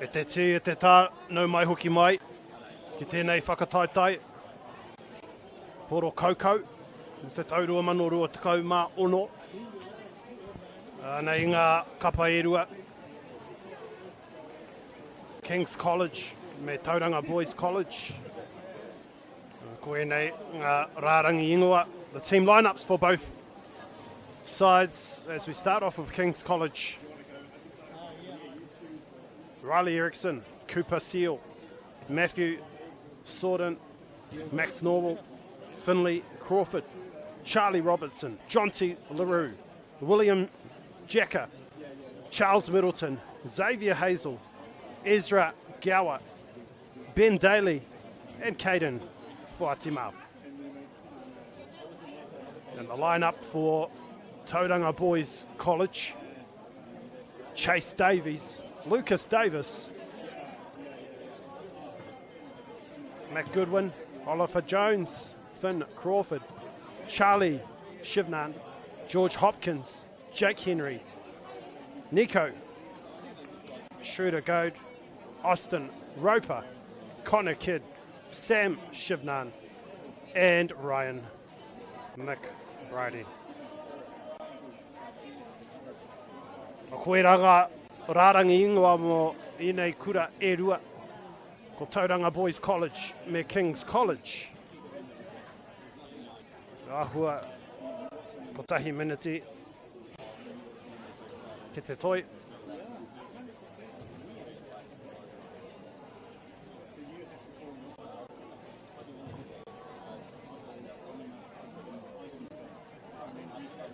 E te ti, e te tā, nau mai hoki mai, ki tēnei whakataitai, Poro Kaukau, te taurua mano rua tekau mā ono. Nei ngā kapa e rua, King's College, me Tauranga Boys College. Koe nei ngā rārangi ingoa, the team lineups for both sides as we start off with King's College. Riley Erickson, Cooper Seal, Matthew Sorden, Max Norwell, Finley Crawford, Charlie Robertson, Jonty LaRue, William Jacker, Charles Middleton, Xavier Hazel, Ezra Gower, Ben Daly, and Caden Fuatimau. And the lineup for Tauranga Boys College: Chase Davies, Lucas Davis, Matt Goodwin, Oliver Jones, Finn Crawford, Charlie Shivnan, George Hopkins, Jake Henry, Nico, Shooter Goad, Austin Roper, Connor Kidd, Sam Shivnan, and Ryan McBrady. O koe ranga rārangi ingoa mo I nei kura e rua ko Tauranga Boys College me King's College. Ahua ko tahi miniti ki te toi.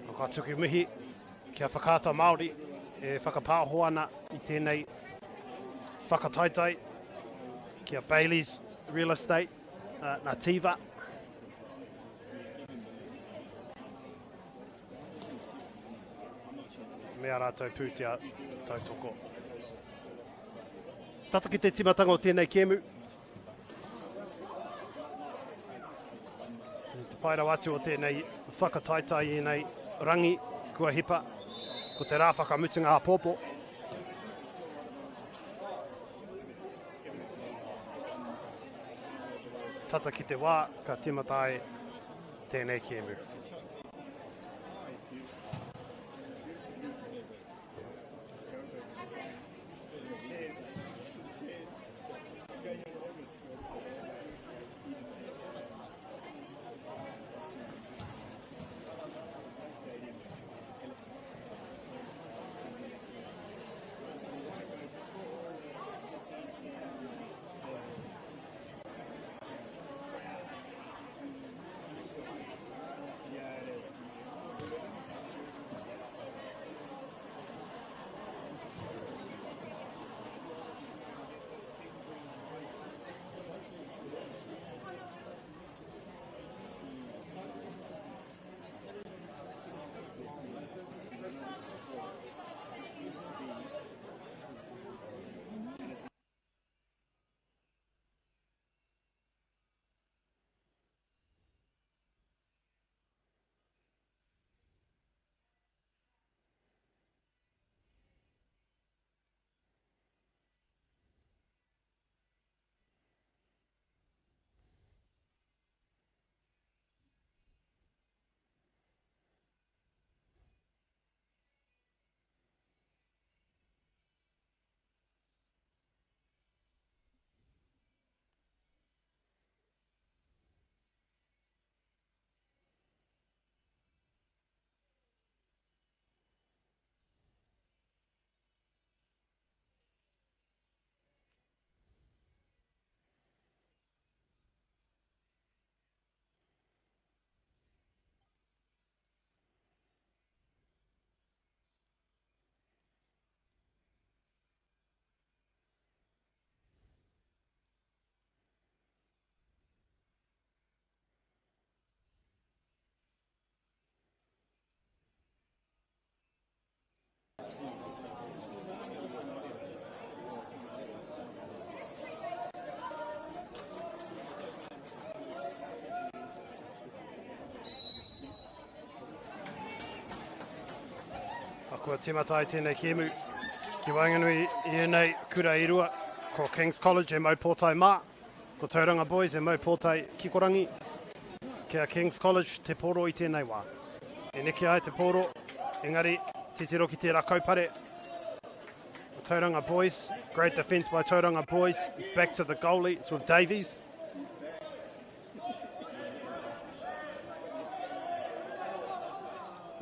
O ka tuki mihi kia whakata Māori e whakapāhoana I tēnei whakataitai kia Bailey's Real Estate, nā tiva. Mea rātou pūtia tautoko. Tata ki te timatanga o tēnei kēmu. Te paira watu o tēnei whakataitai I nei rangi kua hipa ko te rā whakamutunga a pōpō. Tata ki te wā ka timatai tēnei kēmu. Kua timatai tēnei kēmu. Ki wainganui I nei kura irua ko King's College e mau pōtai mā. Ko Tauranga Boys e mau pōtai kikorangi. Kia King's College te poro I tēnei wā. E neke ai te poro, engari te tiro ki te rakaupare. Tauranga Boys, great defence by Tauranga Boys. Back to the goalie, it's with Davies.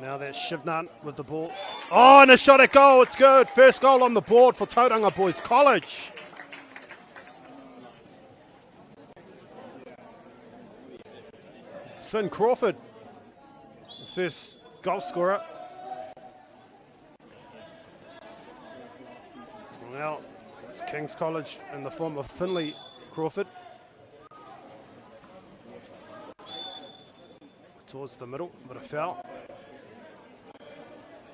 Now there's Shivnan with the ball. Oh, and a shot at goal, it's good. First goal on the board for Tauranga Boys College. Finn Crawford, the first goal scorer. Now it's King's College in the form of Finley Crawford. Towards the middle, but a foul.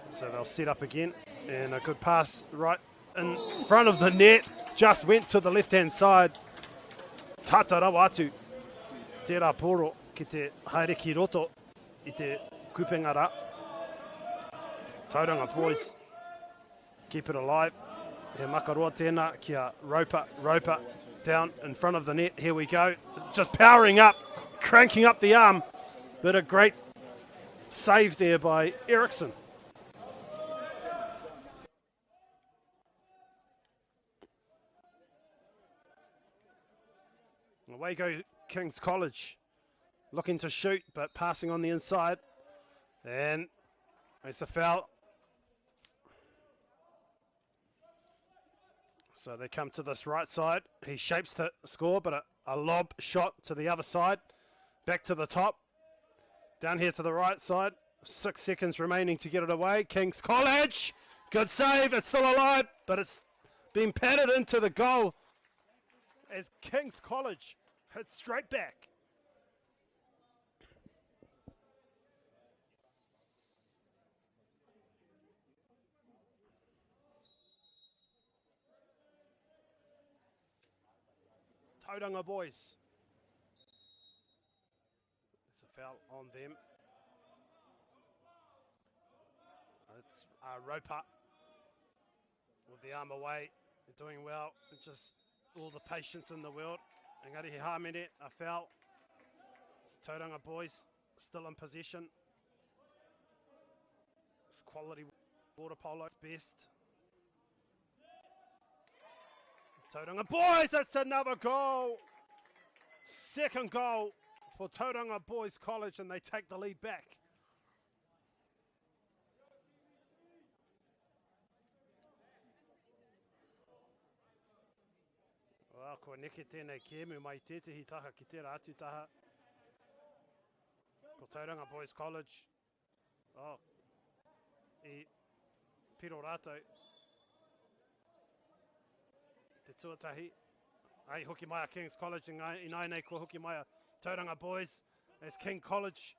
So they'll set up again, and a good pass right in front of the net. Just went to the left-hand side. Tatara watu. Te rā poro ki te haere ki roto I te kupengara. Tauranga Boys keep it alive. He makaroa tēnā kia Roper down in front of the net. Here we go. Just powering up, cranking up the arm. But a great save there by Eriksson. Away go King's College. Looking to shoot, but passing on the inside. And it's a foul. So they come to this right side. He shapes the score, but a lob shot to the other side. Back to the top. Down here to the right side. 6 seconds remaining to get it away. King's College. Good save. It's still alive, but it's been patted into the goal as King's College hits straight back. Tauranga Boys. There's a foul on them. It's Roper with the arm away. They're doing well. It's just all the patience in the world. Engari he hāmene, a foul. It's Tauranga Boys still in possession. It's quality water polo best. Tauranga Boys, that's another goal. Second goal for Tauranga Boys College, and they take the lead back. Well, ko neke tēnei kēmu mai tētahi taha ki te rātu taha. Ko Tauranga Boys College. Oh, I piro rātou. Te tuatahi. Ai hoki mai a King's College, I nai nei ko hoki mai a Tauranga Boys. There's King College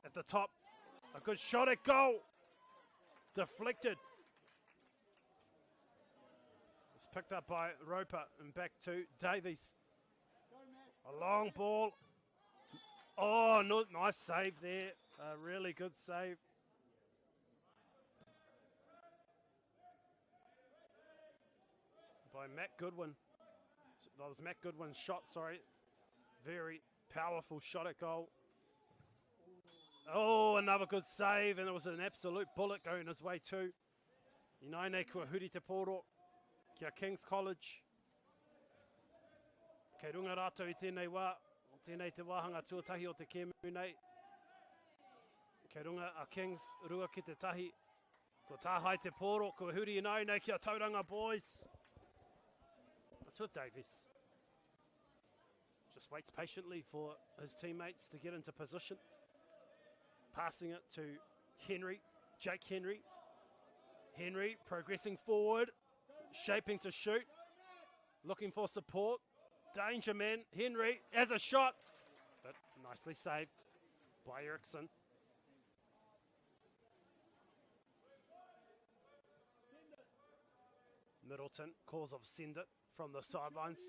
at the top. A good shot at goal. Deflected. It's picked up by Roper and back to Davies. A long ball. Oh, no, nice save there. A really good save. By Matt Goodwin. That was Matt Goodwin's shot, sorry. Very powerful shot at goal. Oh, another good save, and it was an absolute bullet going his way too. Inaine kua huri te poro. Kia King's College. Kei runga rātou I tēnei wā. O tēnei te wāhanga tuatahi o te kēmu nei. Kei runga a King's rua ki te tahi. Ko tāhai te poro, kua huri inaine kia Tauranga Boys. That's with Davies. Just waits patiently for his teammates to get into position. Passing it to Henry, Jake Henry. Henry progressing forward, shaping to shoot, looking for support. Danger man, Henry has a shot, but nicely saved by Eriksson. Middleton calls of send it from the sidelines.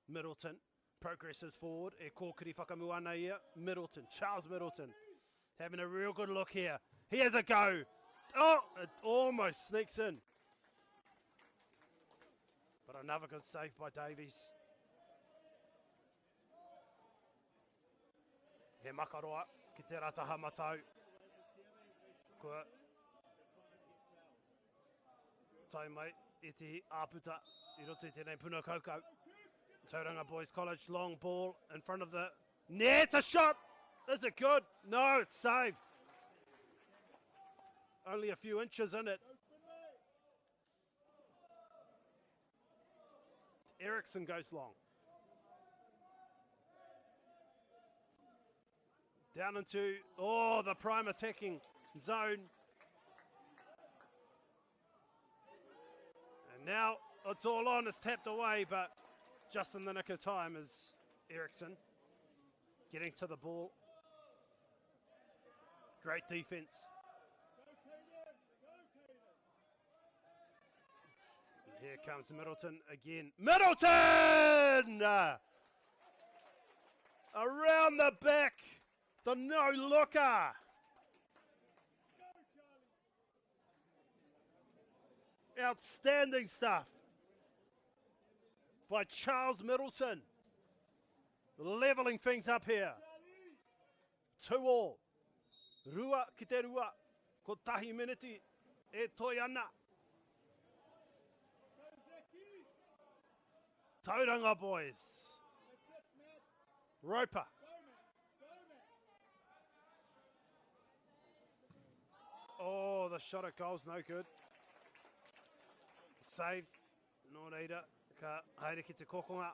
Middleton progresses forward. E kōkiri whakamua ana ia. Middleton, Charles Middleton, having a real good look here. He has a go. Oh, it almost sneaks in. But another good save by Davies. He makaroa ki te rataha matau. Kua tai mai i te āputa I roto I tēnei puna kaukau. Tauranga Boys College, long ball in front of the net. A shot! Is it good? No, it's saved. Only a few inches in it. Ericsson goes long. Down into, the prime attacking zone. And now it's all on, it's tapped away, but just in the nick of time is Ericsson getting to the ball. Great defense. And here comes Middleton again. Middleton! Around the back. The no-looker. Outstanding stuff by Charles Middleton. Levelling things up here. 2-2. Rua ki te rua. Ko tahi miniti e toi ana. Tauranga Boys. Roper. Oh, the shot at goal's no good. Saved. No reira. Ka haere ki te kokonga.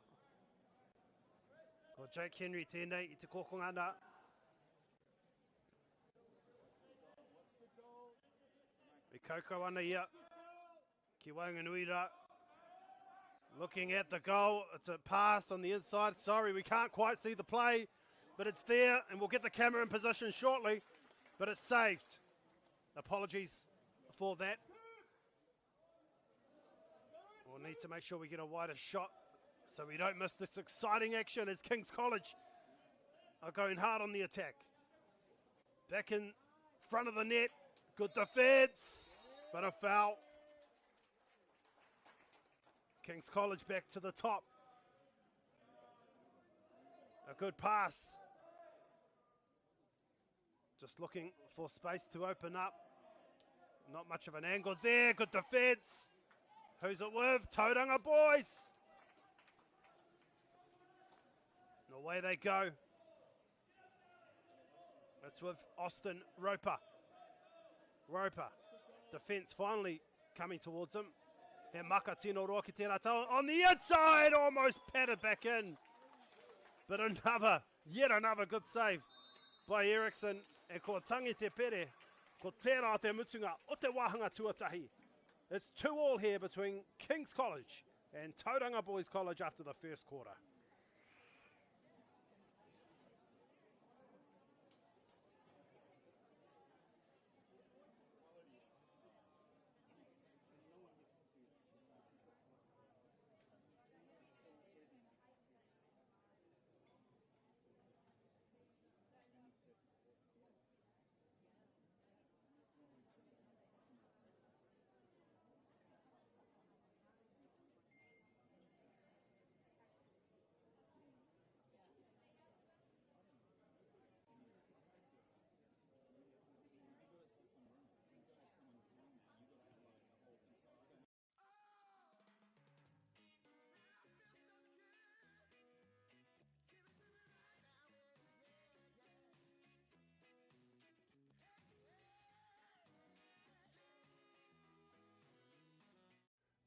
Ko Jake Henry tēnei I te kokonga nā. I kaukau ana ia. Ki Wainganuira. Looking at the goal. It's a pass on the inside. Sorry, we can't quite see the play. But it's there, and we'll get the camera in position shortly. But it's saved. Apologies for that. We'll need to make sure we get a wider shot so we don't miss this exciting action as King's College are going hard on the attack. Back in front of the net. Good defense, but a foul. King's College back to the top. A good pass. Just looking for space to open up. Not much of an angle there. Good defense. Who's it with? Tauranga Boys. And away they go. That's with Austin Roper. Roper. Defense finally coming towards him. He maka tino roa ki tērā tau. On the inside, almost patted back in. But yet another good save by Ericsson. E ko tangi te pere, ko tērā te mutunga o te wāhanga tuatahi. It's 2-2 here between King's College and Tauranga Boys College after the first quarter.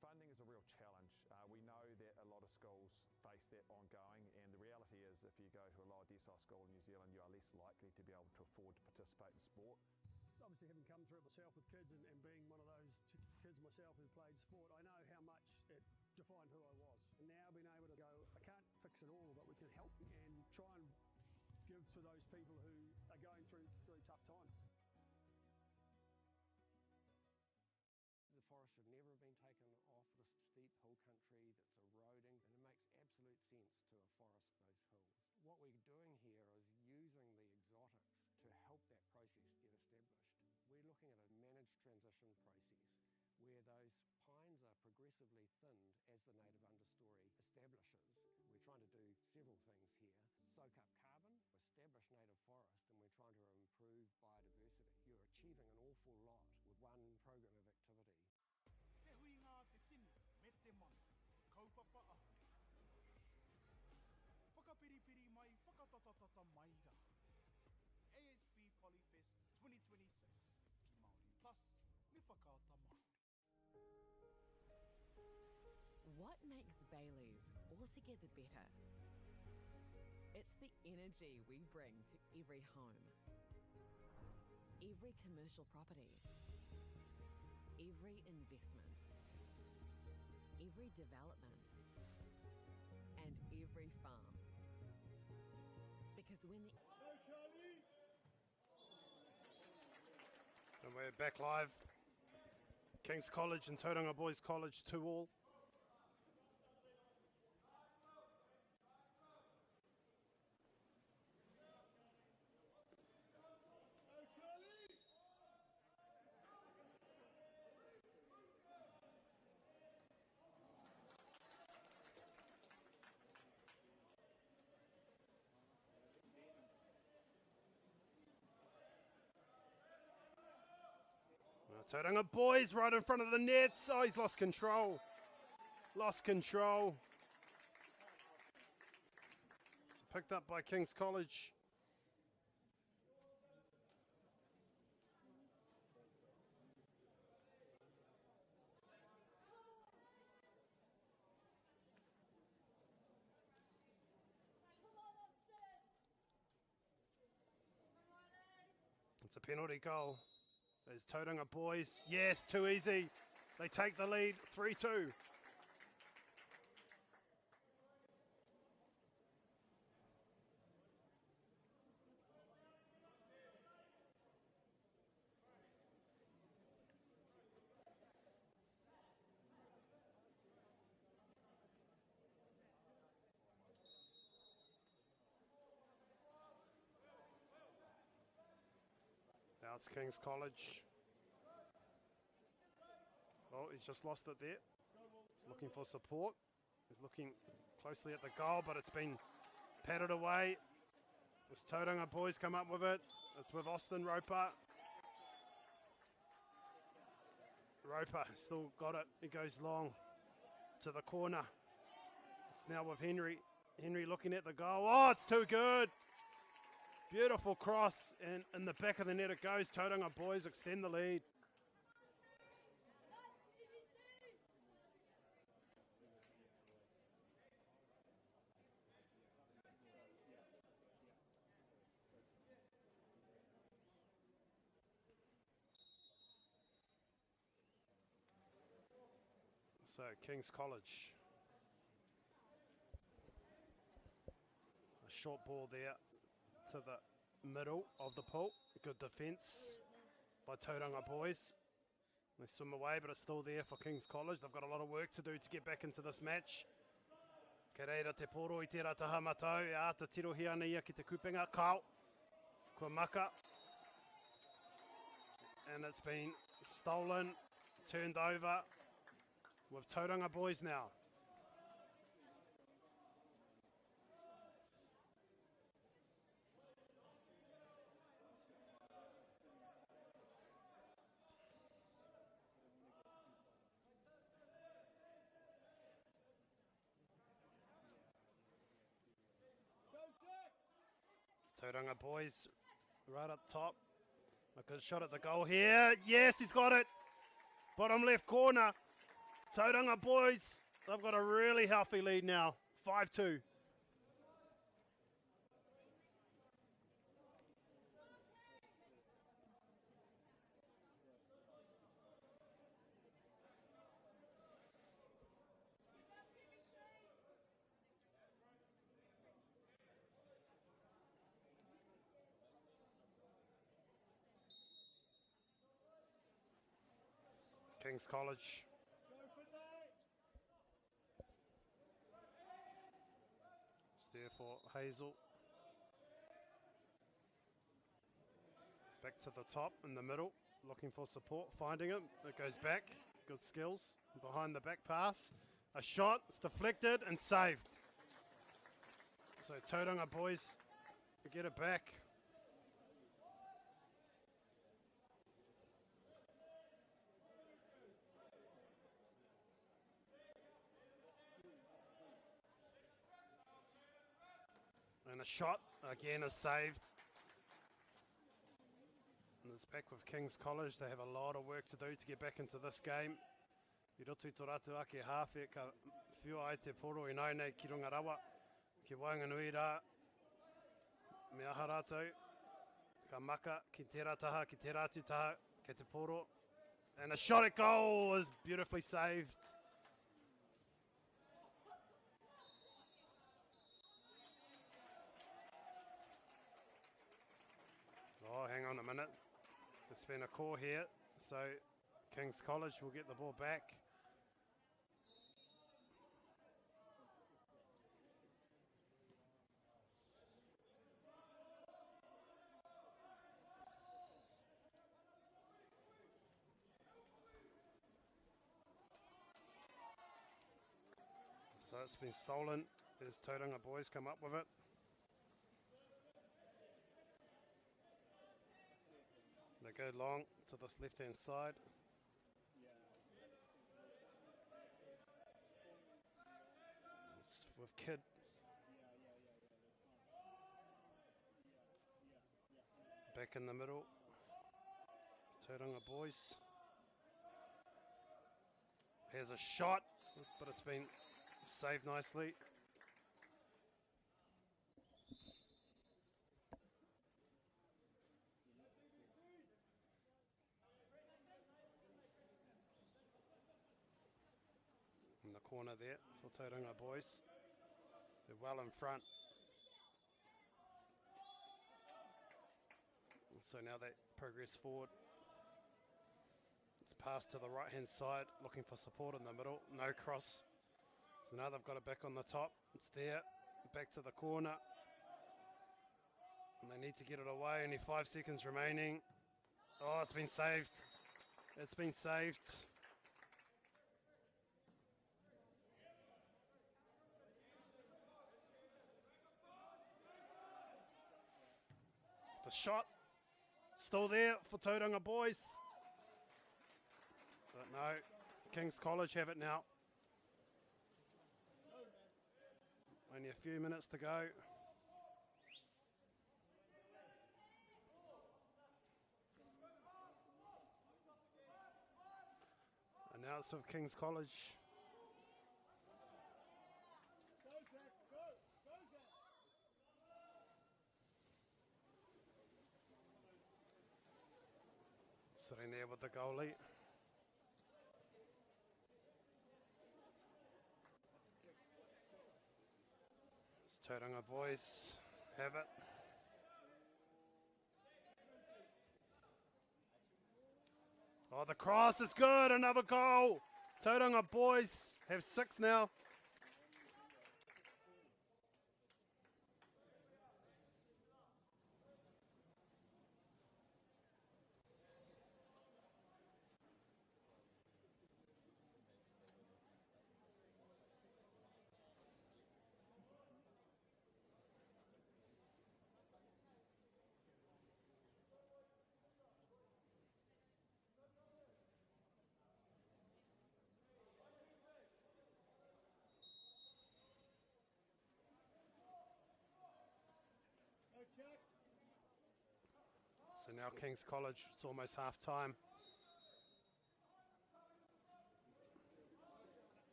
Funding is a real challenge. We know that a lot of schools face that ongoing, and the reality is if you go to a lower decile school in New Zealand, you are less likely to be able to afford to participate in sport. Obviously, having come through it myself with kids and being one of those kids myself who played sport, I know how much it defined who I was. And now being able to go, I can't fix it all, but we can help and try and give to those people who are going through really tough times. The forest should never have been taken off this steep hill country that's eroding, and it makes absolute sense to afforest those hills. What we're doing here is using the exotics to help that process get established. We're looking at a managed transition process where those pines are progressively thinned as the native understory establishes. We're trying to do several things here. Soak up carbon, establish native forest, and we're trying to improve biodiversity. You're achieving an awful lot with one program of activity. Te hui ngā te tini, me te mana, kaupapa ahuri. Whakapiripiri mai, whakatatatata mai rā. ASB Polyfest 2026, ki Māori Plus, me whakaata Māori. What makes Bailey's altogether better? It's the energy we bring to every home, every commercial property, every investment, every development, and every farm. Because when the... And we're back live. King's College and Tauranga Boys College 2-2. Tauranga Boys right in front of the nets. Oh, he's lost control. Lost control. It's picked up by King's College. It's a penalty goal. There's Tauranga Boys. Yes, too easy. They take the lead, 3-2. Now it's King's College. Oh, he's just lost it there. He's looking for support. He's looking closely at the goal, but it's been patted away. This Tauranga Boys come up with it. It's with Austin Roper. Roper still got it. He goes long to the corner. It's now with Henry. Henry looking at the goal. Oh, it's too good. Beautiful cross, and in the back of the net it goes. Tauranga Boys extend the lead. So, King's College. A short ball there to the middle of the pool. Good defence by Tauranga Boys. They swim away, but it's still there for King's College. They've got a lot of work to do to get back into this match. Ke reira te poro I te rataha matau. E ata tirohi ana ia ki te kupenga. Kau. Kua maka. And it's been stolen, turned over with Tauranga Boys now. Tauranga Boys right up top. A good shot at the goal here. Yes, he's got it. Bottom left corner. Tauranga Boys, they've got a really healthy lead now. 5-2. King's College. It's there for Hazel. Back to the top in the middle, looking for support, finding him. It goes back. Good skills. Behind the back pass. A shot. It's deflected and saved. So Tauranga boys get it back. And a shot again is saved. And it's back with King's College. They have a lot of work to do to get back into this game. I rotu tō ratu ake hawhi ka whiua ai te poro I nai nei ki runga rawa. Ki Wainganui rā. Me aha rātou. Ka maka ki te rataha, ki te rātu taha, ki te poro. And a shot at goal is beautifully saved. Oh, hang on a minute. There's been a call here, so King's College will get the ball back. So it's been stolen. There's Tauranga boys come up with it. They go long to this left-hand side. It's with Kid. Back in the middle. Tauranga boys. Here's a shot, but it's been saved nicely. In the corner there for Tauranga boys. They're well in front. And so now they progress forward. It's passed to the right hand side, looking for support in the middle. No cross. So now they've got it back on the top. It's there. Back to the corner. And they need to get it away. Only 5 seconds remaining. Oh, it's been saved. It's been saved. The shot still there for Tauranga boys. But no, King's College have it now. Only a few minutes to go. And now it's with King's College. Sitting there with the goalie. It's Tauranga boys have it. Oh, the cross is good. Another goal. Tauranga boys have 6 now. So now King's College, it's almost half time.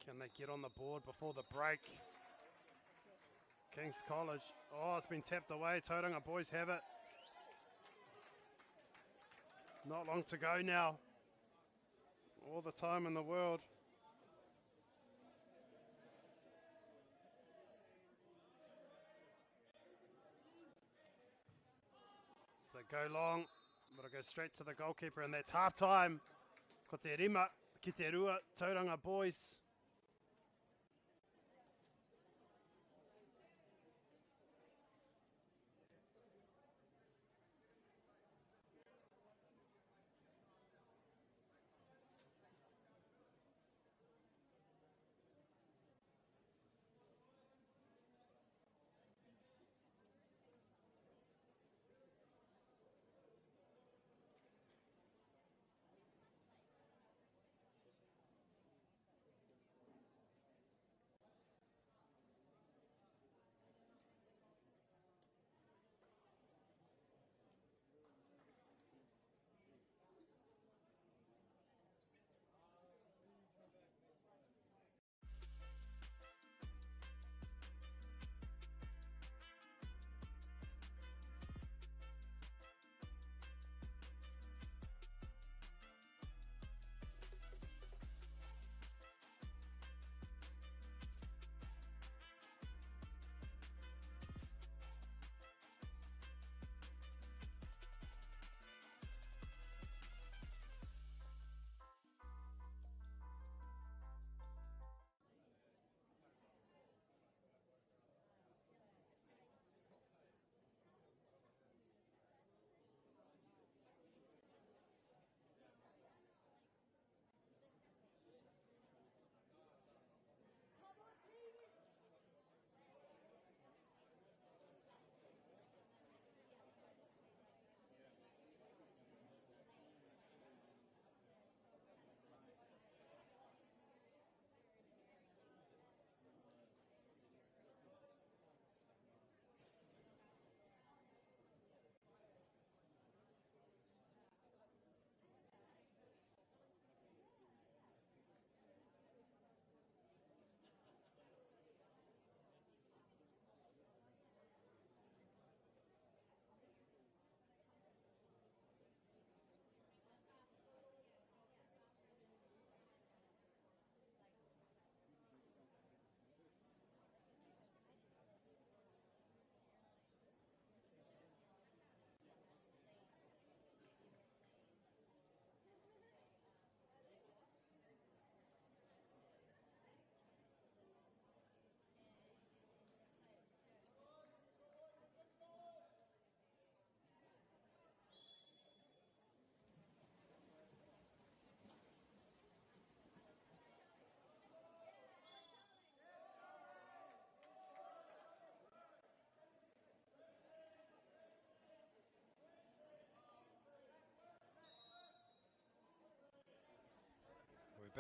Can they get on the board before the break? King's College, oh, it's been tapped away. Tauranga boys have it. Not long to go now. All the time in the world. So they go long, but it goes straight to the goalkeeper, and that's half time. Ko te rima, ki te rua, Tauranga boys.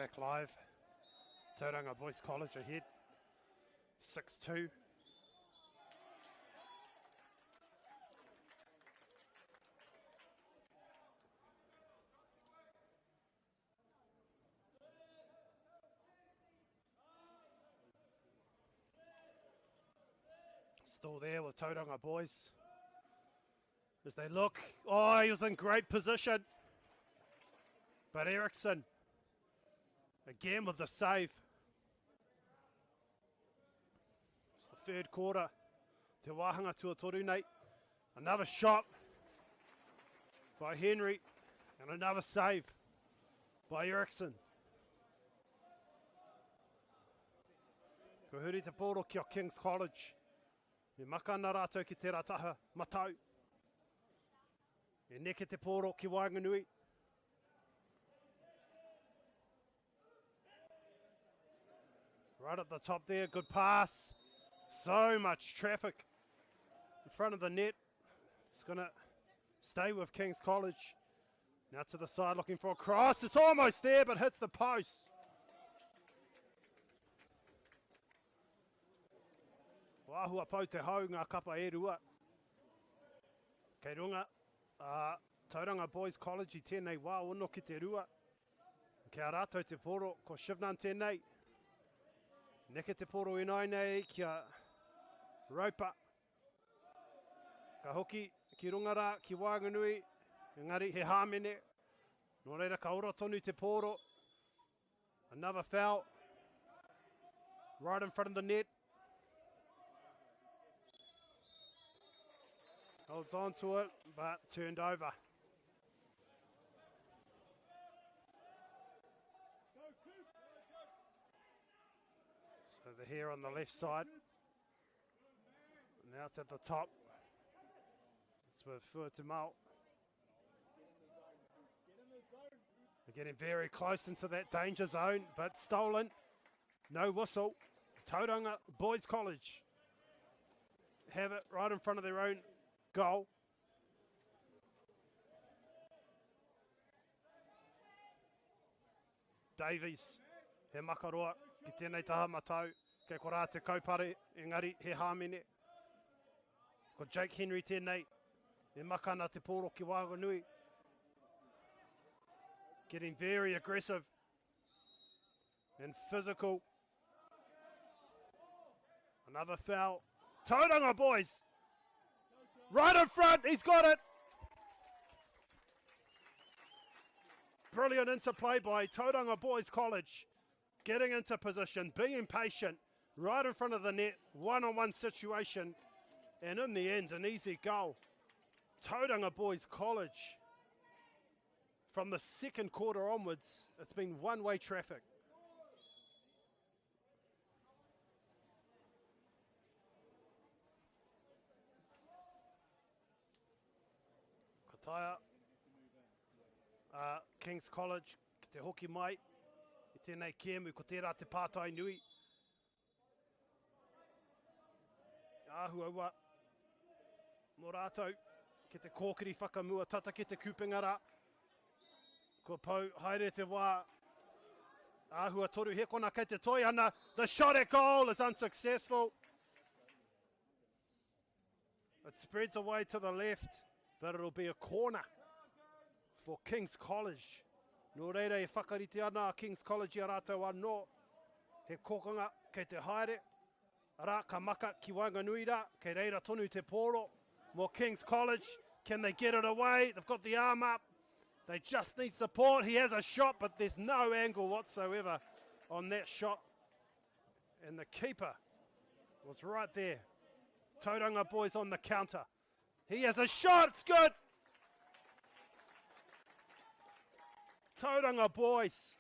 back live. Tauranga Boys College ahead, 6-2. Still there with Tauranga Boys. As they look, oh, he was in great position. But Eriksson, again with the save. It's the third quarter. Te wāhanga tuatoru nei. Another shot by Henry. And another save by Eriksson. Ko huri te poro ki o King's College. Me makana rātou ki te rataha matau. E neke te poro ki Wainganui. Right at the top there, good pass. So much traffic in front of the net. It's going to stay with King's College. Now to the side looking for a cross. It's almost there but hits the post. Wahua pau te hau ngā kapa e rua. Kei runga, Tauranga Boys College I tēnei wā ono ki te rua. Kia rātou te poro ko Shivnan tēnei. Neke te poro inai nei kia Raupa. Ka hoki ki rungara ki Wainganui. Engari he hāmene. Nō reira ka ora tonu te poro. Another foul. Right in front of the net. Holds on to it, but turned over. So the hair on the left side. Now it's at the top. It's with Fuatimau. They're getting very close into that danger zone, but stolen. No whistle. Tauranga Boys College have it right in front of their own goal. Davies, he makaroa, ki tēnei taha matau, kei korā te kaupare, engari he hāmene. Ko Jake Henry tēnei, he makana te poro ki Wainganui. Getting very aggressive and physical. Another foul. Tauranga Boys. Right in front, he's got it. Brilliant interplay by Tauranga Boys College. Getting into position, being patient, right in front of the net, one-on-one situation. And in the end, an easy goal. Tauranga Boys College. From the second quarter onwards, it's been one-way traffic. Kataia, King's College, ki te hoki mai, I tēnei kēmu, ko tērā te pātai nui. Āhua ua, mō rātou, ki te kōkiri whakamua tata ki te kupingara. Ko pau, haere te wā, āhua toru he kona kei te toi ana. The shot at goal is unsuccessful. It spreads away to the left, but it'll be a corner for King's College. Nō reira e whakarite ana a King's College I a rātou anō. He kōkanga kei te haere. Rā ka maka ki Wainganui rā, kei reira tonu te poro. More King's College, can they get it away? They've got the arm up. They just need support. He has a shot, but there's no angle whatsoever on that shot. And the keeper was right there. Tauranga Boys on the counter. He has a shot, it's good. Tauranga Boys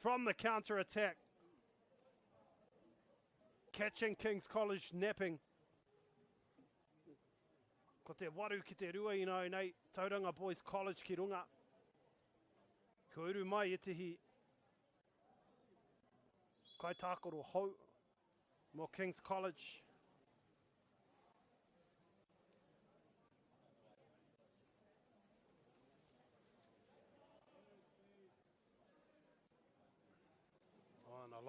from the counter attack. Catching King's College napping. Ko te waru ki te rua ino nei, Tauranga Boys College ki runga. Ko uru mai e tihi kai tākoro hou mo King's College.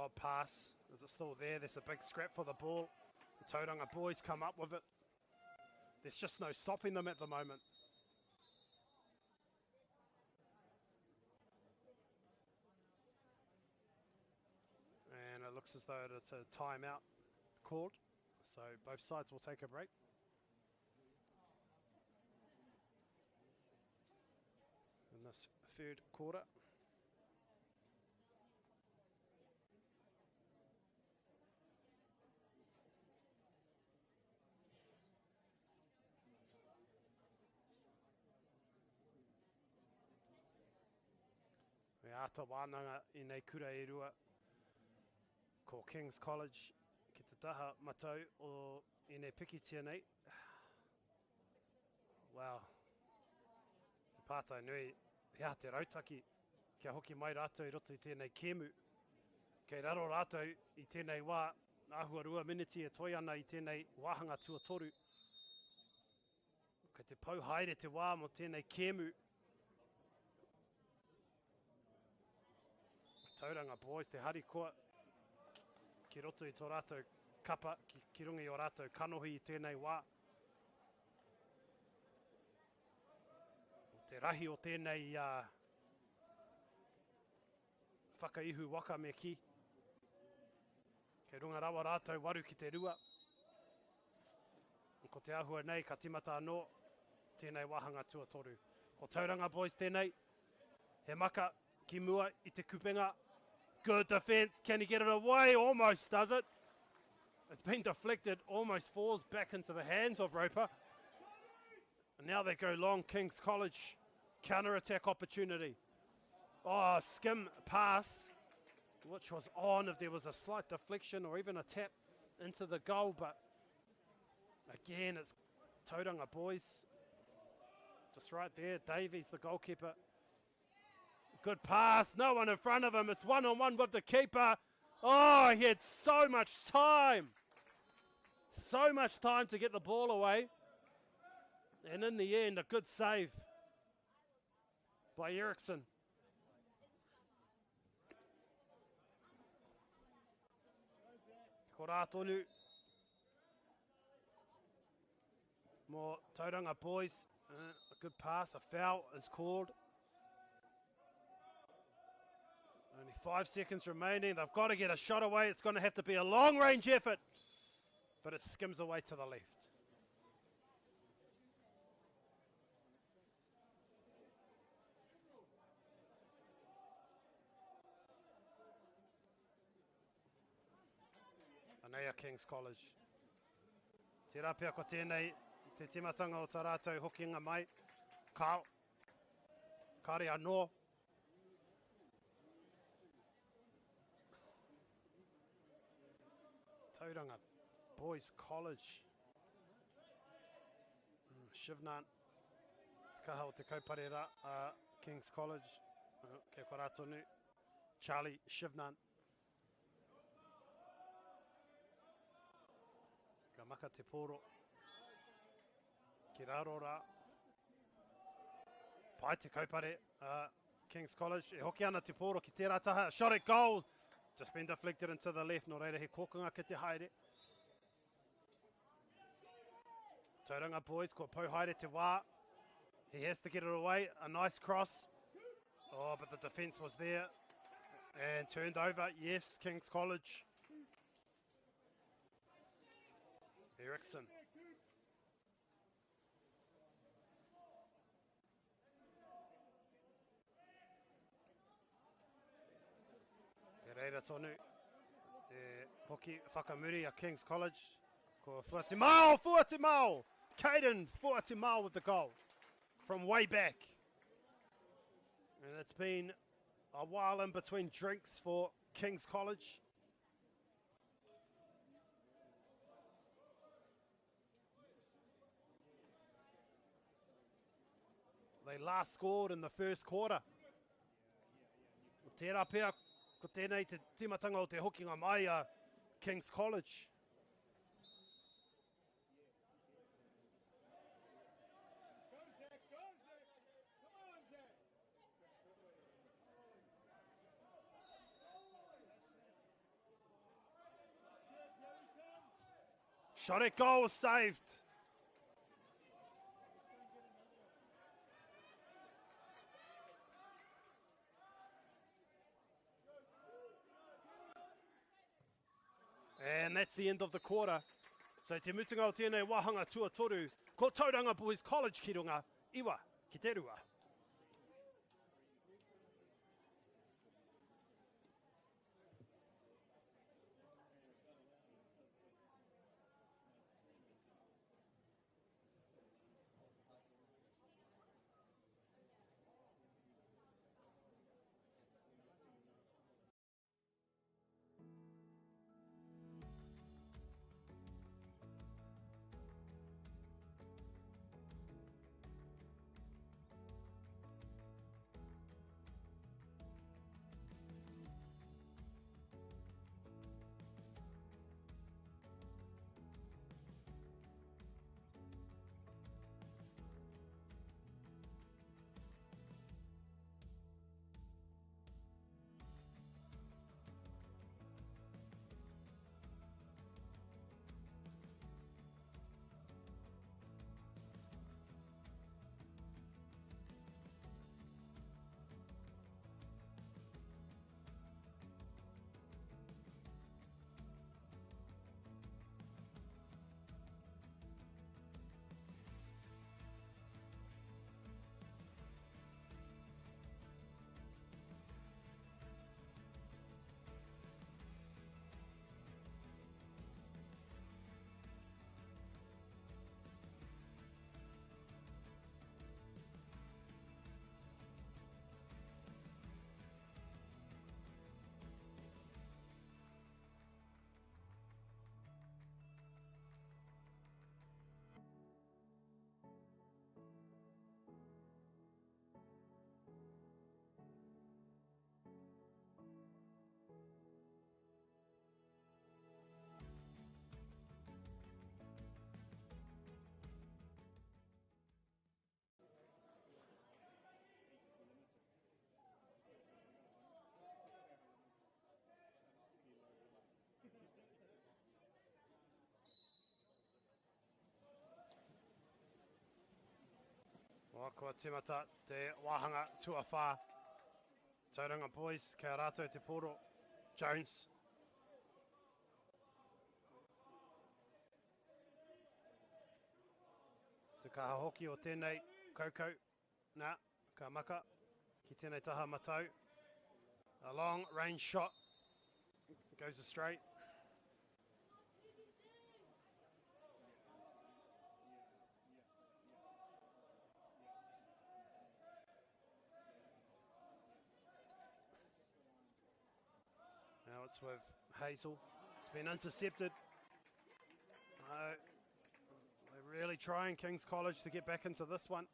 lob pass. Is it still there? There's a big scrap for the ball. The Tauranga boys come up with it. There's just no stopping them at the moment. And it looks as though it's a timeout called. So both sides will take a break. In this third quarter. Me ata wānanga I nei kura e rua ko King's College ki te taha matau o I nei pikitia nei. Wow. Te pātai nui, hea te rautaki, kia hoki mai rātou I roto I tēnei kēmu. Kei raro rātou I tēnei wā, āhua rua miniti e toi ana I tēnei wāhanga tuatoru. Kei te pau haere te wā mo tēnei kēmu. Tauranga boys, te harikoa, ki roto I tō rātou kapa, ki rungi o rātou kanohi I tēnei wā. Te rahi o tēnei whakaihu waka me ki. Kei runga rawa rātou waru ki te rua. Ko te ahua nei, ka timata anō, tēnei wahanga tuatoru. Ko Tauranga boys tēnei, he maka ki mua I te kupenga. Good defence, can he get it away? Almost does it. It's been deflected, almost falls back into the hands of Roper. And now they go long, King's College. Counter-attack opportunity. Oh, skim pass, which was on if there was a slight deflection or even a tap into the goal. But again, it's Tauranga boys. Just right there, Davies, the goalkeeper. Good pass, no one in front of him. It's one-on-one with the keeper. Oh, he had so much time. So much time to get the ball away. And in the end, a good save by Eriksson. Ko rā tonu. More Tauranga boys. A good pass, a foul is called. Only 5 seconds remaining. They've got to get a shot away. It's going to have to be a long-range effort. But it skims away to the left. Anea King's College. Te rapea ko tēnei, te timatanga o tā rātou hokinga mai. Kao. Kare anō. Tauranga Boys College. Shivnan. Te kaha o te kaupare rā, King's College. Ke ko rātonu. Charlie Shivnan. Ka maka te poro. Ki raro rā. Pai te kaupare, King's College. E hoki ana te poro ki tērā taha. Shot at goal. Just been deflected into the left. No reira he kokunga ki te haere. Tauranga boys, ko pau haere te wā. He has to get it away. A nice cross. Oh, but the defence was there. And turned over. Yes, King's College. Eriksson. Te reira tonu. E hoki whakamuri a King's College. Ko Fuatimao! Caden Fuatimao with the goal. From way back. And it's been a while in between drinks for King's College. They last scored in the first quarter. Tērā pēr, ko tēnei te timatanga o te hokinga mai a King's College. Shot at goal was saved. And that's the end of the quarter. So te mutunga o tēnei wahanga tuatoru, ko Tauranga Boys College ki runga, iwa ki te rua. O kua timata te wahanga tuawha. Tauranga Boys, kia rātou te Polo, Jones. Te kaha hoki o tēnei kaukau. Nā, ka maka ki tēnei taha matau. A long range shot. Goes straight. Now it's with Hazel. It's been intercepted. They're really trying, King's College, to get back into this one.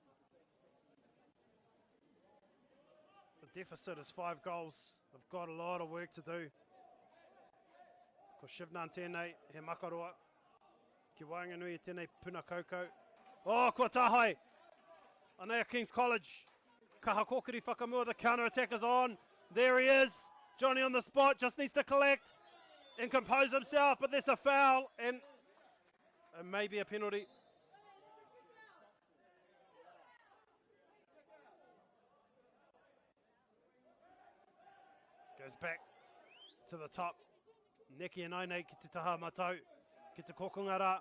The deficit is 5 goals. They've got a lot of work to do. Ko Shivnan tēnei, he makaroa. Ki Wainganui tēnei puna koukou. Oh, kua tahai! Anea King's College. Kaha kokiri whakamua, the counter-attack is on. There he is. Johnny on the spot, just needs to collect and compose himself, but there's a foul and maybe a penalty. Goes back to the top. Neki and Aine ki te taha matau, ki te kokungara,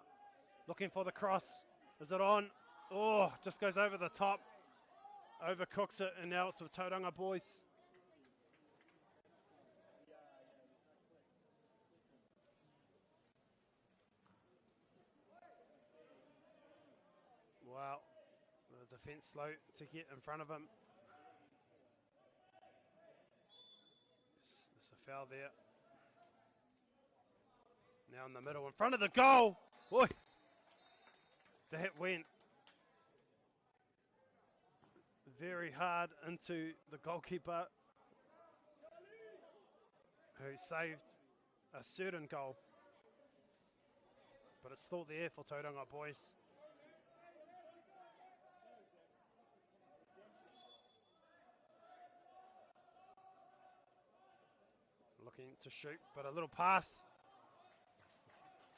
looking for the cross. Is it on? Oh, just goes over the top, overcooks it, and now it's with Tauranga Boys. Wow, the defence slow to get in front of him. There's a foul there. Now in the middle, in front of the goal. Boy, the hit went very hard into the goalkeeper, who saved a certain goal. But it's still there for Tauranga Boys. Looking to shoot, but a little pass.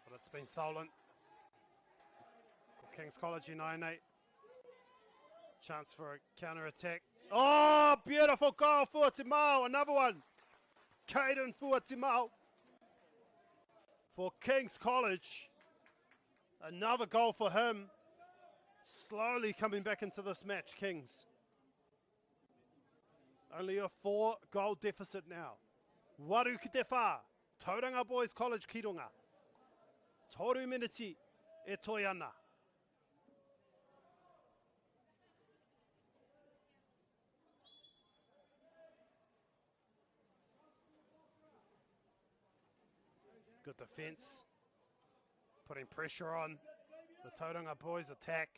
But it's been stolen. King's College United. Chance for a counter-attack. Oh, beautiful goal for Timao. Another one. Caden for Timao. For King's College. Another goal for him. Slowly coming back into this match, Kings. Only a 4-goal deficit now. Waru ki te whā. Tauranga Boys College ki runga. Toru miniti e toi ana. Good defence. Putting pressure on. The Tauranga Boys attack.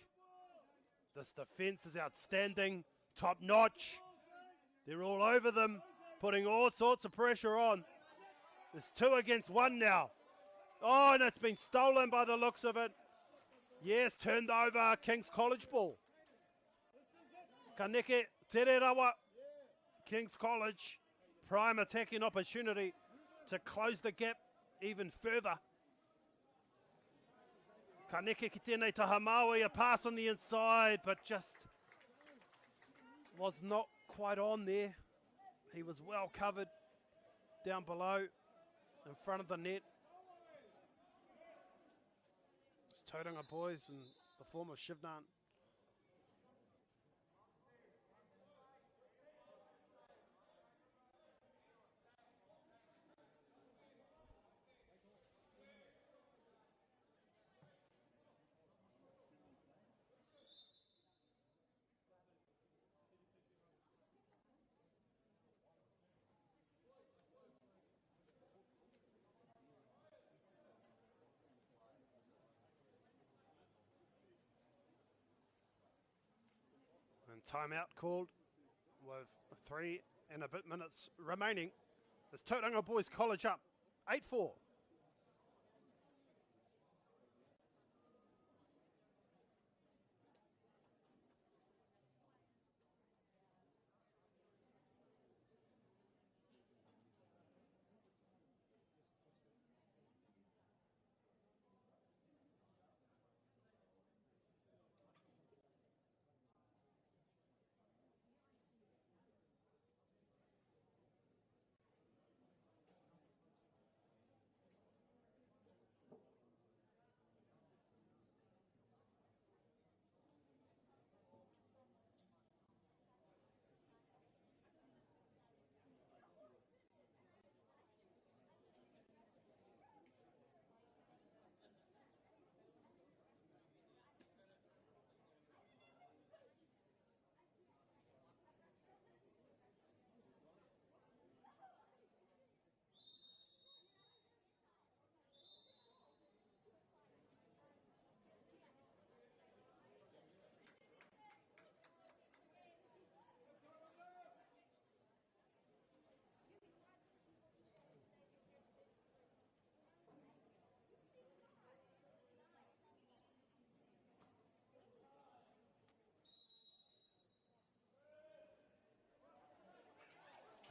This defence is outstanding. Top notch. They're all over them. Putting all sorts of pressure on. There's 2 against 1 now. Oh, and it's been stolen by the looks of it. Yes, turned over. King's College ball. Kaneke Tererawa. King's College. Prime attacking opportunity to close the gap even further. Kaneke ki tēnei taha Māori, a pass on the inside, but just was not quite on there. He was well covered down below in front of the net. It's Tauranga Boys in the form of Shivnan. And timeout called with 3 and a bit minutes remaining. It's Tauranga Boys College up 8-4.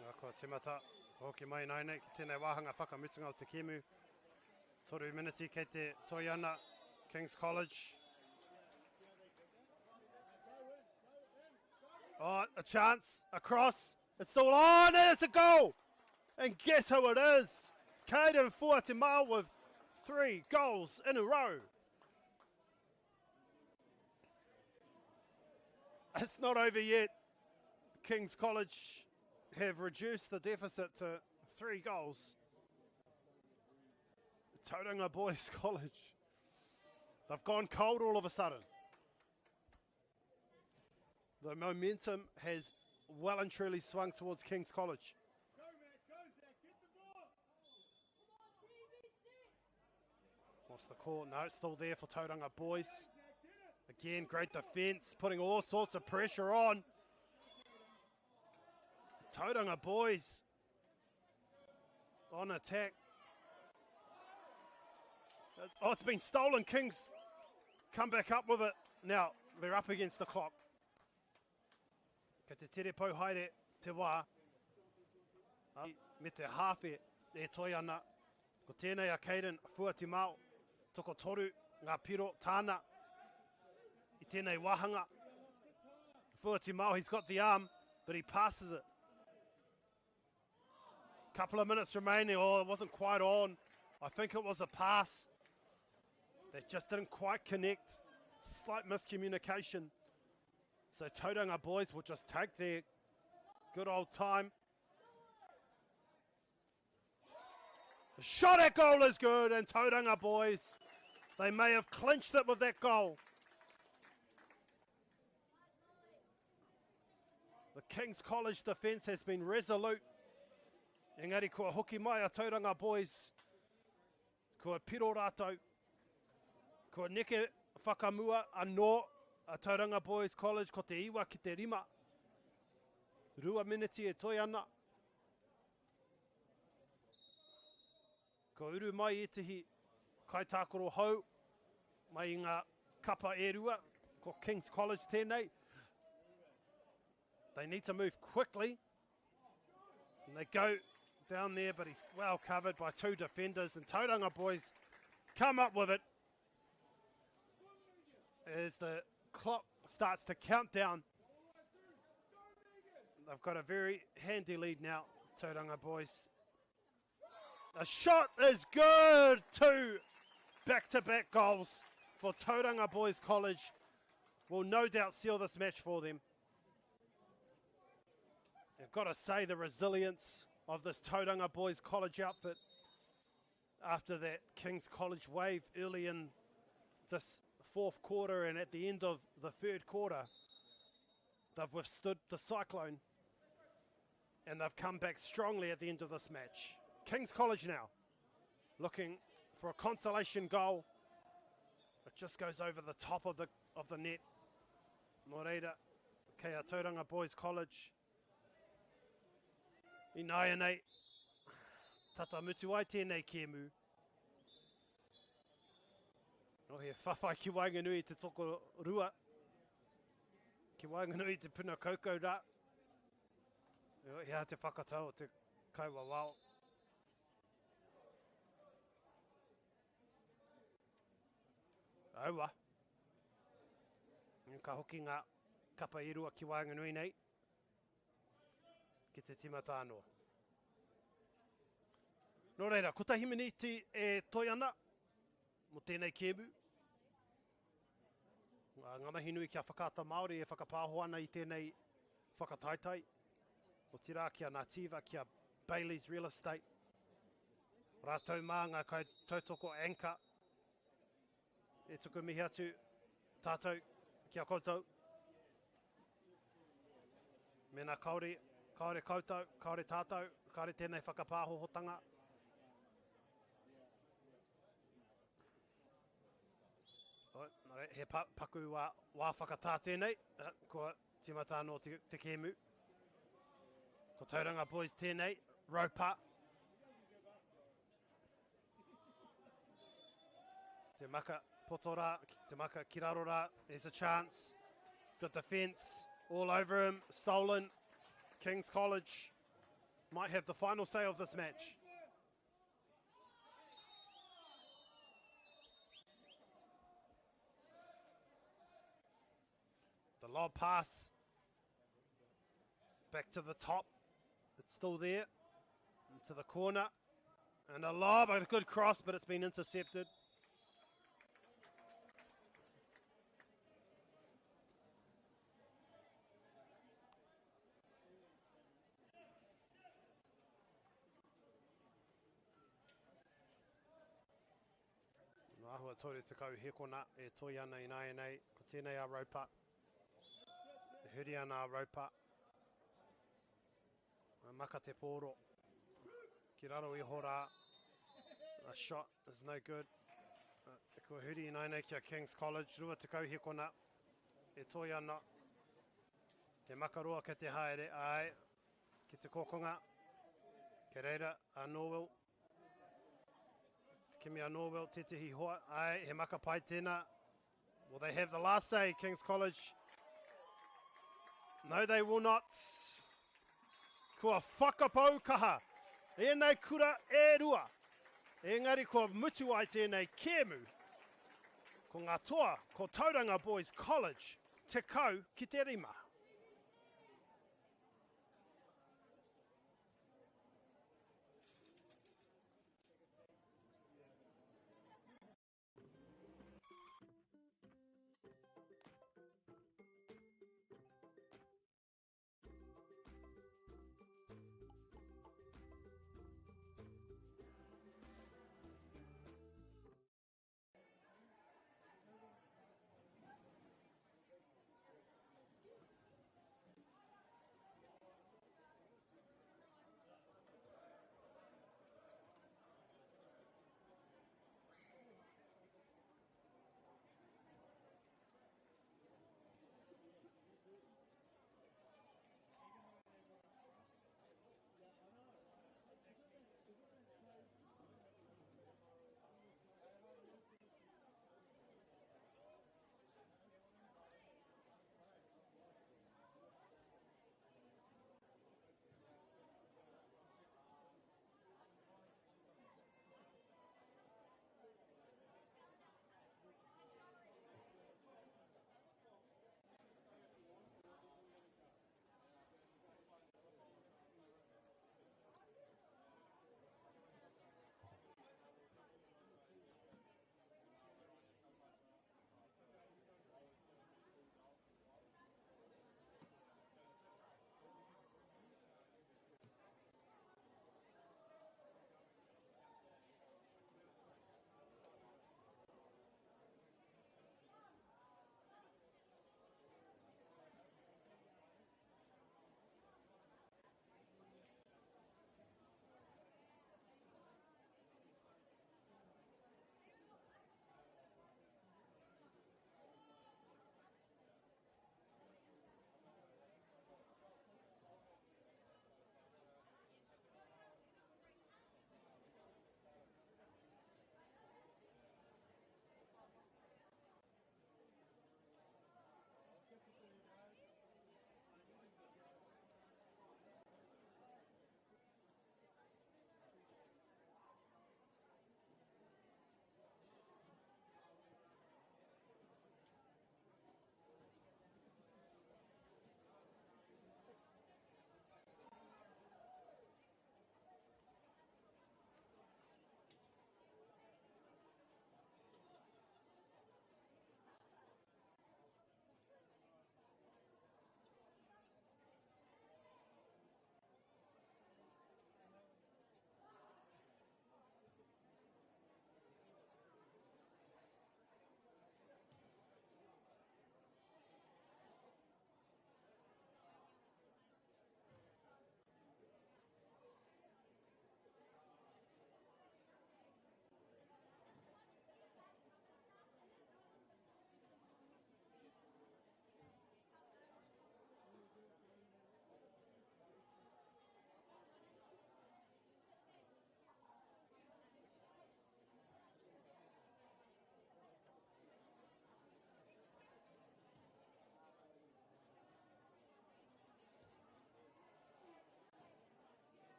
Ngā kua timata, hoki mai naine ki tēnei wāhanga whakamutunga o te kemu. Toru miniti kei te Toiana, King's College. Oh, a chance, a cross, it's still on, and it's a goal! And guess who it is? Caden Fuatimau with 3 goals in a row. It's not over yet. King's College have reduced the deficit to 3 goals. Tauranga Boys College. They've gone cold all of a sudden. The momentum has well and truly swung towards King's College. Go, Matt, go, Zach, get the ball. What's the call? No, it's still there for Tauranga Boys. Again, great defence, putting all sorts of pressure on. Tauranga Boys on attack. Oh, it's been stolen. Kings come back up with it. Now, they're up against the clock. Ka te tere pau haere te wā. Me te hawhe e toi ana. Ko tēnei a Caden Fuatimau. Toko toru ngā piro tāna. tēnei wahanga. Fuati Mao, he's got the arm, but he passes it. Couple of minutes remaining. Oh, it wasn't quite on. I think it was a pass. They just didn't quite connect. Slight miscommunication. So Tauranga boys will just take their good old time. The shot at goal is good, and Tauranga boys, they may have clinched it with that goal. The King's College defence has been resolute. Engari kua hoki mai a Tauranga boys. Kua piro rātou. Kua neke whakamua anō a Tauranga Boys College ko te iwa ki te rima. Rua miniti e toi ana. Ko uru mai e tihi kaitākoro hau mai i ngā kapa e rua ko King's College tēnei. They need to move quickly. And they go down there, but he's well covered by two defenders, and Tauranga boys come up with it as the clock starts to count down. They've got a very handy lead now, Tauranga boys. The shot is good. Two back-to-back goals for Tauranga Boys College will no doubt seal this match for them. I've got to say the resilience of this Tauranga Boys College outfit after that King's College wave early in this fourth quarter and at the end of the third quarter, they've withstood the cyclone and they've come back strongly at the end of this match. King's College now looking for a consolation goal. It just goes over the top of the net. Nō reira, kei a Tauranga Boys College. I nai nei, tata mutu ai tēnei kēmu. O he whawhai ki Wainganui te toko rua. Ki Wainganui te puna kaukau rā. Hea te whakatau o te kaua wao. Aua. Ka hoki ngā kapa i rua ki Wainganui nei. Ki te timata anō. Nō reira, ko tahi miniti e toi ana mo tēnei kēmu. Ngā mahinui kia whakata Māori e whakapāho ana i tēnei whakataitai. O tira kia Nativa, kia Bailey's Real Estate. Rātou mā ngā kai tautoko anchor. E tuku mihi atu tātou kia koutou. Mena kaore, kaore koutou, kaore tātou, kaore tēnei whakapāhohotanga. He paku wā whakatā tēnei, ko timata anō te kēmu. Ko Tauranga Boys tēnei, Raupa. Te maka potora, te maka kirarora, there's a chance. Good defence, all over him, stolen. King's College might have the final say of this match. The lob pass back to the top. It's still there. Into the corner. And a lob, a good cross, but it's been intercepted. Nāhua tōre te kau hekona e toi ana I nai nei. Ko tēnei a Raupa. E huri ana a Raupa. Maka te Polo. Ki raro I hora. A shot is no good. Ko huri I nai nei kia King's College. Rua te kau hekona. E toi ana. Te makaroa ke te haere. Ai. Ki te kokonga. Ke reira a Norwell. Kimi a Norwell, tētehi hoa. Ai, he maka pai tēnā. Will they have the last say, King's College? No, they will not. Kua whakapau kaha. Ēnei kura e rua. Engari kua mutu ai tēnei kēmu. Ko ngā toa, ko Tauranga Boys College, te kau ki te rima.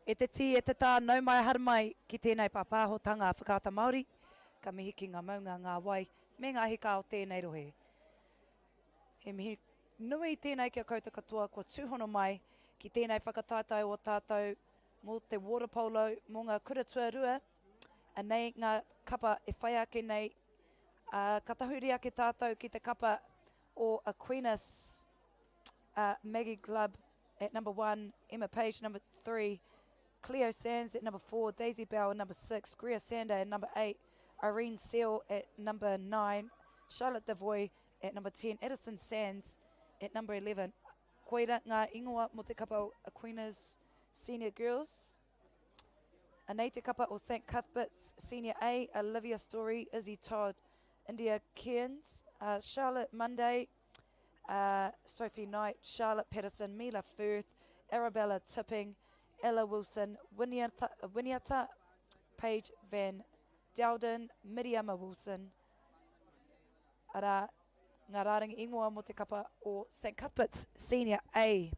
E te ti e te tā nau mai haramai ki tēnei pāpāhotanga whakaata Māori, ka mihi ki ngā maunga ngā wai, me ngā hika o tēnei rohe. He mihi nui tēnei kia koutou katoa, ko tūhono mai ki tēnei whakataitai o tātou mō te water polo, mō ngā kura tuarua, anei ngā kapa e whai ake nei, katahuri ake tātou ki te kapa o Aquinas, Maggie Glubb at number 1, Emma Page number 3, Cleo Sands at number 4, Daisy Bell at number 6, Greer Sander at number 8, Irene Seal at number 9, Charlotte Devoy at number 10, Edison Sands at number 11, koira ngā ingoa mo te kapa o Aquinas Senior Girls. Anei te kapa o St. Cuthbert's Senior A, Olivia Story, Izzy Todd, India Cairns, Charlotte Monday, Sophie Knight, Charlotte Patterson, Mila Firth, Arabella Tipping, Ella Wilson, Winiata, Paige Van Dowden, Miriama Wilson. Ara ngā rārangi ingoa mo te kapa o St. Cuthbert's Senior A.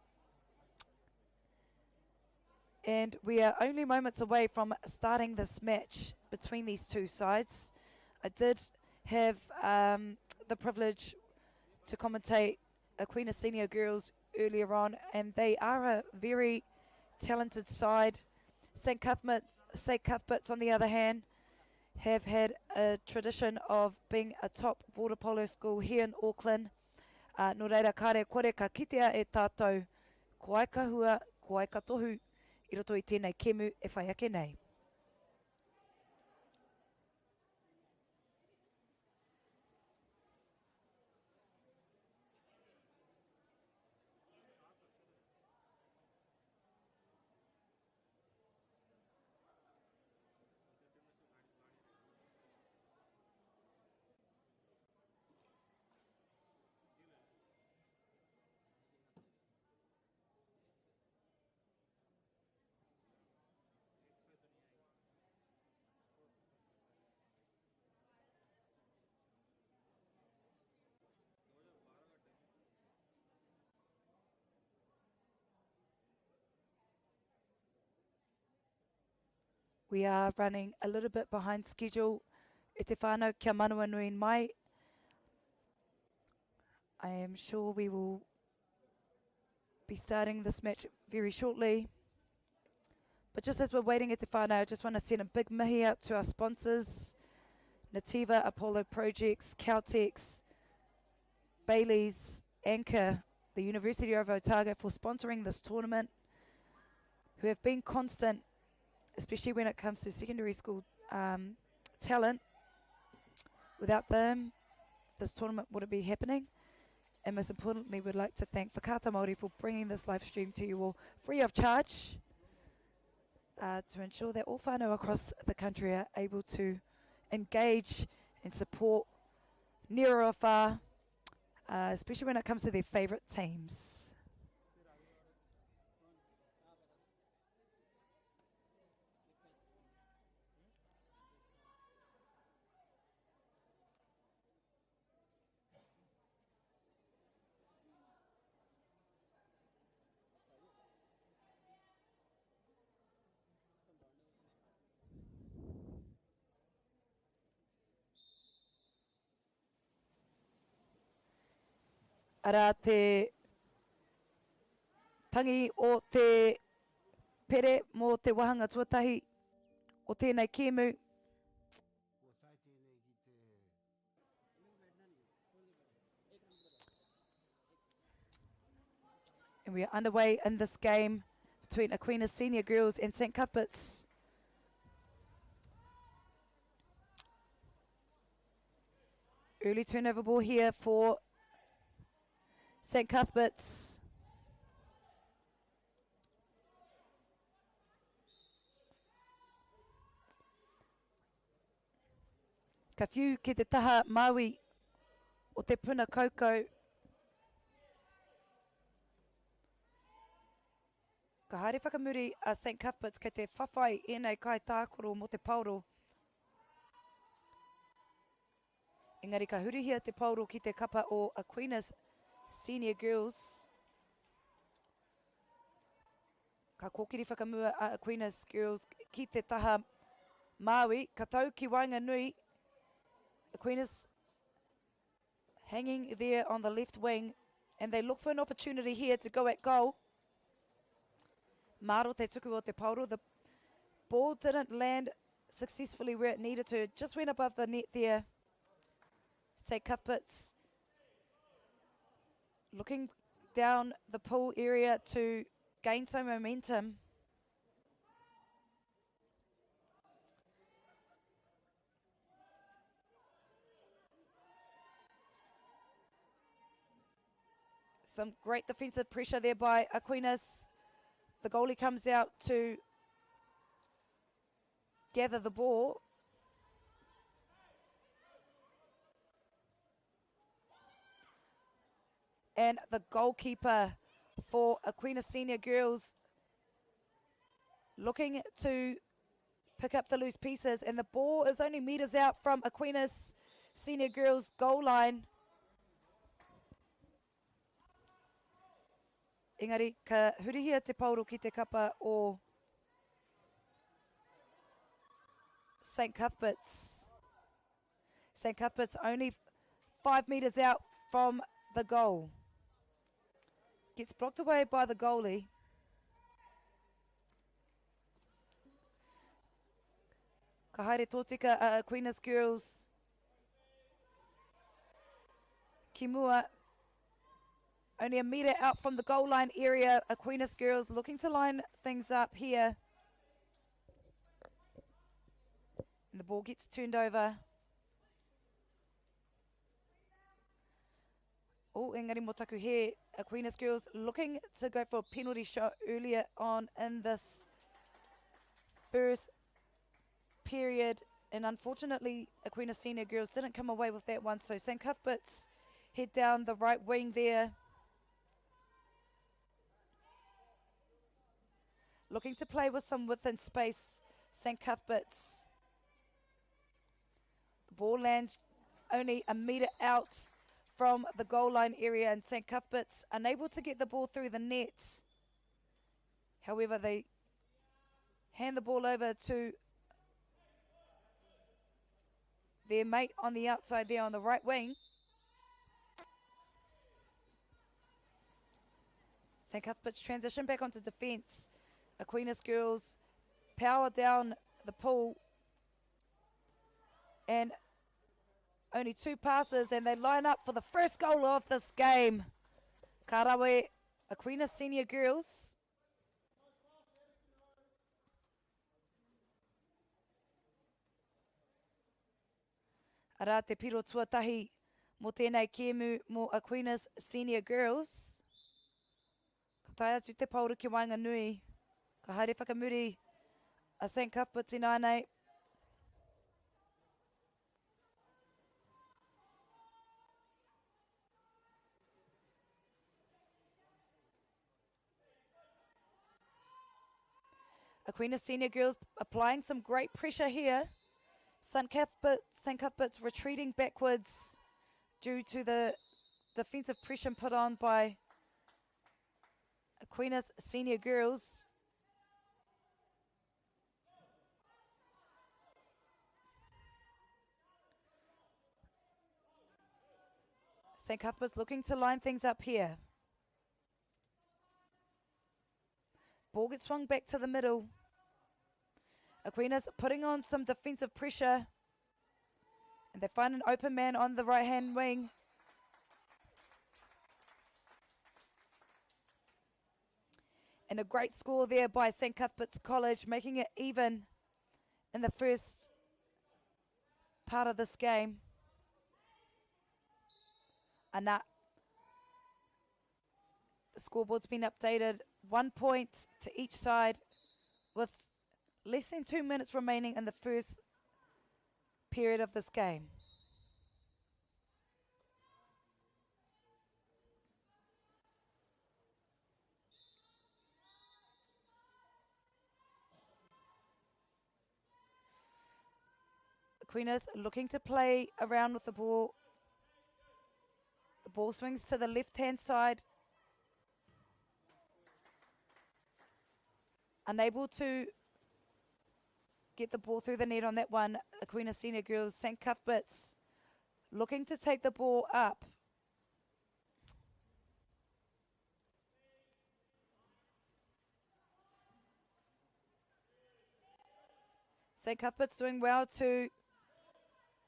And we are only moments away from starting this match between these two sides. I did have the privilege to commentate Aquinas Senior Girls earlier on, and they are a very talented side. St. Cuthbert's, on the other hand, have had a tradition of being a top border polo school here in Auckland. Nō reira, kare kore ka kitea e tātou, ko ai ka hua, ko ai ka tohu, I roto I tēnei kemu e whai ake nei. We are running a little bit behind schedule. E te whānau kia manua nui mai. I am sure we will be starting this match very shortly. But just as we're waiting e te whānau, I just want to send a big mihi out to our sponsors. Nativa, Polo Projects, Caltex, Bailey's, Anchor, the University of Otago for sponsoring this tournament, who have been constant, especially when it comes to secondary school talent. Without them, this tournament wouldn't be happening. And most importantly, we'd like to thank Whakaata Māori for bringing this live stream to you all free of charge to ensure that all whānau across the country are able to engage and support near or far, especially when it comes to their favourite teams. Ara te tangi o te pere mō te wahanga tuatahi o tēnei kēmu. And we are underway in this game between Aquinas Senior Girls and St. Cuthbert's. Early turnover ball here for St. Cuthbert's. Ka whiu ki te taha Maui o te puna koukou. Ka haere whakamuri a St. Cuthbert's kei te whawhai enei kai tākoro mo te Polo. Engari ka hurihia te Polo ki te kapa o Aquinas Senior Girls. Ka kōkiri whakamua a Aquinas Girls ki te taha Maui. Ka tau ki wainga nui. Aquinas hanging there on the left wing. And they look for an opportunity here to go at goal. Maro te tuku o te Polo. The ball didn't land successfully where it needed to. Just went above the net there. St. Cuthbert's looking down the pool area to gain some momentum. Some great defensive pressure there by Aquinas. The goalie comes out to gather the ball. And the goalkeeper for Aquinas Senior Girls looking to pick up the loose pieces, and the ball is only metres out from Aquinas Senior Girls goal line. Engari, ka hurihia te Polo ki te kapa o St. Cuthbert's. St. Cuthbert's only 5 metres out from the goal. Gets blocked away by the goalie. Ka haere tōtika Aquinas Girls. Ki mua, only a metre out from the goal line area. Aquinas Girls looking to line things up here. And the ball gets turned over. Oh, engari mo taku here. Aquinas Girls looking to go for a penalty shot earlier on in this first period. And unfortunately, Aquinas Senior Girls didn't come away with that one. So St. Cuthbert's head down the right wing there. Looking to play with some width and space, St. Cuthbert's. The ball lands only a metre out from the goal line area, and St. Cuthbert's unable to get the ball through the net. However, they hand the ball over to their mate on the outside there on the right wing. St. Cuthbert's transition back onto defence. Aquinas Girls power down the pool, and only 2 passes, and they line up for the first goal of this game. Karawe, Aquinas Senior Girls. Ara te piro tuatahi mo tēnei kēmu mo Aquinas Senior Girls. Ka tae atu te pauru ki Wainganui. Ka haere whakamuri a St. Cuthbert's inanei. Aquinas Senior Girls applying some great pressure here. St. Cuthbert's retreating backwards due to the defensive pressure put on by Aquinas Senior Girls. St. Cuthbert's looking to line things up here. Ball gets swung back to the middle. Aquinas putting on some defensive pressure. And they find an open man on the right-hand wing. And a great score there by St. Cuthbert's College, making it even in the first part of this game. Ana. The scoreboard's been updated. 1 point to each side with less than 2 minutes remaining in the first period of this game. Aquinas looking to play around with the ball. The ball swings to the left-hand side. Unable to get the ball through the net on that one. Aquinas Senior Girls, St. Cuthbert's looking to take the ball up. St. Cuthbert's doing well to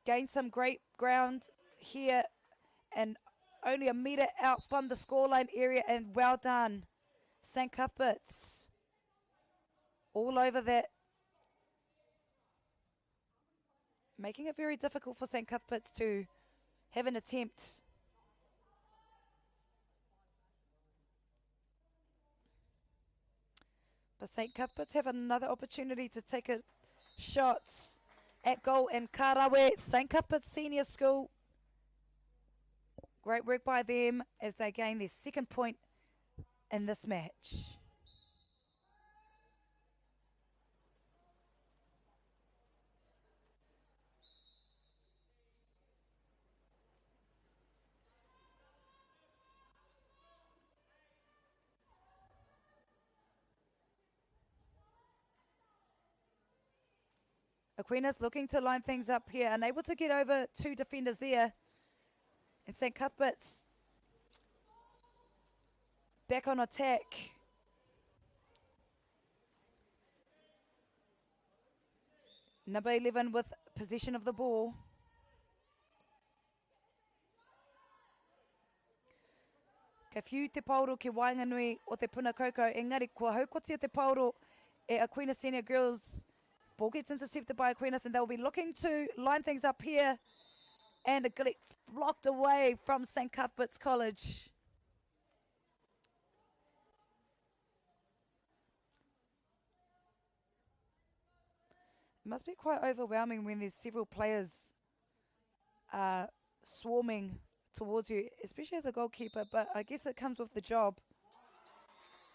gain some great ground here, and only a metre out from the scoreline area, and well done, St. Cuthbert's. All over that, making it very difficult for St. Cuthbert's to have an attempt. But St. Cuthbert's have another opportunity to take a shot at goal in Karawe, St. Cuthbert's Senior School. Great work by them as they gain their second point in this match. Aquinas looking to line things up here, unable to get over two defenders there. And St. Cuthbert's back on attack. Number 11 with possession of the ball. Ka whiu te pauro ki Wainganui o te puna koukou. Engari, kua haukotia te pauro e Aquinas Senior Girls. Ball gets intercepted by Aquinas and they'll be looking to line things up here. And it gets blocked away from St. Cuthbert's College. It must be quite overwhelming when there's several players swarming towards you, especially as a goalkeeper, but I guess it comes with the job.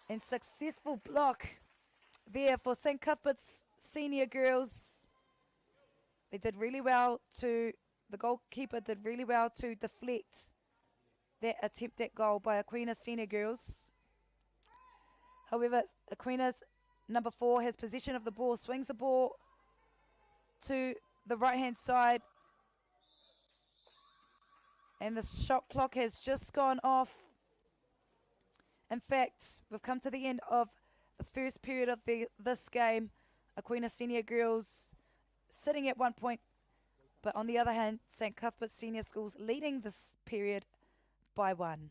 And successful block there for St. Cuthbert's Senior Girls. They did really well to, the goalkeeper did really well to deflect that attempt at goal by Aquinas Senior Girls. However, Aquinas, number 4, has possession of the ball, swings the ball to the right-hand side. And the shot clock has just gone off. In fact, we've come to the end of the first period of this game. Aquinas Senior Girls sitting at 1 point, but on the other hand, St. Cuthbert's Senior Schools leading this period by 1.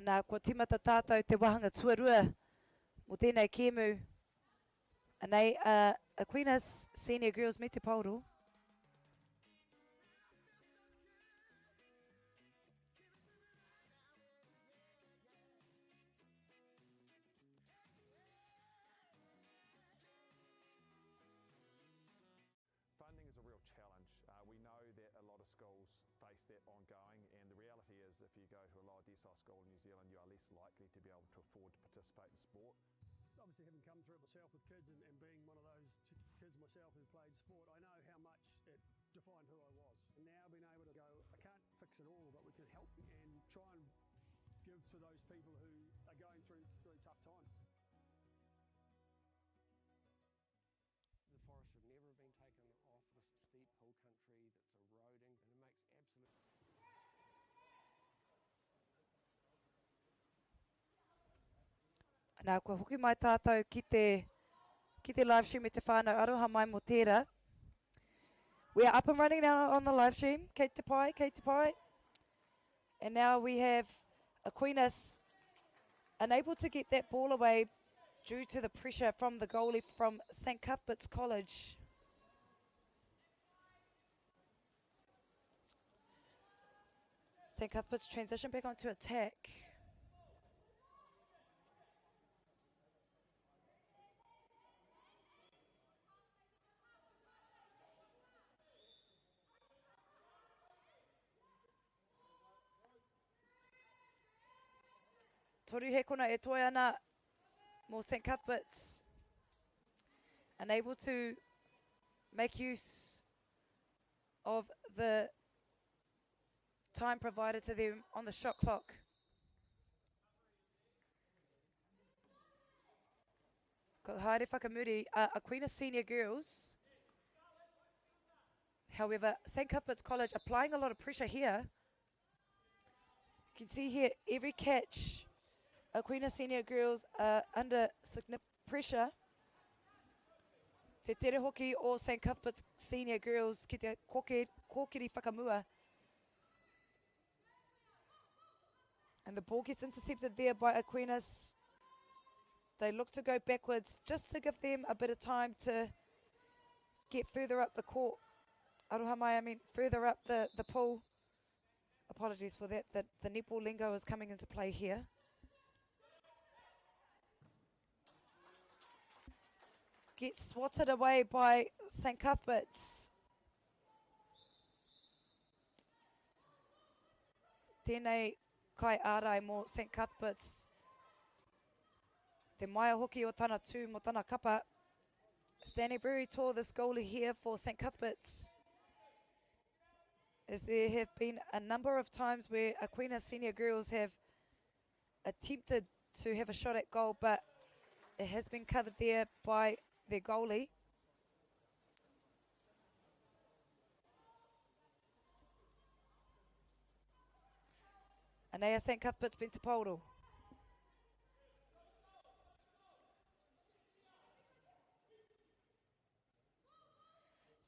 Nā kua timata tātou te wahanga tuarua mo tēnei kēmu. Nei Aquinas Senior Girls me te pauro. Funding is a real challenge. We know that a lot of schools face that ongoing, and the reality is if you go to a lower decile school in New Zealand, you are less likely to be able to afford to participate in sport. Obviously, having come through it myself with kids and being one of those kids myself who played sport, I know how much it defined who I was. And now being able to go, I can't fix it all, but we can help and try and give to those people who are going through tough times. The forest should never have been taken off this steep hill country that's eroding, and it makes absolute Nā kua hoki mai tātou ki te live stream e te whānau aroha mai mo tērā. We are up and running now on the live stream. Kei te pai, kei te pai. And now we have Aquinas unable to get that ball away due to the pressure from the goalie from St Cuthbert's College. St Cuthbert's transition back onto attack. Toru he kona e toi ana mo St Cuthbert's. Unable to make use of the time provided to them on the shot clock. Ko haere whakamuri, Aquinas Senior Girls. However, St Cuthbert's College applying a lot of pressure here. You can see here every catch, Aquinas Senior Girls are under significant pressure. Te tere hoki o St Cuthbert's Senior Girls ki te kōkiri whakamua. And the ball gets intercepted there by Aquinas. They look to go backwards just to give them a bit of time to get further up the court. Aroha mai, I mean further up the pool. Apologies for that, the netball lingo is coming into play here. Gets swatted away by St Cuthbert's. Tēnei kai ārai mo St Cuthbert's. Te maia hoki o tana tū mo tana kapa. Standing very tall, this goalie here for St Cuthbert's. As there have been a number of times where Aquinas Senior Girls have attempted to have a shot at goal, but it has been covered there by their goalie. Anea St Cuthbert's been to Polo.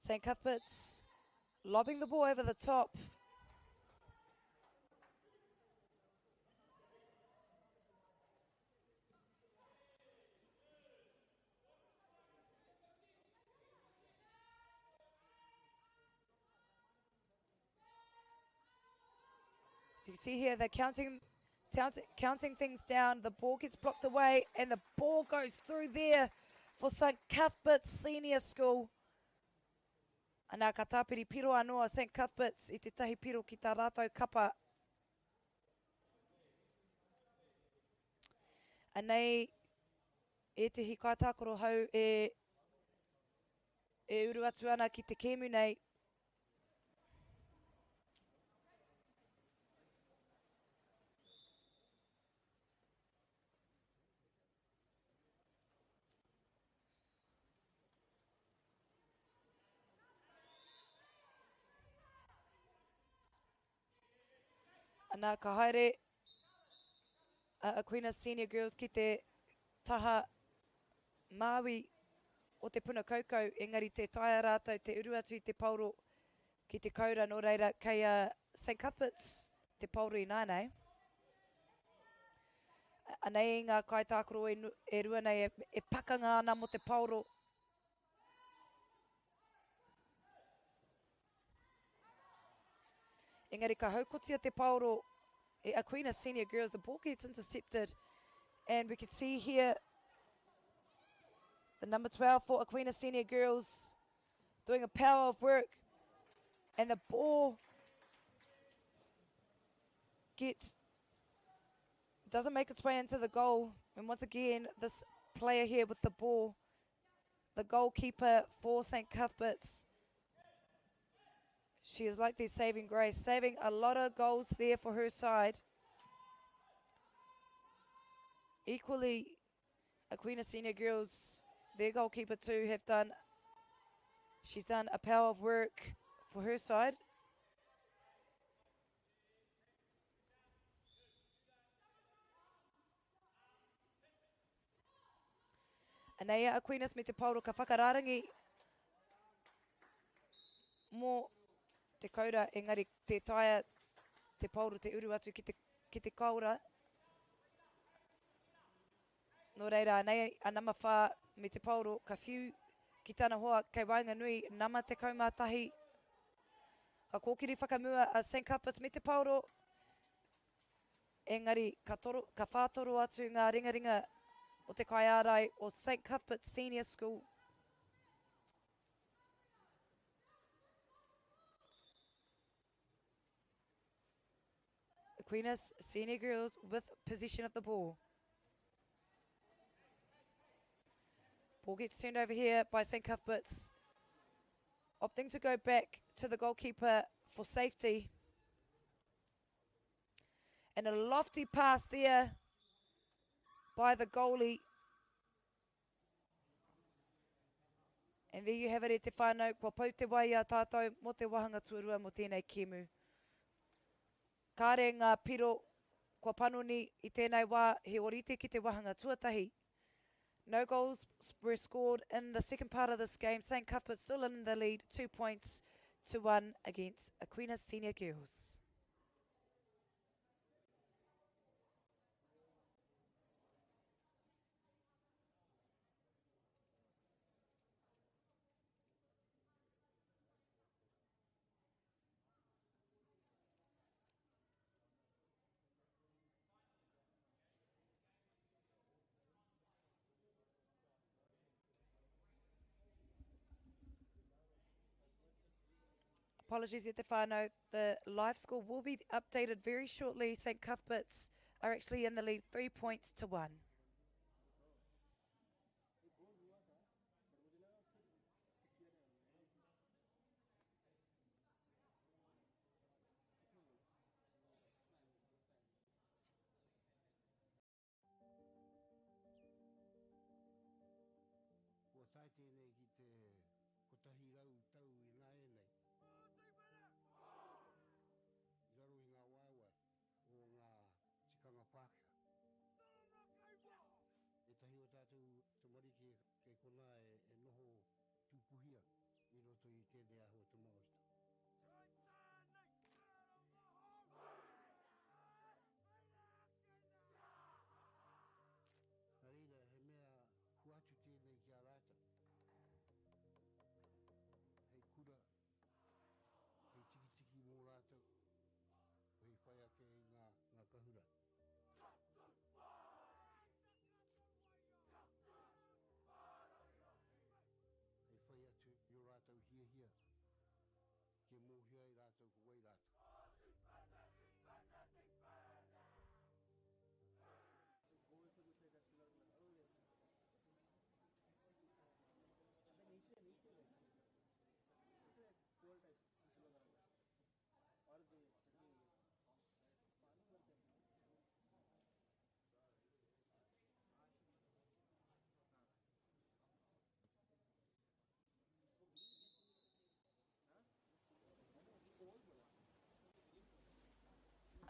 St Cuthbert's lobbing the ball over the top. So you see here they're counting things down. The ball gets blocked away and the ball goes through there for St Cuthbert's Senior School. Anā ka tāpiri piro anoa St Cuthbert's I te tahi piro ki tā rātou kapa. Anei e te hikai tākoro hau e uru atu ana ki te kēmu nei. Anā ka haere Aquinas Senior Girls ki te taha māwi o te puna kaukau, engari te taia rātou te uru atu I te pauro ki te kaura no reira kei St Cuthbert's te pauro I nānei. Anei ngā kai tākoro e rua nei e pakanga ana mo te pauro. Engari ka haukotia te pauro e Aquinas Senior Girls, the ball gets intercepted and we can see here the number 12 for Aquinas Senior Girls doing a power of work and the ball doesn't make its way into the goal, and once again this player here with the ball, the goalkeeper for St Cuthbert's, she is like their saving grace, saving a lot of goals there for her side. Equally, Aquinas Senior Girls, their goalkeeper too, she's done a power of work for her side. Aneia Aquinas me te Polo ka whakararangi mō te kaura, engari te taia te Polo te uru atu ki te kaura. Nō reira, nei anama whā me te Polo ka whiu ki tāna hoa kei Wainganui, nama te kaumātahi. Ka kōkiri whakamua a St. Cuthbert's me te Polo. Engari, ka whātoro atu ngā ringaringa o te kaiārai o St. Cuthbert's Senior School. Aquinas Senior Girls with possession of the ball. Ball gets turned over here by St. Cuthbert's, opting to go back to the goalkeeper for safety. And a lofty pass there by the goalie. And there you have it, e te whānau, kua pau te wai a tātou mo te wahanga tuarua mo tēnei kēmu. Kāre ngā piro kua panoni i tēnei wā he orite ki te wahanga tuatahi. No goals were scored in the second part of this game. St. Cuthbert still in the lead, 2 points to 1 against Aquinas Senior Girls. Apologies at the whānau. The live score will be updated very shortly. St. Cuthbert's are actually in the lead, 3 points to 1.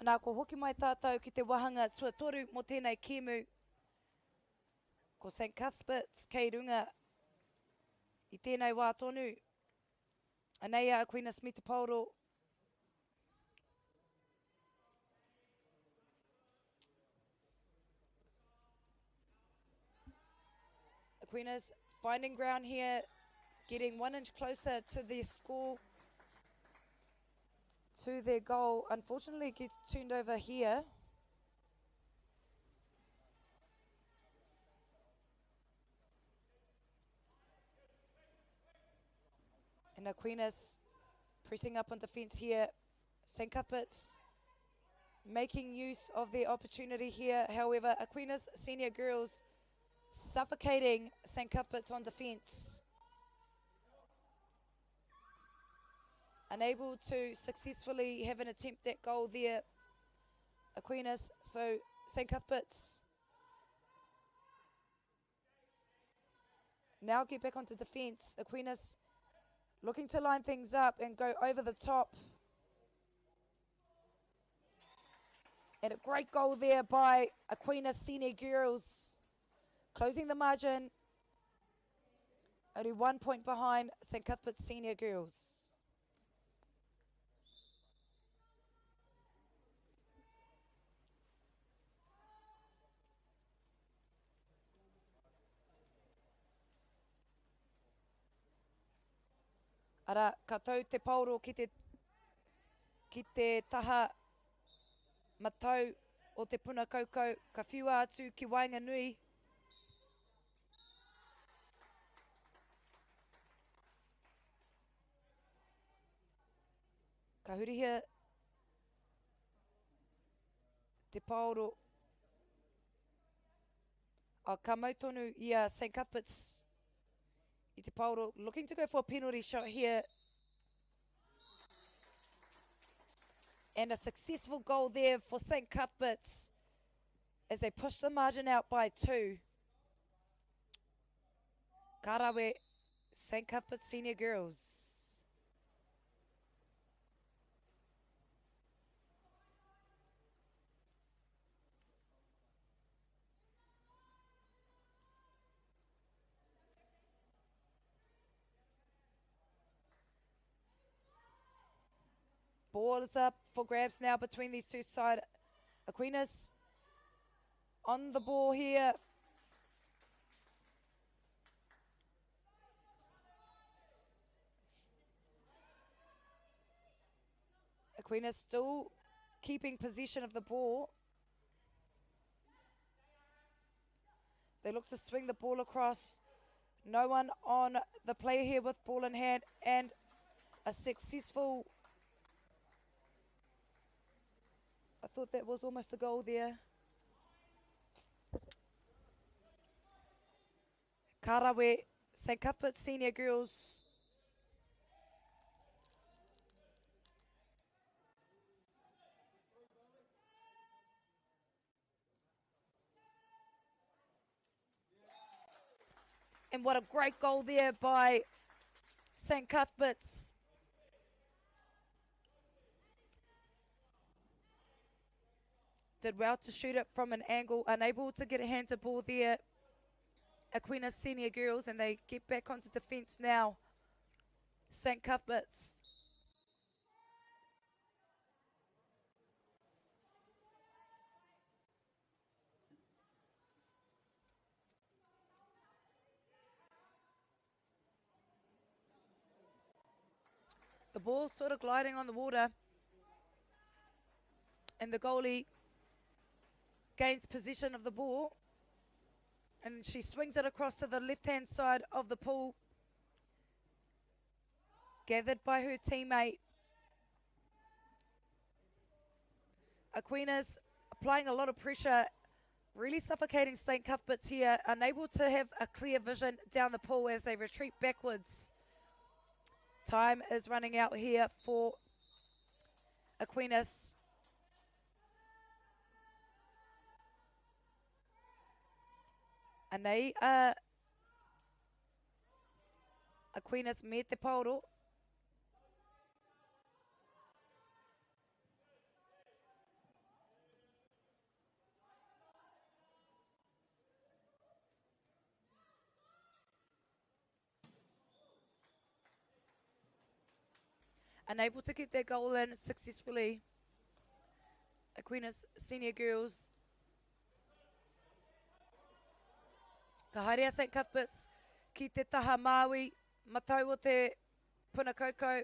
Nā ko hoki mai tātou ki te wahanga tuatoru mo tēnei kēmu. Ko St. Cuthbert's kei runga i tēnei wā tonu. Aneia Aquinas me te Polo. Aquinas finding ground here, getting 1 inch closer to their score, to their goal. Unfortunately, it gets turned over here. And Aquinas pressing up on defence here. St. Cuthbert's making use of their opportunity here. However, Aquinas Senior Girls suffocating St. Cuthbert's on defence. Unable to successfully have an attempt at goal there, Aquinas. So St. Cuthbert's now get back onto defence. Aquinas looking to line things up and go over the top. And a great goal there by Aquinas Senior Girls, closing the margin. Only 1 point behind St Cuthbert's Senior Girls. Ara, ka tau te Polo ki te taha matau o te puna kaukau, ka whiua atu ki Wainganui. Ka hurihia te Polo. Ka mautonu ia St Cuthbert's i te Polo, looking to go for a penalty shot here. And a successful goal there for St Cuthbert's as they push the margin out by 2. Karawe, St Cuthbert's Senior Girls. Ball is up for grabs now between these two sides. Aquinas on the ball here. Aquinas still keeping possession of the ball. They look to swing the ball across. No one on the play here with ball in hand, and a successful... I thought that was almost a goal there. Karawe, St Cuthbert's Senior Girls. And what a great goal there by St Cuthbert's. Did well to shoot it from an angle, unable to get a hand to ball there. Aquinas Senior Girls, and they get back onto defence now. St Cuthbert's. The ball sort of gliding on the water, and the goalie gains possession of the ball, and she swings it across to the left-hand side of the pool, gathered by her teammate. Aquinas applying a lot of pressure, really suffocating St Cuthbert's here, unable to have a clear vision down the pool as they retreat backwards. Time is running out here for Aquinas. And they Aquinas me te Polo. Unable to get their goal in successfully. Aquinas Senior Girls. Ka haere St Cuthbert's ki te taha Māui, matau o te puna koukou.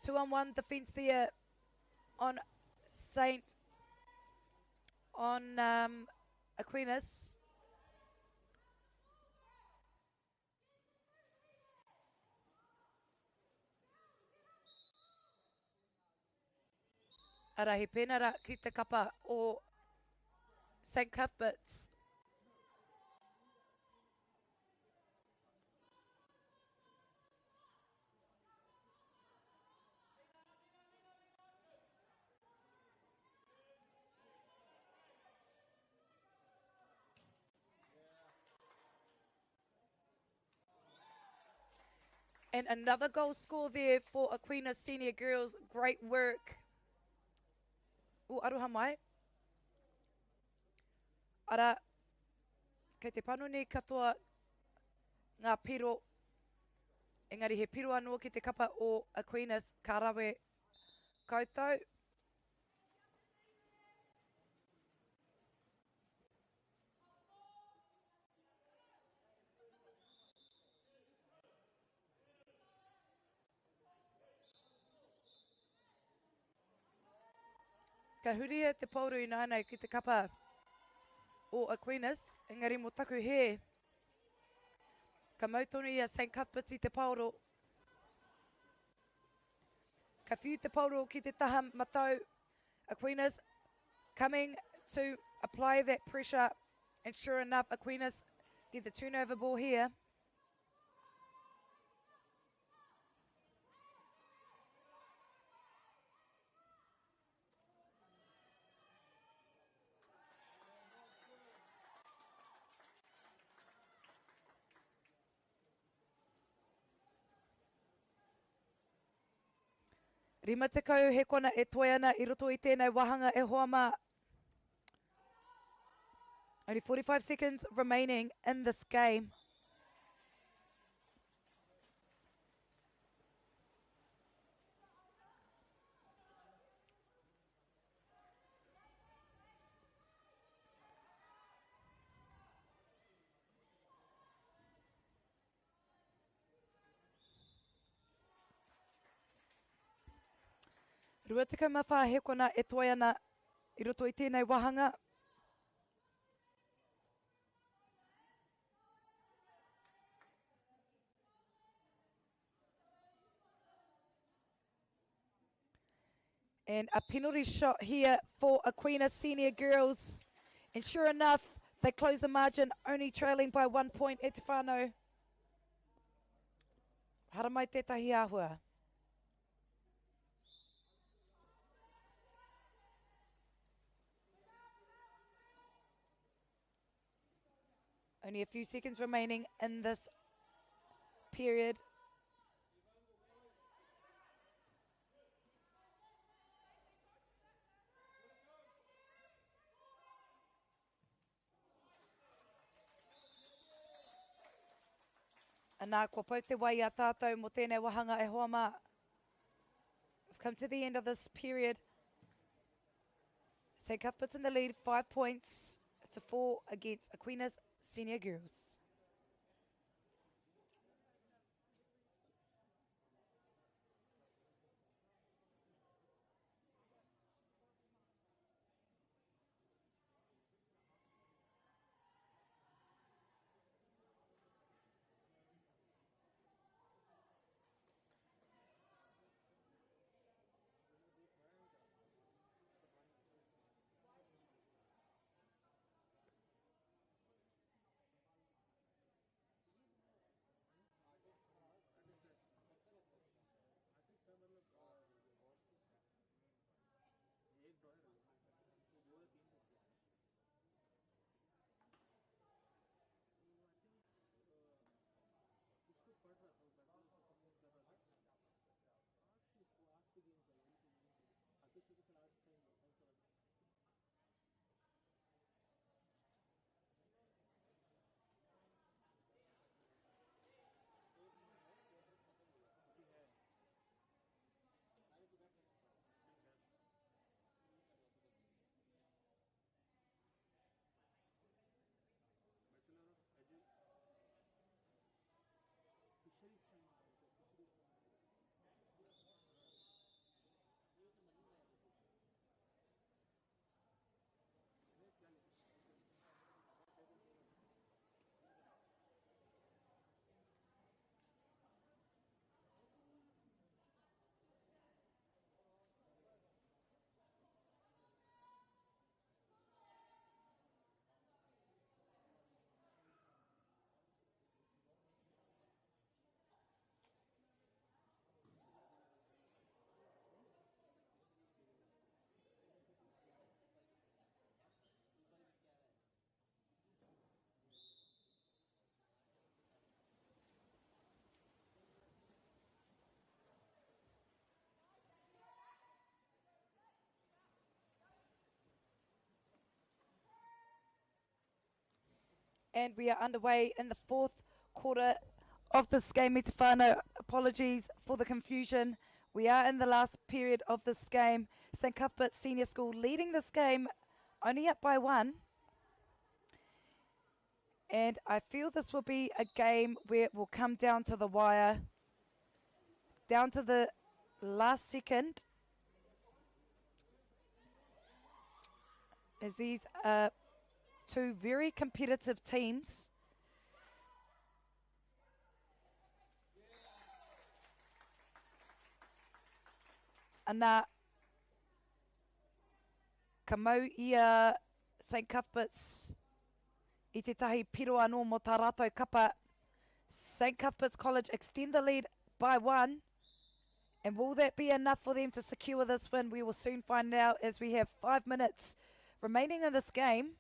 2-on-1 defence there on Aquinas. Ara he penara ki te kapa o St Cuthbert's. And another goal score there for Aquinas Senior Girls. Great work. Aruha mai. Ara, kei te panoni katoa ngā piro. Engari he piro anō ki te kapa o Aquinas Karawe koutou. Ka huria te Polo i nānei ki te kapa o Aquinas, engari mo taku he. Ka mautonu ia St. Cuthbert's i te Polo. Ka whiu te Polo ki te taha matau. Aquinas coming to apply that pressure. And sure enough, Aquinas get the turnover ball here. Rima te kau he kona e toi ana I roto I tēnei wahanga e hoa mā. Only 45 seconds remaining in this game. Rua te kaumawha he kona e toi ana I roto I tēnei wahanga. And a penalty shot here for Aquinas Senior Girls. And sure enough, they close the margin, only trailing by 1 point e te whānau. Hara mai tētahi āhua. Only a few seconds remaining in this period. Anā, kua pau te wai a tātou mo tēnei wahanga e hoa mā. We've come to the end of this period. St. Cuthbert's in the lead, 5 points to 4 against Aquinas Senior Girls. And we are underway in the fourth quarter of this game. Me te whānau, apologies for the confusion. We are in the last period of this game. St Cuthbert Senior School leading this game, only up by 1. And I feel this will be a game where it will come down to the wire, down to the last second. As these are two very competitive teams. Ana ka mau ia St Cuthbert's I te tahi piro anō mo tā rātou kapa. St Cuthbert's College extend the lead by 1. And will that be enough for them to secure this win? We will soon find out as we have 5 minutes remaining in this game.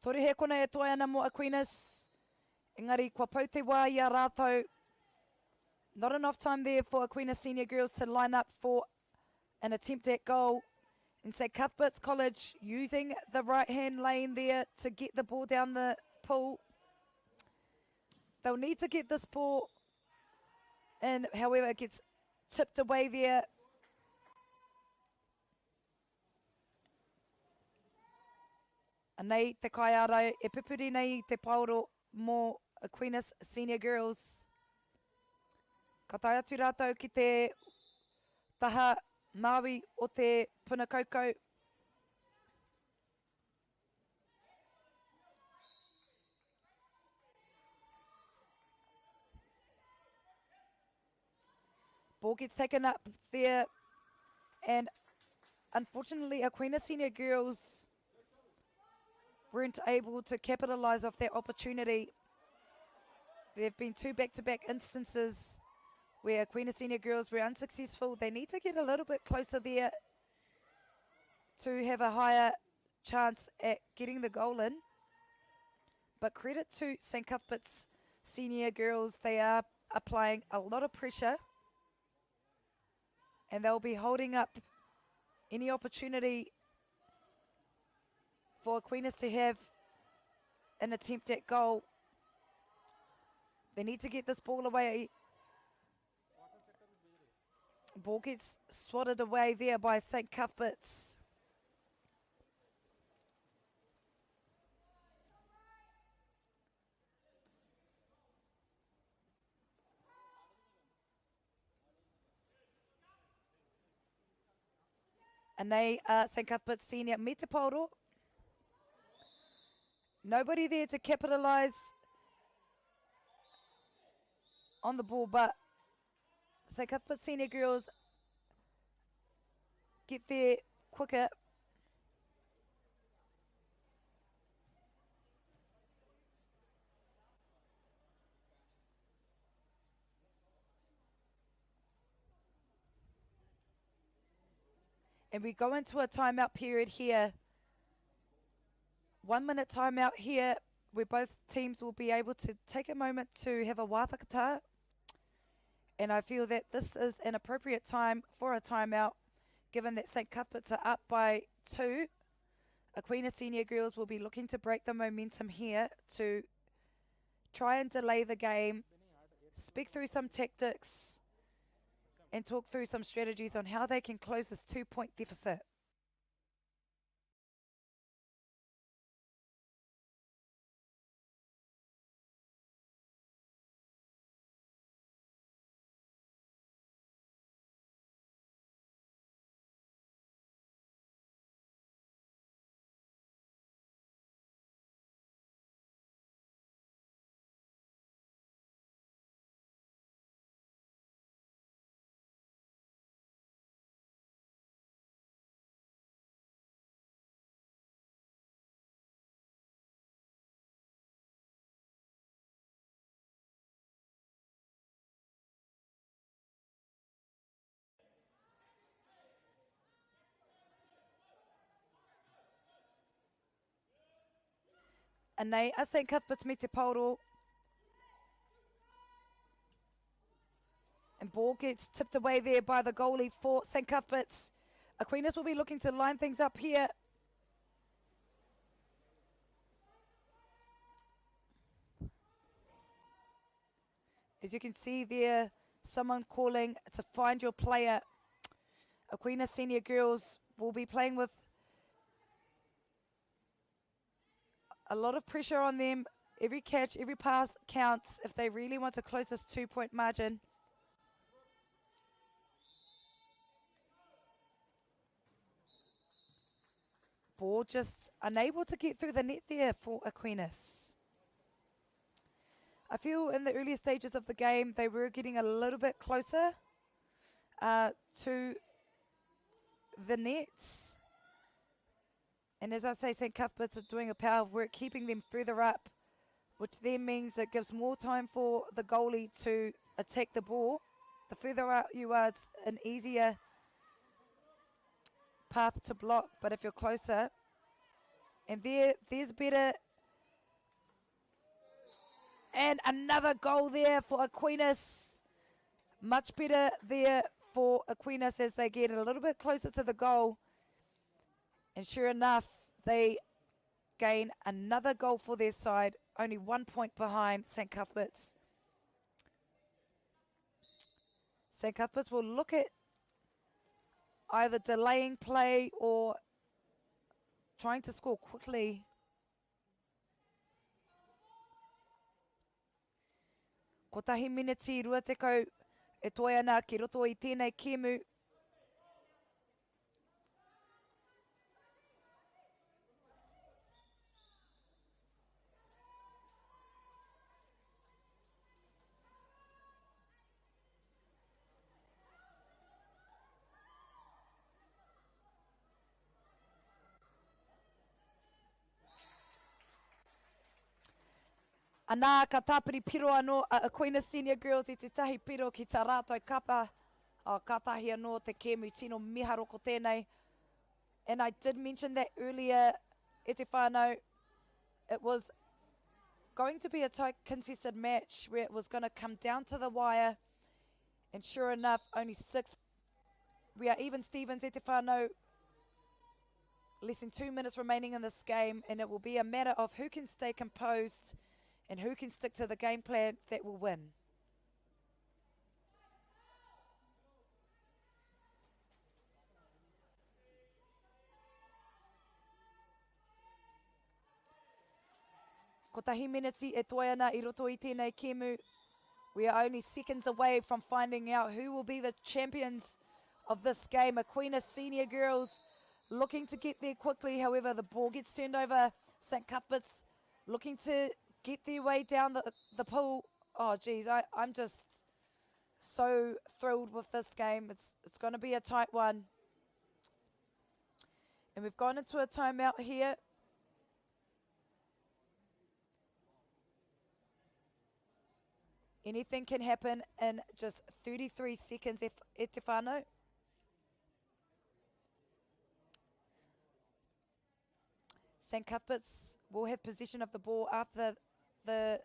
Tori he kona e toa ana mo Aquinas. Engari, kua pau te wā i a rātou. Not enough time there for Aquinas Senior Girls to line up for an attempt at goal. And St Cuthbert's College using the right-hand lane there to get the ball down the pool. They'll need to get this ball in, however, it gets tipped away there. Nei te kai ara e pipuri nei te Polo mō Aquinas Senior Girls. Ka tai atu rātou ki te taha Māori o te puna kaukau. Ball gets taken up there, and unfortunately Aquinas Senior Girls weren't able to capitalise off that opportunity. There have been 2 back-to-back instances where Aquinas Senior Girls were unsuccessful. They need to get a little bit closer there to have a higher chance at getting the goal in. But credit to St Cuthbert's Senior Girls, they are applying a lot of pressure and they'll be holding up any opportunity for Aquinas to have an attempt at goal. They need to get this ball away. Ball gets swatted away there by St Cuthbert's. And they are St Cuthbert's Senior me te Polo. Nobody there to capitalise on the ball, but St Cuthbert Senior Girls get there quicker. And we go into a timeout period here. 1 minute timeout here, where both teams will be able to take a moment to have a wāwhakatā. And I feel that this is an appropriate time for a timeout, given that St Cuthbert's are up by 2. Aquinas Senior Girls will be looking to break the momentum here to try and delay the game, speak through some tactics, and talk through some strategies on how they can close this 2-point deficit. And nei a St. Cuthbert's me te Polo. And ball gets tipped away there by the goalie for St. Cuthbert's. Aquinas will be looking to line things up here. As you can see there, someone calling to find your player. Aquinas senior girls will be playing with a lot of pressure on them. Every catch, every pass counts if they really want to close this 2-point margin. Ball just unable to get through the net there for Aquinas. I feel in the earlier stages of the game they were getting a little bit closer to the nets. And as I say, St. Cuthbert's are doing a power of work, keeping them further up, which then means it gives more time for the goalie to attack the ball. The further out you are, it's an easier path to block, but if you're closer, and there's better. And another goal there for Aquinas. Much better there for Aquinas as they get a little bit closer to the goal. And sure enough, they gain another goal for their side, only 1 point behind St. Cuthbert's. St. Cuthbert's will look at either delaying play or trying to score quickly. Ko tahi miniti rua tekau e toi ana ki roto i tēnei kēmu. Anā ka tāpiri piro anō a Aquinas Senior Girls i te tahi piro ki tā rātou kapa. Ka tahi anō te kēmu tino miharo ko tēnei. And I did mention that earlier, e te whānau, it was going to be a tight contested match where it was going to come down to the wire. And sure enough, only 6. We are even Stevens, e te whānau. Less than 2 minutes remaining in this game, and it will be a matter of who can stay composed and who can stick to the game plan that will win. Ko tahi miniti e toi ana i roto i tēnei kēmu. We are only seconds away from finding out who will be the champions of this game. Aquinas Senior Girls looking to get there quickly. However, the ball gets turned over. St. Cuthbert's looking to get their way down the pool. Oh, geez, I'm just so thrilled with this game. It's going to be a tight one. And we've gone into a timeout here. Anything can happen in just 33 seconds, e te whānau. St. Cuthbert's will have possession of the ball after the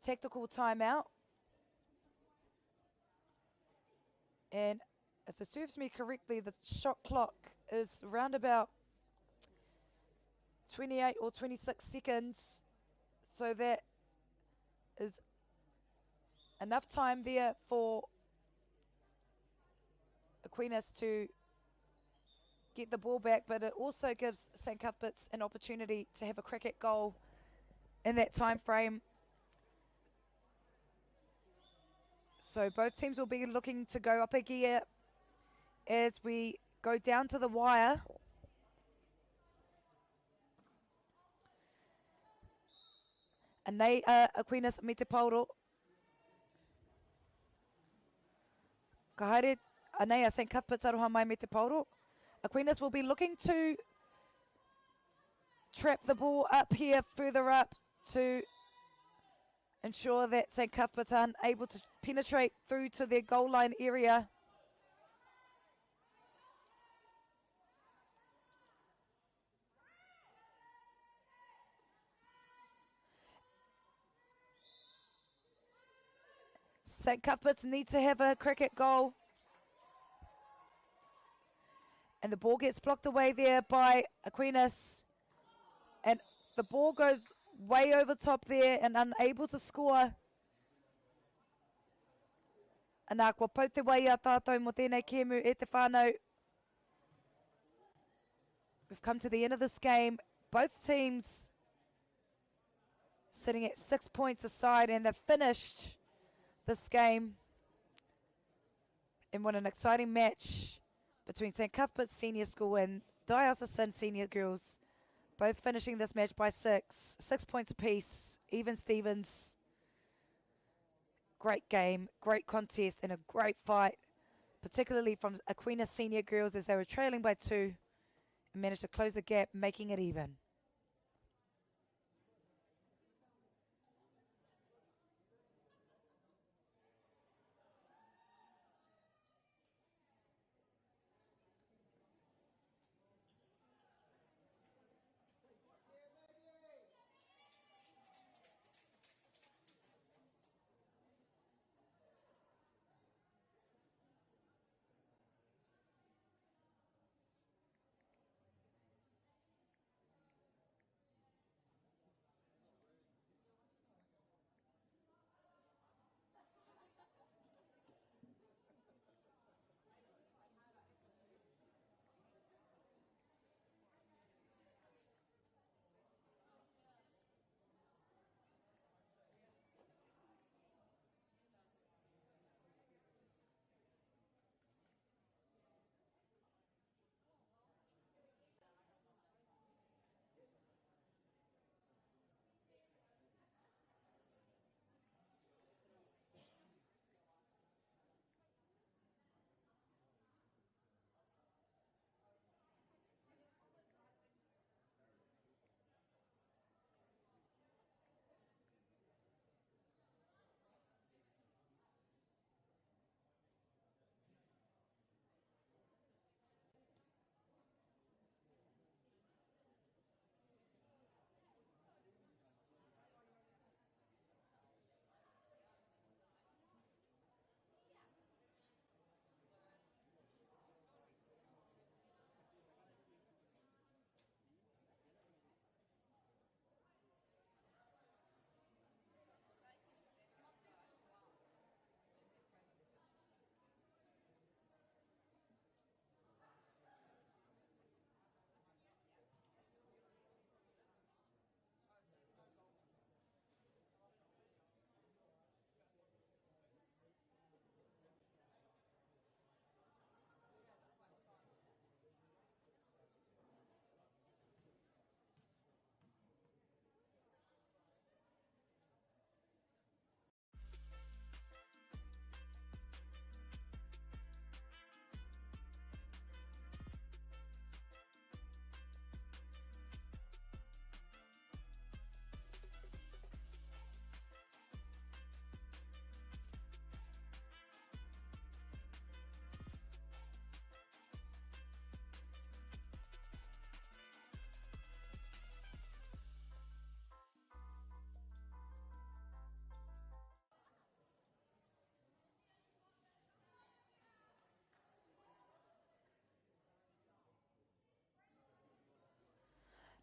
tactical timeout. And if it serves me correctly, the shot clock is around about 28 or 26 seconds. So that is enough time there for Aquinas to get the ball back, but it also gives St. Cuthbert's an opportunity to have a crack at goal in that time frame. So both teams will be looking to go up a gear as we go down to the wire. And nei Aquinas me te Polo. Ka haere anei a St. Cuthbert's aroha mai me te Polo. Aquinas will be looking to trap the ball up here, further up, to ensure that St. Cuthbert's are unable to penetrate through to their goal line area. St. Cuthbert's need to have a cricket goal. And the ball gets blocked away there by Aquinas. And the ball goes way over top there and unable to score. Anā, kua pau te wai a tātou mo tēnei kēmu e te whānau. We've come to the end of this game. Both teams sitting at 6 points aside, and they've finished this game in what an exciting match between St. Cuthbert's Senior School and Diocesan Senior Girls, both finishing this match by 6 points apiece, even Stevens. Great game, great contest, and a great fight, particularly from Aquinas Senior Girls as they were trailing by 2 and managed to close the gap, making it even.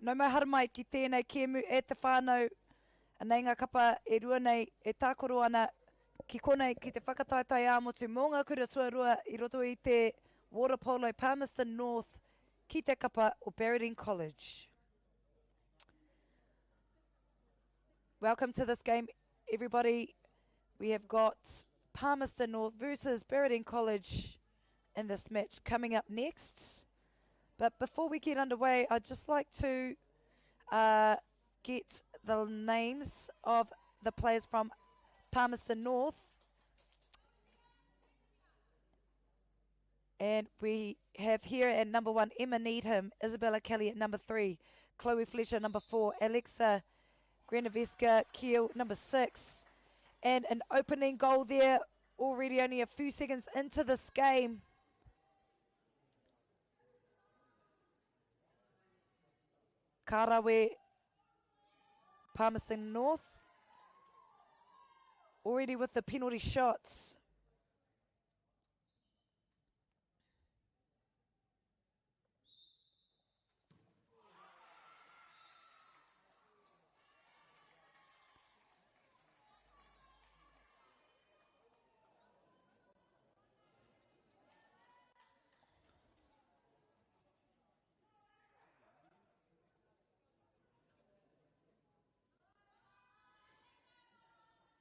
Nau mai hara mai ki tēnei kēmu e te whānau, nei ngā kapa e rua nei e tākoro ana ki konei ki te whakataetai āmotu mō ngā kura tuarua I roto I te Water Polo Palmerston North ki te kapa o Berridine College. Welcome to this game, everybody. We have got Palmerston North versus Berridine College in this match coming up next. But before we get underway, I'd just like to get the names of the players from Palmerston North. And we have here at number 1, Emma Needham, Isabella Kelly at number 3, Chloe Fletcher number 4, Alexa Granoveska Keel number 6. And an opening goal there already only a few seconds into this game. Karawe, Palmerston North. already with the penalty shots.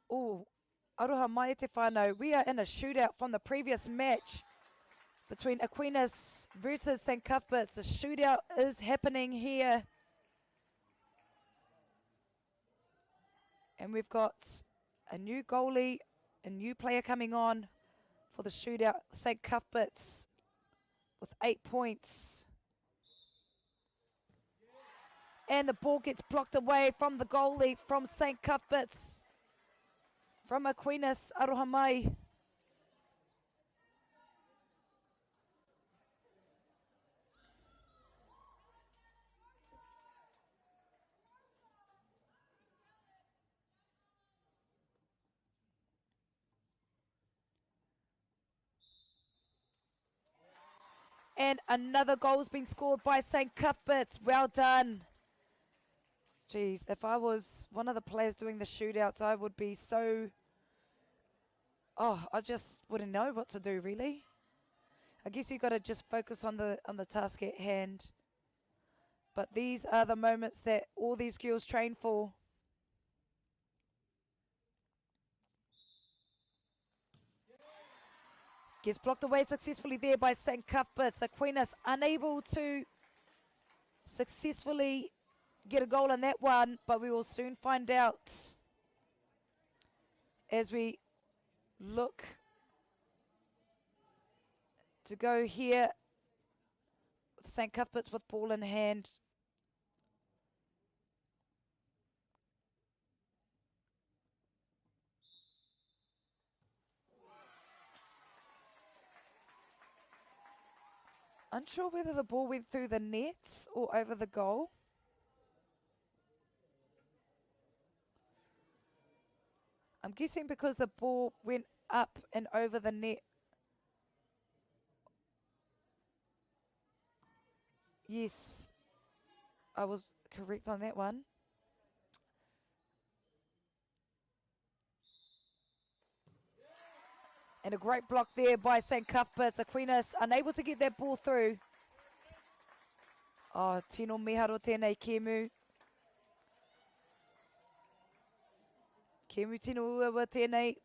Oh, aroha mai te whānau. We are in a shootout from the previous match between Aquinas versus St. Cuthbert's. The shootout is happening here. And we've got a new goalie, a new player coming on for the shootout. St. Cuthbert's with 8 points. And the ball gets blocked away from the goalie from St. Cuthbert's. From Aquinas, aroha mai. And another goal's been scored by St. Cuthbert's. Well done. Jeez, if I was one of the players doing the shootouts, I would be so... Oh, I just wouldn't know what to do, really. I guess you got to just focus on the task at hand. But these are the moments that all these girls train for. Gets blocked away successfully there by St. Cuthbert's. Aquinas unable to successfully get a goal in that one, but we will soon find out as we look to go here with St. Cuthbert's with ball in hand. Unsure whether the ball went through the nets or over the goal. I'm guessing because the ball went up and over the net. Yes, I was correct on that one. And a great block there by St. Cuthbert's. Aquinas unable to get that ball through. Oh, tino miharo tēnei Kemu. Kemu tino ua tēnei.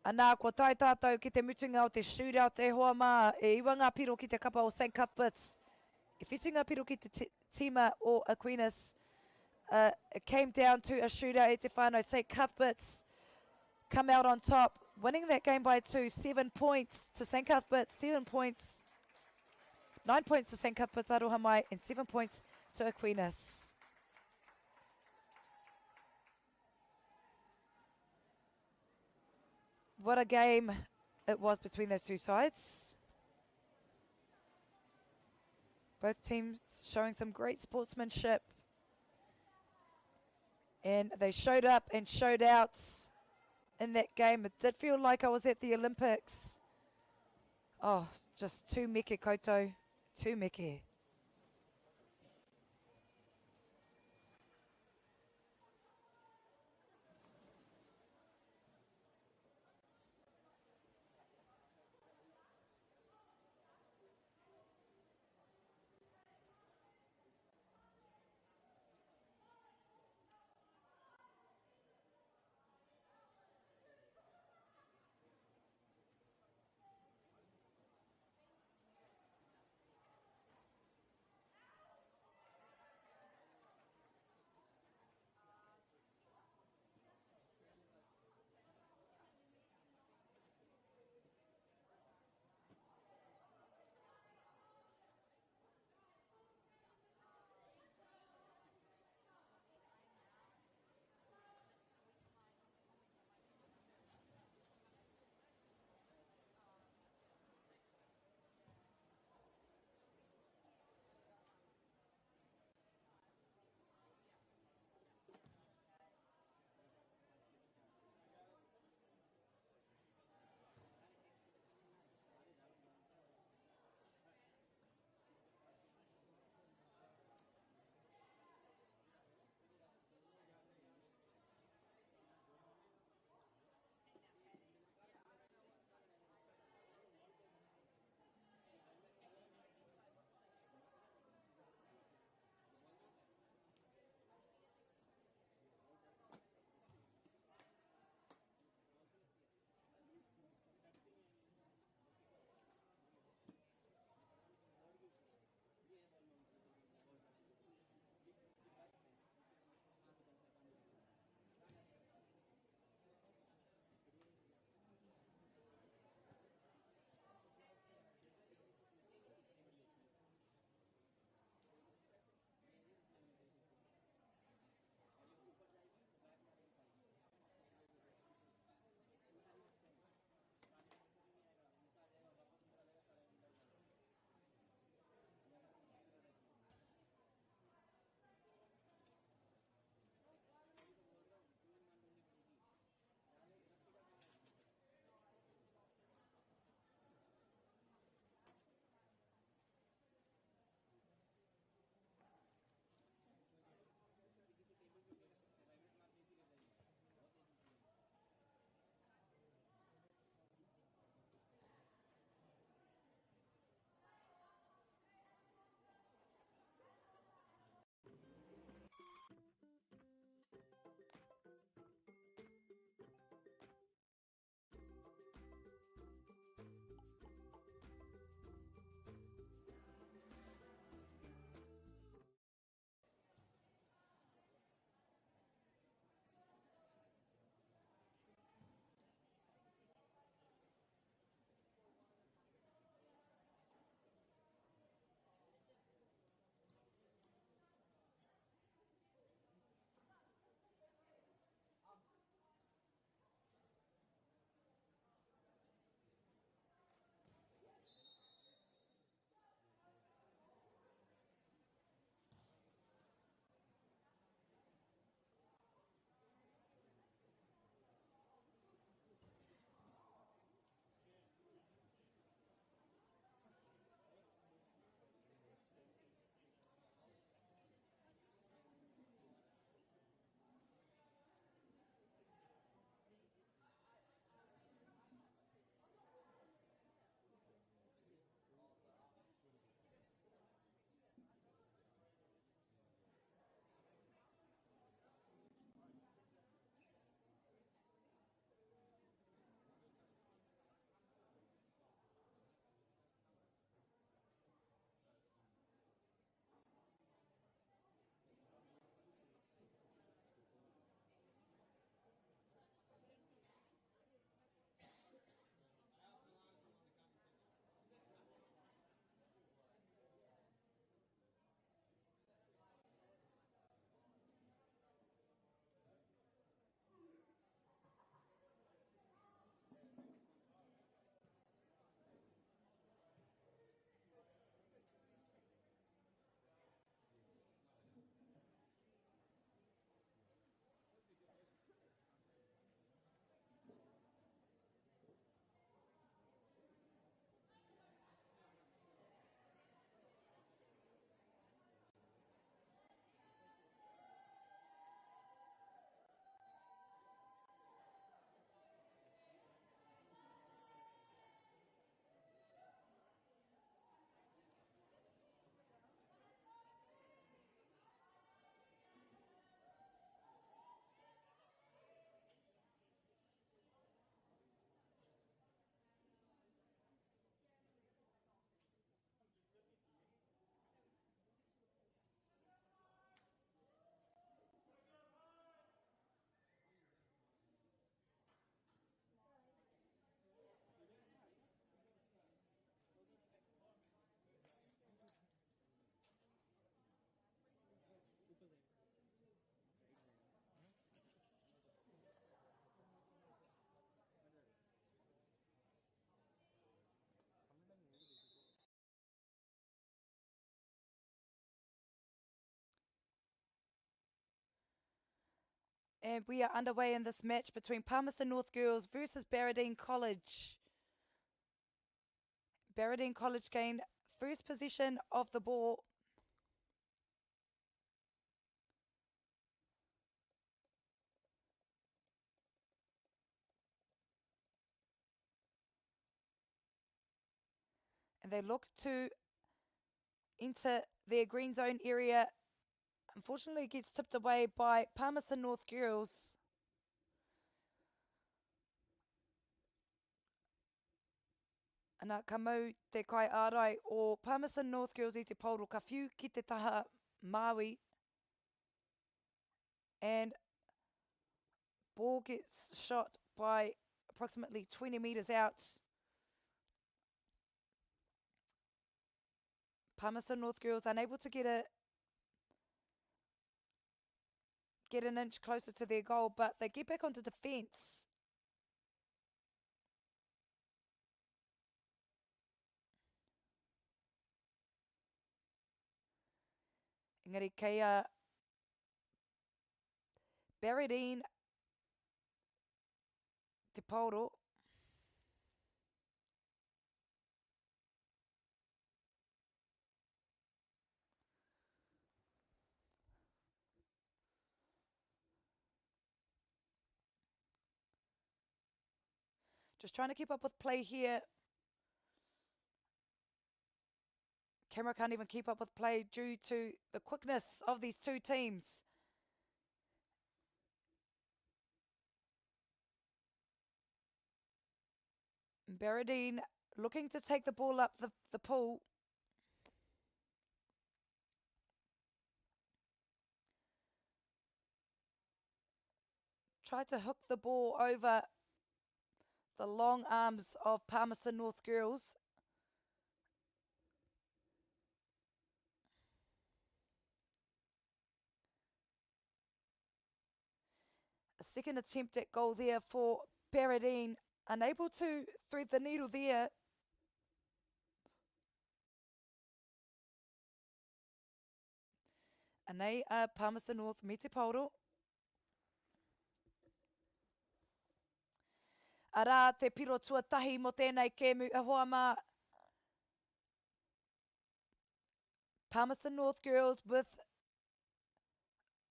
Anā, ko tai tātou ki te mutunga o te shootout e hoa mā. E iwa ngā piro ki te kapa o St. Cuthbert's. E whitu ngā piro ki te tima o Aquinas. It came down to a shootout e te whānau. St. Cuthbert's come out on top, winning that game by 2. 7 points to St. Cuthbert's, 7 points. 9 points to St. Cuthbert's, aroha mai, and 7 points to Aquinas. What a game it was between those two sides. Both teams showing some great sportsmanship. And they showed up and showed out in that game. It did feel like I was at the Olympics. Oh, just too meke koutou, too meke. And we are underway in this match between Palmerston North Girls versus Barradine College. Barradine College gained first possession of the ball. And they look to enter their green zone area. Unfortunately, it gets tipped away by Palmerston North Girls. Ana ka mau te kai ārai o Palmerston North Girls I te Polo ka whiu ki te taha MΑORI. And ball gets shot by approximately 20 metres out. Palmerston North Girls unable to get an inch closer to their goal, but they get back onto defence. Engari kei Barradine te Polo. Just trying to keep up with play here. Camera can't even keep up with play due to the quickness of these two teams. Barradine looking to take the ball up the pool. Tried to hook the ball over the long arms of Palmerston North Girls. A second attempt at goal there for Barradine. Unable to thread the needle there. And they are Palmerston North me te Polo. Ara te piro tuatahi mo tēnei kēmu ahoa mā. Palmerston North Girls with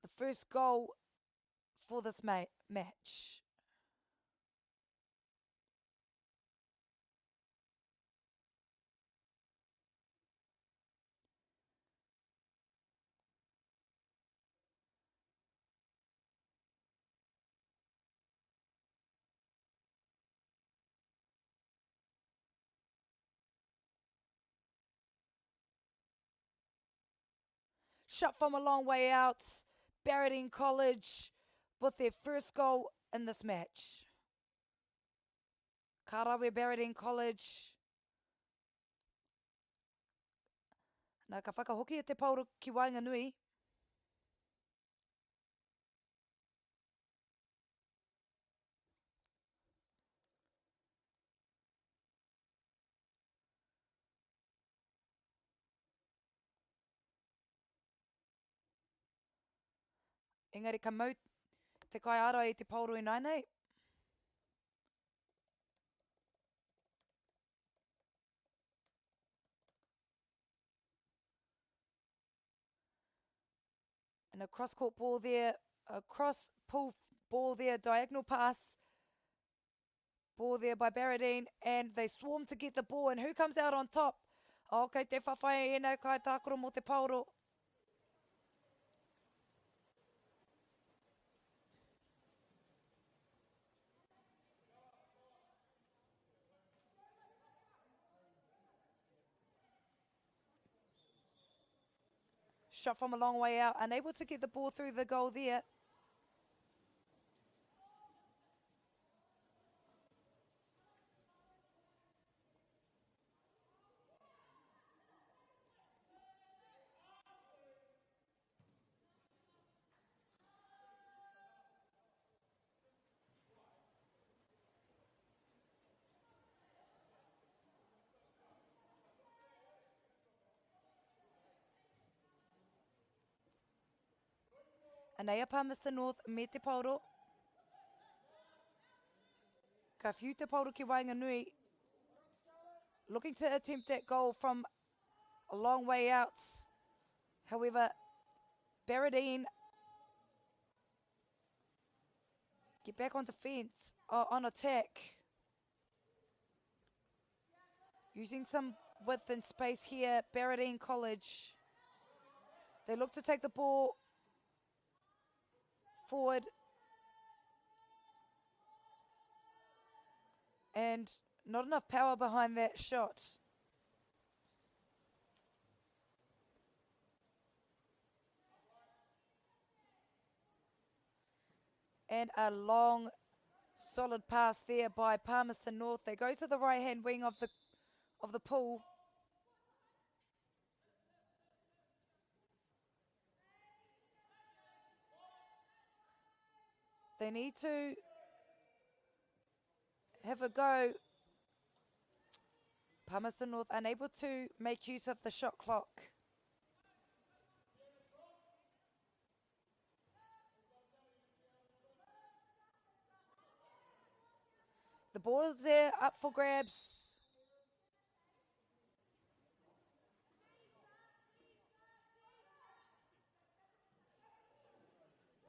the first goal for this match. Shot from a long way out. Barradine College with their first goal in this match. Karawe Barradine College. Nā ka whakahoki e te Polo ki Wainganui. Engari ka mau te kai ara I te Polo I nainei. And a cross-court ball there, a cross-pull ball there, diagonal pass. Ball there by Barradine, and they swarm to get the ball, and who comes out on top? Okay, te whawhai e nau kai tākoro mo te Polo. Shot from a long way out, unable to get the ball through the goal there. Anea Palmerston North me te Polo. Ka whiu te Polo ki Wainganui. Looking to attempt that goal from a long way out. However, Barradine get back on defence, on attack. Using some width and space here, Barradine College. They look to take the ball forward. And not enough power behind that shot. And a long, solid pass there by Palmerston North. They go to the right-hand wing of the pool. They need to have a go. Palmerston North unable to make use of the shot clock. The ball is there, up for grabs.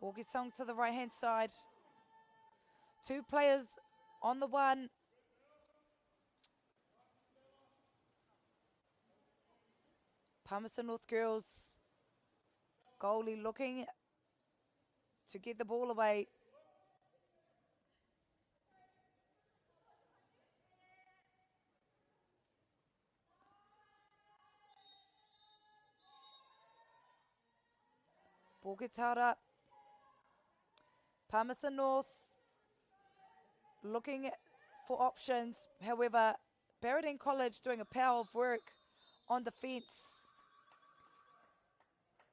Ball gets sung to the right-hand side. Two players on the one. Palmerston North girls. Goalie looking to get the ball away. Ball gets held up. Palmerston North looking for options. However, Barradine College doing a power of work on defence.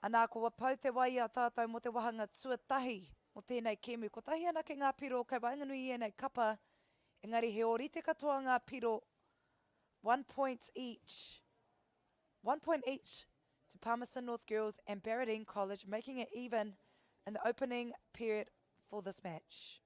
Anā ko wapau te wai a tātou mo te wahanga tuatahi mo tēnei kēmu. Ko tahi ana ki ngā piro, kai wainganui i nei kapa. Engari he ori te katoa ngā piro. 1 point each. 1 point each to Palmerston North girls and Barradine College, making it even in the opening period for this match.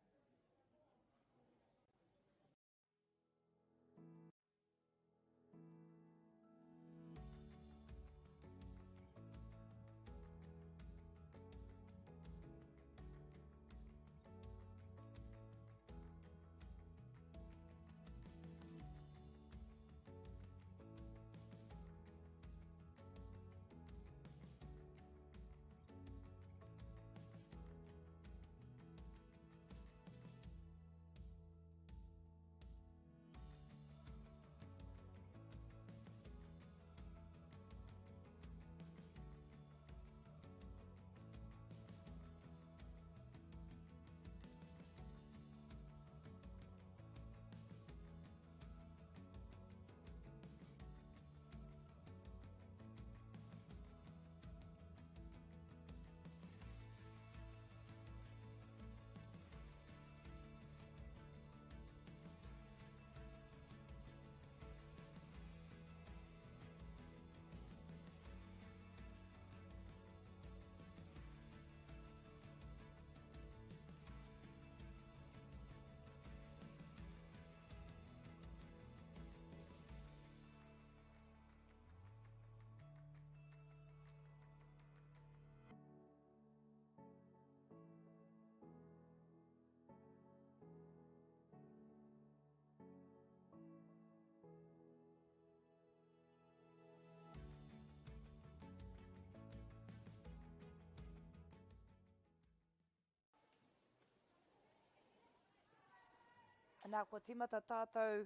Anā kua timata tātou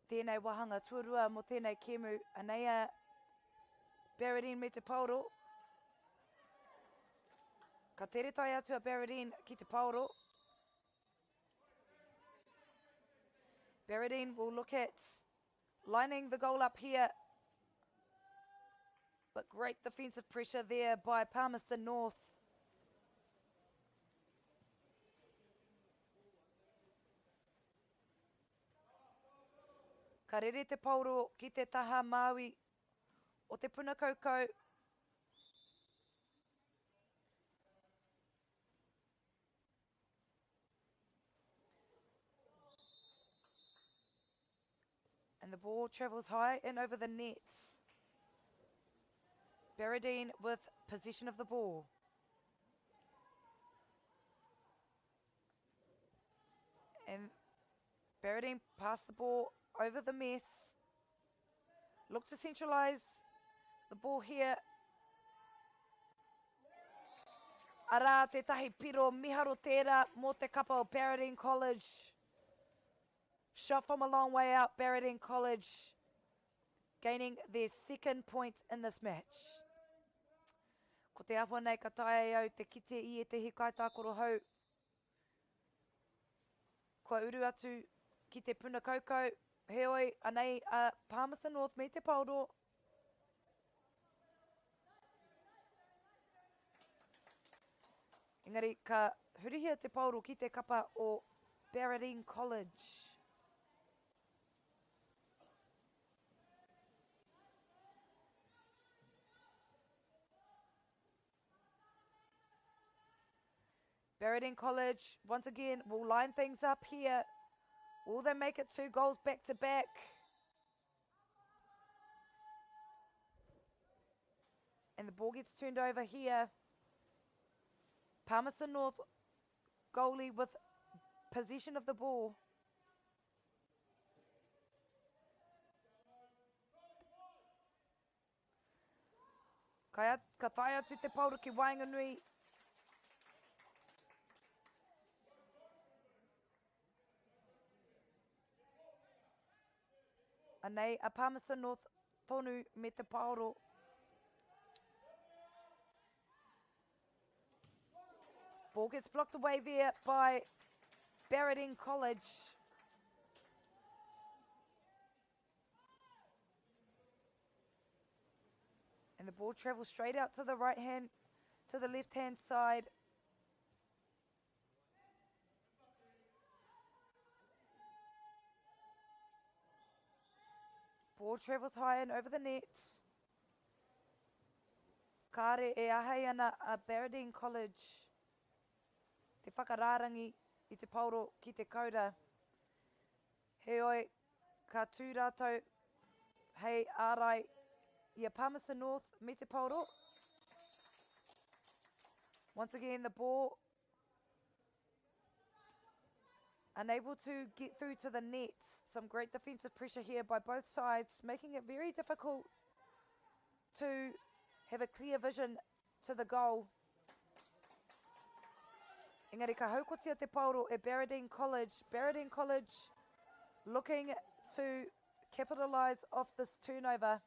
tēnei wahanga tuarua mo tēnei kēmu. Anea Barradine me te Polo. Ka tere tai atu a Barradine ki te Polo. Barradine will look at lining the goal up here. But great defensive pressure there by Palmerston North. Ka rere te Polo ki te taha Māui o te puna kaukau. And the ball travels high and over the net. Berardine with possession of the ball. And Berardine pass the ball over the mess. Look to centralise the ball here. Ara te tahi piro miharo tērā mō te kapa o Berardine College. Shot from a long way out, Berardine College gaining their second point in this match. Ko te apua nei ka tae au te kite I te hikai tākoro hau. Kua uru atu ki te puna kaukau. Heoi, anei a Palmerston North me te Polo. Engari, ka hurihia te Polo ki te kapa o Berardine College. Berardine College, once again, will line things up here. Will they make it 2 goals back to back? And the ball gets turned over here. Palmerston North goalie with possession of the ball. Ka tae atu te Polo ki Wainganui. Anei a Palmerston North tonu me te Polo. Ball gets blocked away there by Berardine College. And the ball travels straight out to the left-hand side. Ball travels high and over the net. Kāre e ahei ana a Berardine College. Te whakararangi I te Polo ki te kaura. Heoi, ka tū rātou hei ārai I a Palmerston North me te Polo. Once again, the ball unable to get through to the net. Some great defensive pressure here by both sides, making it very difficult to have a clear vision to the goal. Engari, ka haukotia te Polo e Berardine College. Berardine College looking to capitalise off this turnover.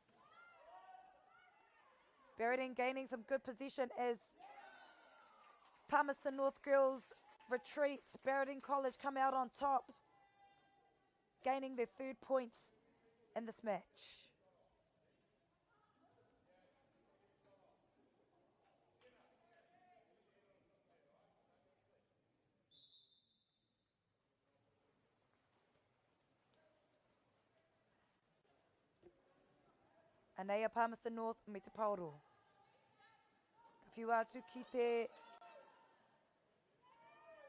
Berardine gaining some good position as Palmerston North girls retreat. Berardine College come out on top, gaining their 3rd point in this match. Anei a Palmerston North me te Polo. Ka whiu atu ki te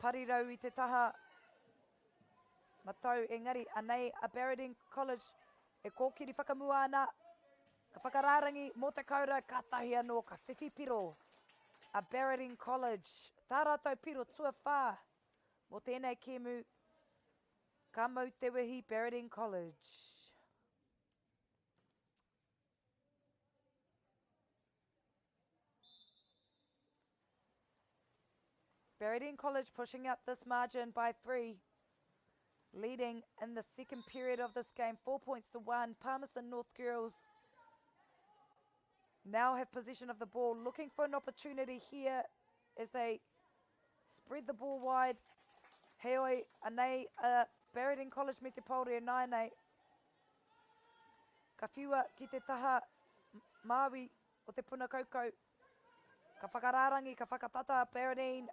parirau I te taha matau engari anei a Berardine College e kōkiri whakamua ana. Ka whakararangi mō te kaura ka tahi anō ka whiwhi piro. A Berardine College. Tā rātou piro tua whā. Mō tēnei kēmu ka mau te wehi Berardine College. Berardine College pushing out this margin by 3, leading in the second period of this game, 4 points to 1. Palmerston North girls now have possession of the ball, looking for an opportunity here as they spread the ball wide. Heoi, anei, Berardine College me te Polo e naenei. Ka whiua ki te taha Māori o te puna kaukau. Ka whakararangi, ka whakatata Berardine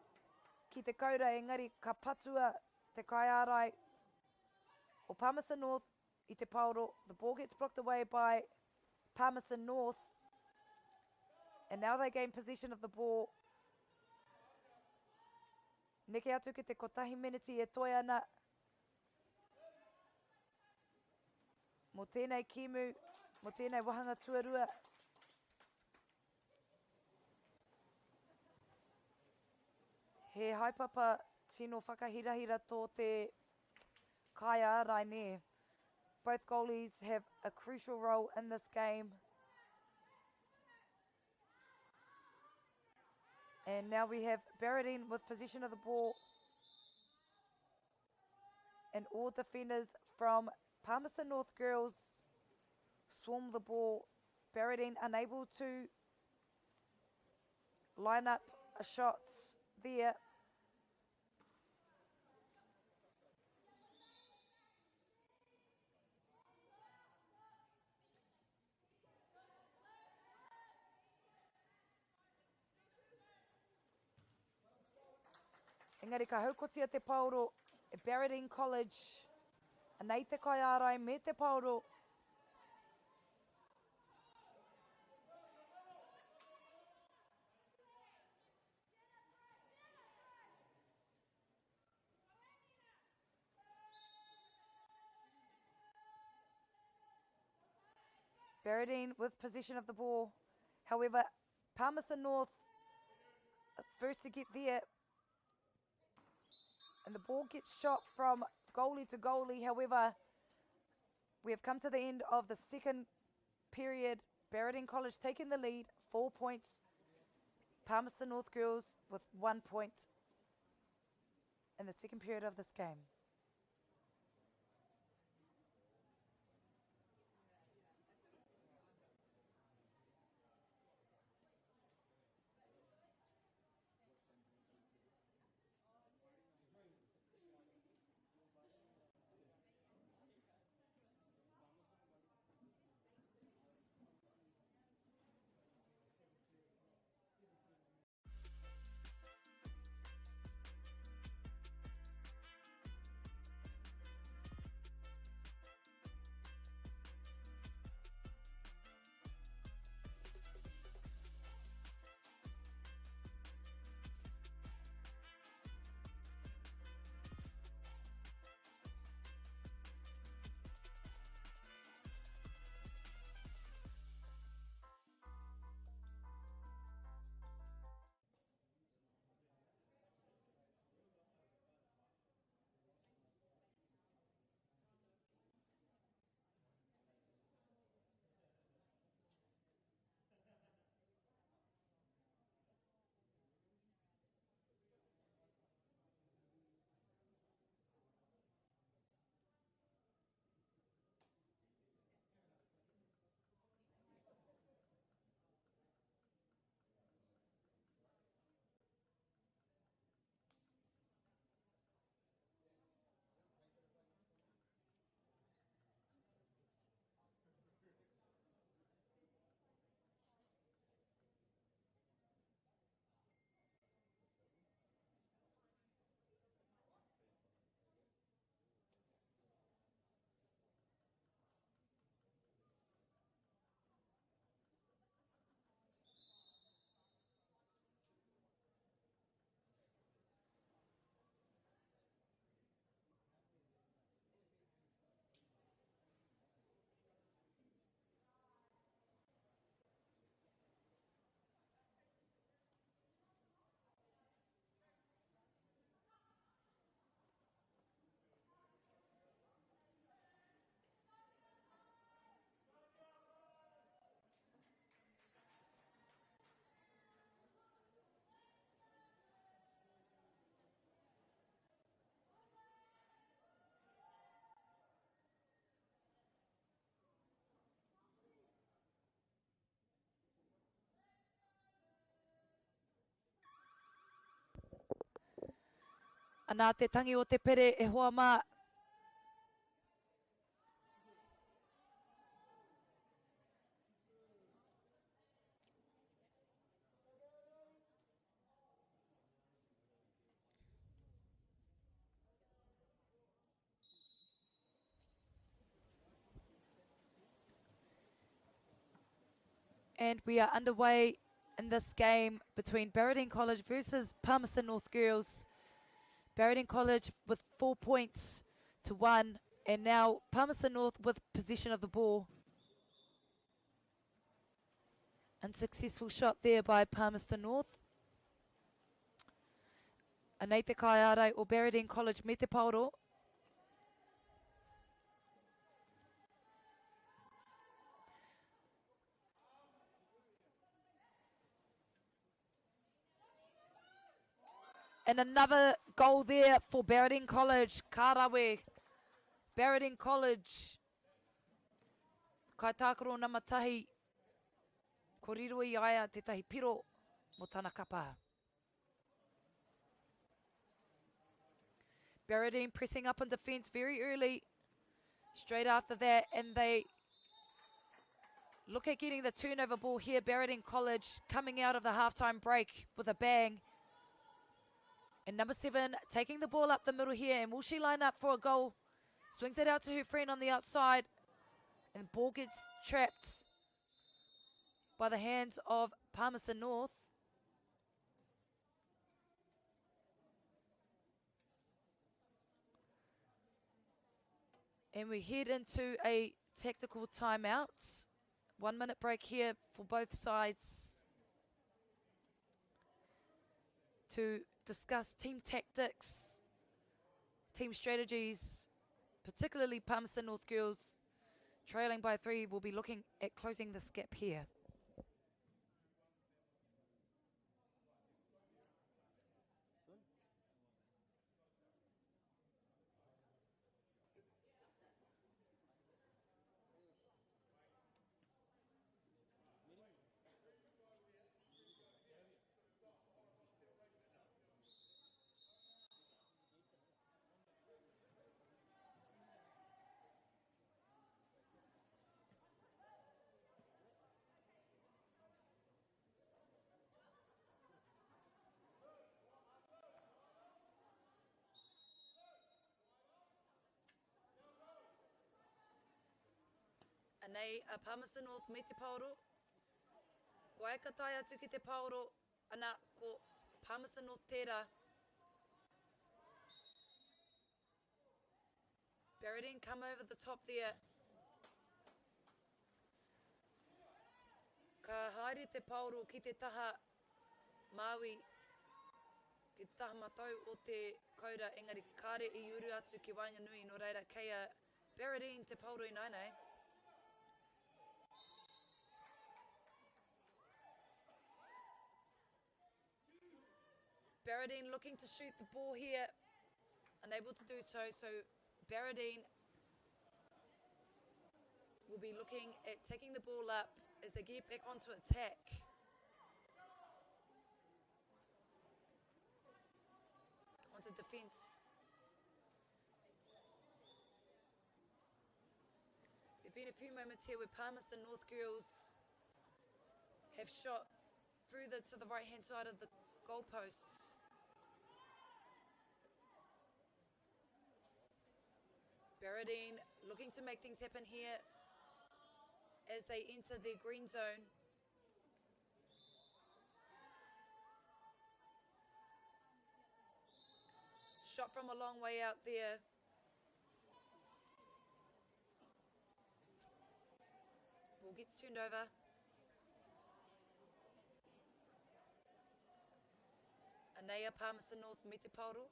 ki te kaura, engari ka patua te kaiarai o Palmerston North I te Polo. The ball gets blocked away by Palmerston North. And now they gain possession of the ball. Neke atu ki te kotahi miniti e toi ana. Mo tēnei kimu, mo tēnei wahanga tuarua. He haipapa tino whakahirahira tō te kaya rai ne. Both goalies have a crucial role in this game. And now we have Barradine with possession of the ball. And all defenders from Palmerston North Girls swarm the ball. Barradine unable to line up a shot there. Engari ka haukotia te Polo e Barradine College. Anei te kai ārai me te Polo. Barradine with possession of the ball. However, Palmerston North first to get there. And the ball gets shot from goalie to goalie. However, we have come to the end of the second period. Barradine College taking the lead, 4 points. Palmerston North Girls with 1 point in the second period of this game. Anā te tangi o te pere e hoa mā. And we are underway in this game between Barradine College versus Palmerston North Girls. Barradine College with 4 points to 1. And now Palmerston North with possession of the ball. Unsuccessful shot there by Palmerston North. Anei te Kaiare o Berridine College me te Polo. And another goal there for Berridine College. Karawe. Berridine College. Kai tākaro nama tahi. Ko riro I aia te tahi piro mo tana kapa. Berridine pressing up on defence very early. Straight after that, and they look at getting the turnover ball here. Berridine College coming out of the halftime break with a bang. And number 7 taking the ball up the middle here. And will she line up for a goal? Swings it out to her friend on the outside. And the ball gets trapped by the hands of Palmerston North. And we head into a tactical timeout. 1 minute break here for both sides to discuss team tactics, team strategies, particularly Palmerston North girls trailing by 3 will be looking at closing this gap here. Anei a Palmerston North me te Paoro. Ko ai ka tai atu ki te Paoro, ana ko Palmerston North tērā. Berridine come over the top there. Ka haere te Paoro ki te taha Māui, ki te taha matau o te kaura, engari kāre I uru atu ki Wainganui, no reira kei a Berridine te Paoro I nainei. Berridine looking to shoot the ball here, unable to do so, so Berridine will be looking at taking the ball up as they get back onto attack. Onto defence. There have been a few moments here where Palmerston North girls have shot further to the right hand side of the goalposts. Berridine looking to make things happen here as they enter their green zone. Shot from a long way out there. Ball gets turned over. Anea Palmerston North me te Polo.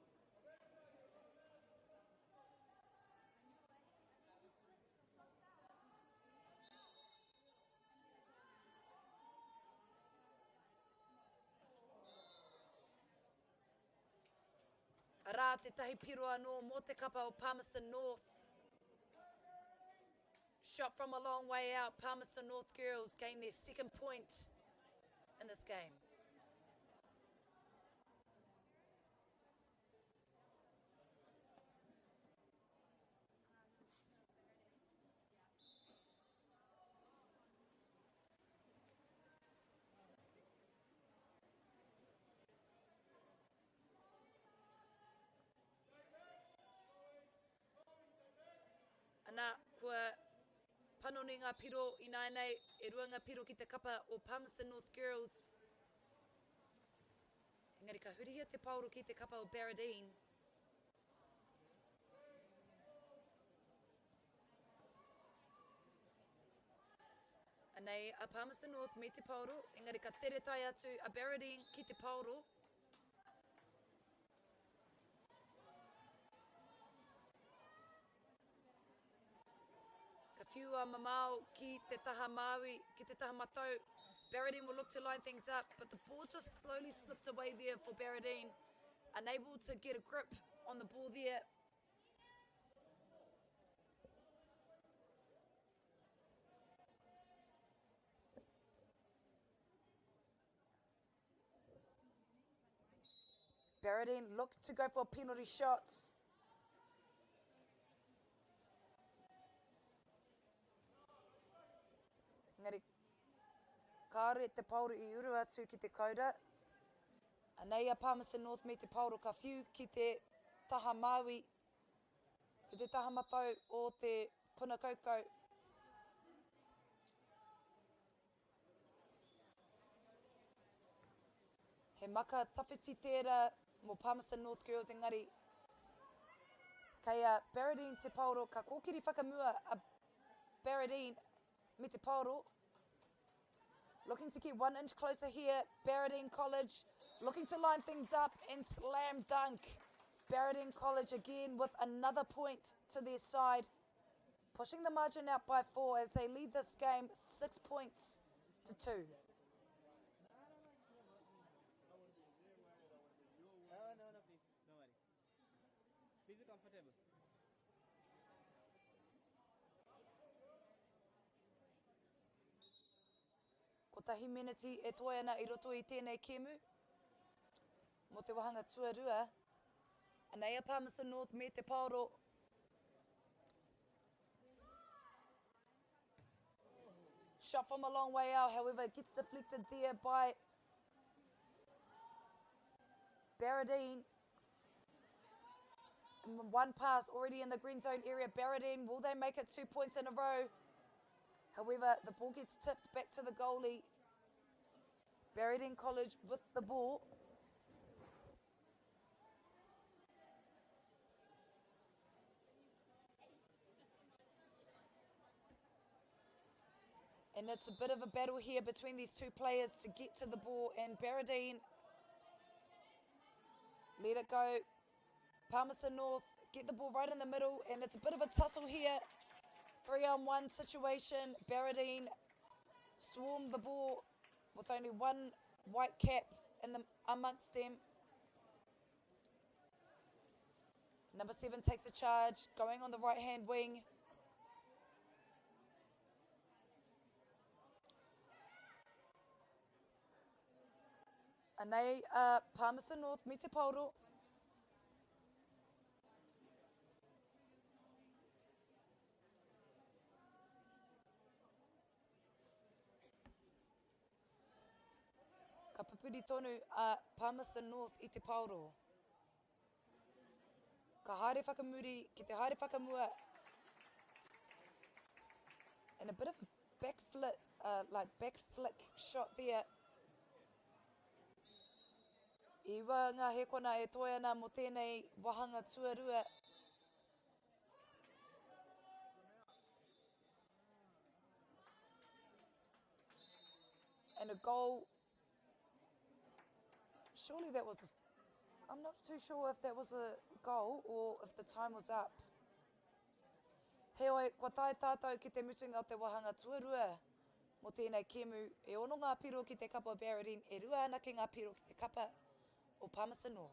Arā te tahi piroa no mō te kapa o Palmerston North. Shot from a long way out. Palmerston North girls gain their second point in this game. Ana kua panoni ngā piro I nainei, e rua ngā piro ki te kapa o Palmerston North girls. Engari ka hurihia te Paoro ki te kapa o Berridine. Anei a Palmerston North me te Polo, engari ka tere tai atu a Berardine ki te Polo. Ka whiua mamao ki te taha Maui, ki te taha matau. Berardine will look to line things up, but the ball just slowly slipped away there for Berardine, unable to get a grip on the ball there. Berardine looked to go for a penalty shot. Engari, kāre te Pauru I uru atu ki te kauda. Anei a Palmerston North me te Pauru ka whiu ki te taha Maui, ki te taha matau o te puna kaukau. He maka tawhiti tērā mō Palmerston North Girls engari. Kei a Berardine te Pauru, ka kōkiri whakamua a Berardine me te Pauru. Looking to get 1 inch closer here, Berardine College looking to line things up and slam dunk. Berardine College again with another point to their side, pushing the margin out by 4 as they lead this game 6 points to 2. No, please. No worry. Please be comfortable. Ko tahi miniti e toi ana I roto I tēnei kemu. Mo te wahanga tuarua. Anei a Palmerston North me te Paoro. Shot from a long way out, however, it gets deflected there by Berardine. And one pass already in the green zone area. Berardine, will they make it 2 points in a row? However, the ball gets tipped back to the goalie. Berardine College with the ball. And it's a bit of a battle here between these two players to get to the ball, and Berardine let it go. Palmerston North get the ball right in the middle, and it's a bit of a tussle here. 3-on-1 situation. Berardine swarm the ball with only one white cap amongst them. Number 7 takes the charge, going on the right-hand wing. Anei Palmerston North me te Polo. Ka pupuri tonu a Palmerston North I te Polo. Ka haere whakamuri ki te haere whakamua. And a bit of a back flick shot there. Iwa ngā hekona e toi ana mo tēnei wahanga tuarua. And a goal. Surely that was I'm not too sure if that was a goal or if the time was up. Heoi, kua tae tātou ki te mutunga o te wahanga tuarua. Mo tēnei kemu, e ono ngā piro ki te kapa o Berardine, e rua ana ki ngā piro ki te kapa o Palmerston North.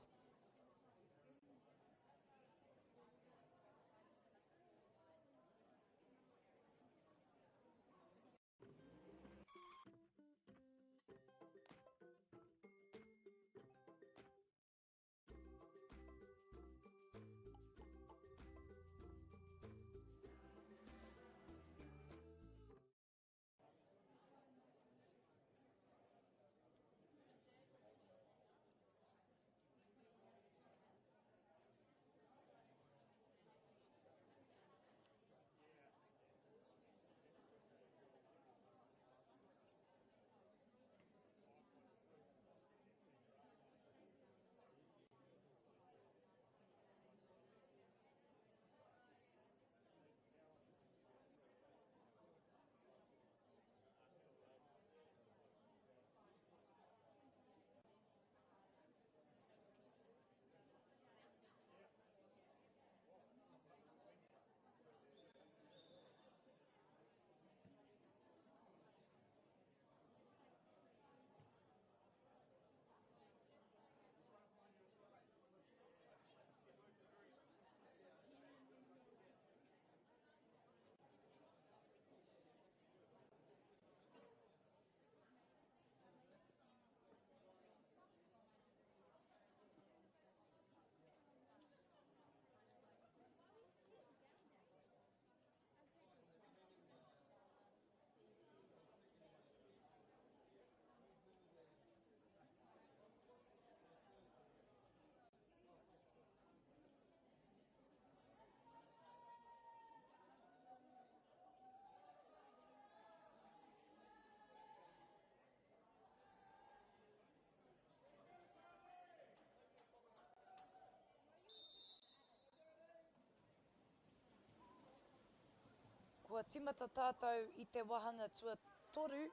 Kua timata tātou I te wahanga tua toru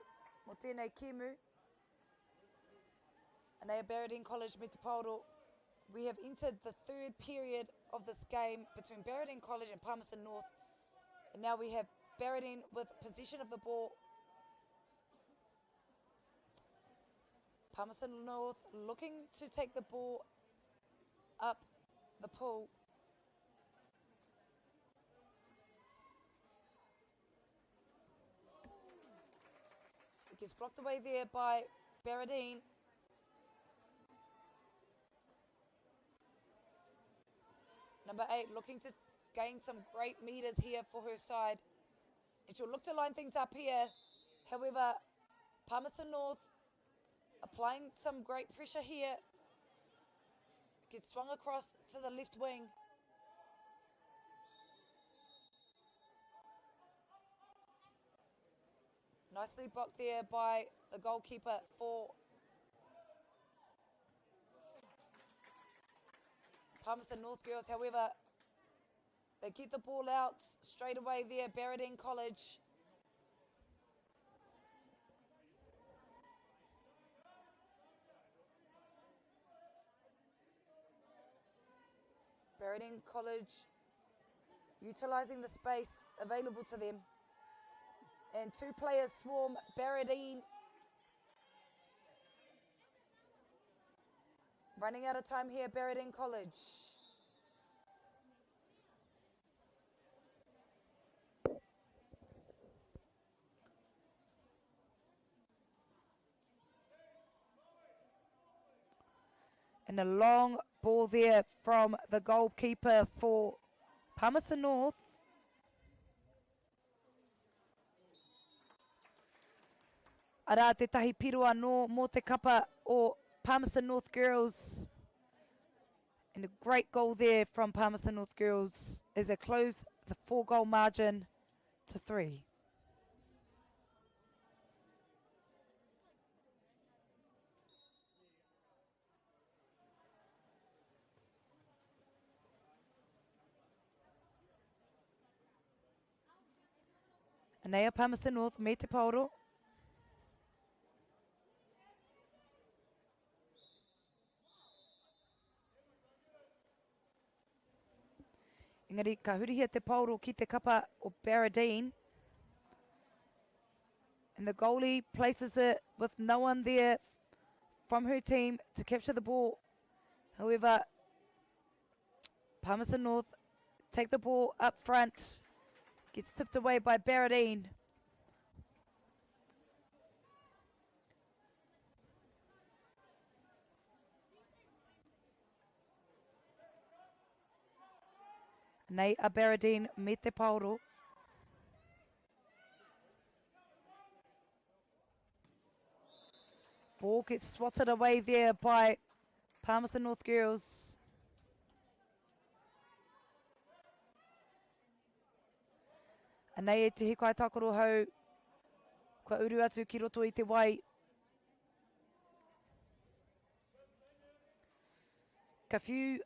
mo tēnei kēmu. And at Barradine College me te Polo, we have entered the third period of this game between Barradine College and Palmerston North. And now we have Barradine with possession of the ball. Palmerston North looking to take the ball up the pool. It gets blocked away there by Barradine. Number 8 looking to gain some great meters here for her side. And she'll look to line things up here. However, Palmerston North applying some great pressure here. Gets swung across to the left wing. Nicely blocked there by the goalkeeper for Palmerston North girls. However, they get the ball out straight away there, Barradine College. Barradine College utilising the space available to them. And 2 players swarm Barradine. Running out of time here, Barradine College. And a long ball there from the goalkeeper for Palmerston North. Ara te tahi pirua no mo te kapa o Palmerston North girls. And a great goal there from Palmerston North girls as they close the 4-goal margin to 3. And they are Palmerston North, me te Polo. Engari, ka hurihia te Polo ki te kapa o Barradine. And the goalie places it with no one there from her team to capture the ball. However, Palmerston North take the ball up front. Gets tipped away by Barradine. Nei a Barradine me te Polo. Ball gets swatted away there by Palmerston North girls. A nei e te hikai takoro hau, kua uru atu ki roto I te wai. Ka whiu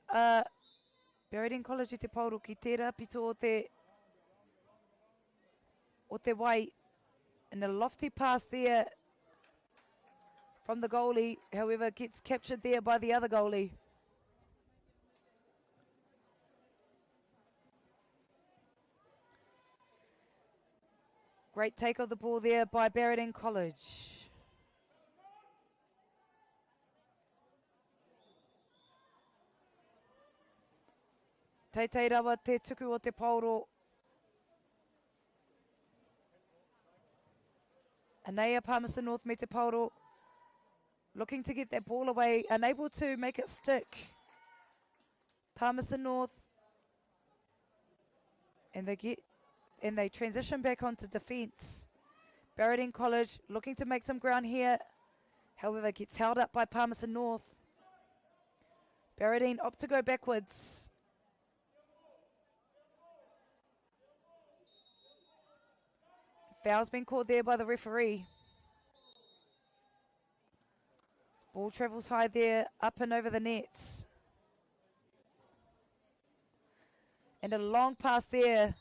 Barradine College I te Polo ki tērā pito o te wai. And a lofty pass there from the goalie, however gets captured there by the other goalie. Great take of the ball there by Barradine College. Teitei rawa te tuku o te Polo. Anea Palmerston North me te Polo. Looking to get that ball away, unable to make it stick. Palmerston North. And they transition back onto defence. Barradine College looking to make some ground here. However, gets held up by Palmerston North. Barradine opt to go backwards. Foul's been called there by the referee. Ball travels high there, up and over the net. And a long pass there.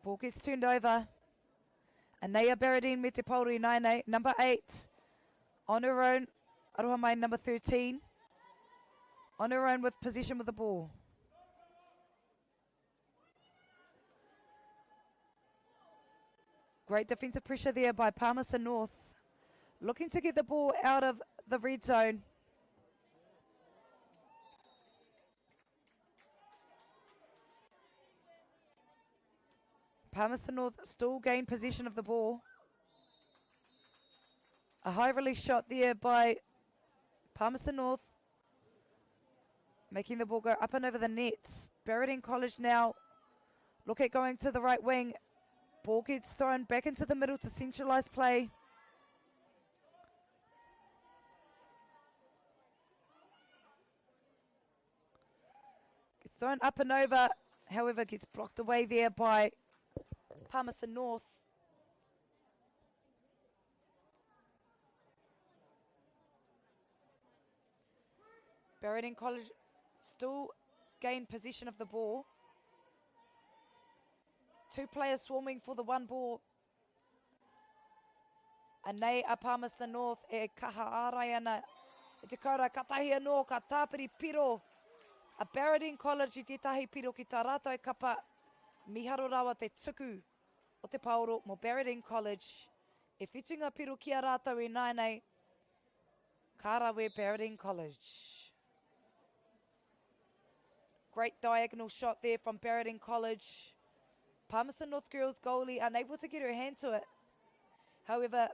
Ball gets turned over. Anea Baradine me te Pauri 9-8. Number 8. On her own. Aroha mai number 13. On her own with possession with the ball. Great defensive pressure there by Palmerston North. Looking to get the ball out of the red zone. Palmerston North still gain possession of the ball. A high release shot there by Palmerston North. Making the ball go up and over the nets. Barradine College now look at going to the right wing. Ball gets thrown back into the middle to centralise play. Gets thrown up and over, however gets blocked away there by Palmerston North. Barradine College still gain possession of the ball. 2 players swarming for the one ball. Anei a Palmerston North e kaha arai ana. E te kaura katahi anō ka tāpiri piro. A Barradine College I te tahi piro ki tā rātou e kapa. Miharo rawa te tuku o te paoro mo Barradine College. E whitunga piro ki a rātou e nainei. Kārawe Barradine College. Great diagonal shot there from Barradine College. Palmerston North girls goalie unable to get her hand to it. However,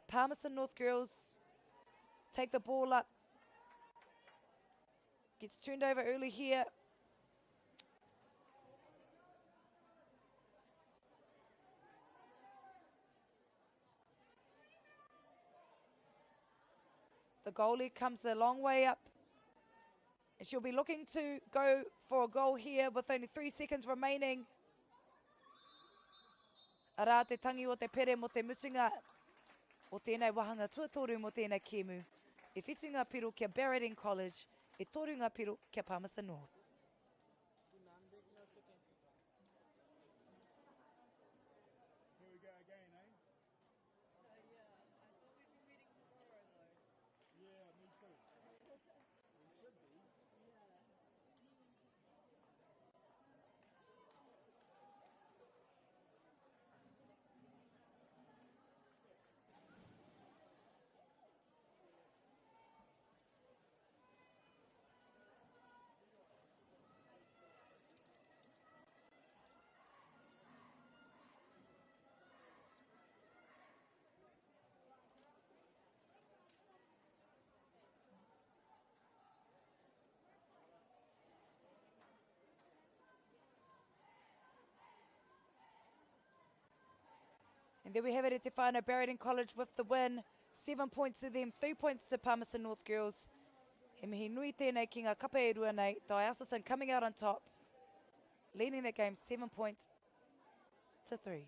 Palmerston North girls take the ball up. Gets turned over early here. The goalie comes a long way up. And she'll be looking to go for a goal here with only 3 seconds remaining. Arā te tangi o te pere mo te mutunga o tēnei wahanga tuatoru mo tēnei kēmu. E whitunga piro kia Barradine College, e torunga piro kia Palmerston North. Here we go again, eh? Yeah, me too. We should be. And there we have it at te whānau, Barradine College with the win. 7 points to them, 3 points to Palmerston North girls. He mihi nui tēnei ki ngā kapa e rua nei. Diocesan coming out on top, leading that game 7 points to 3.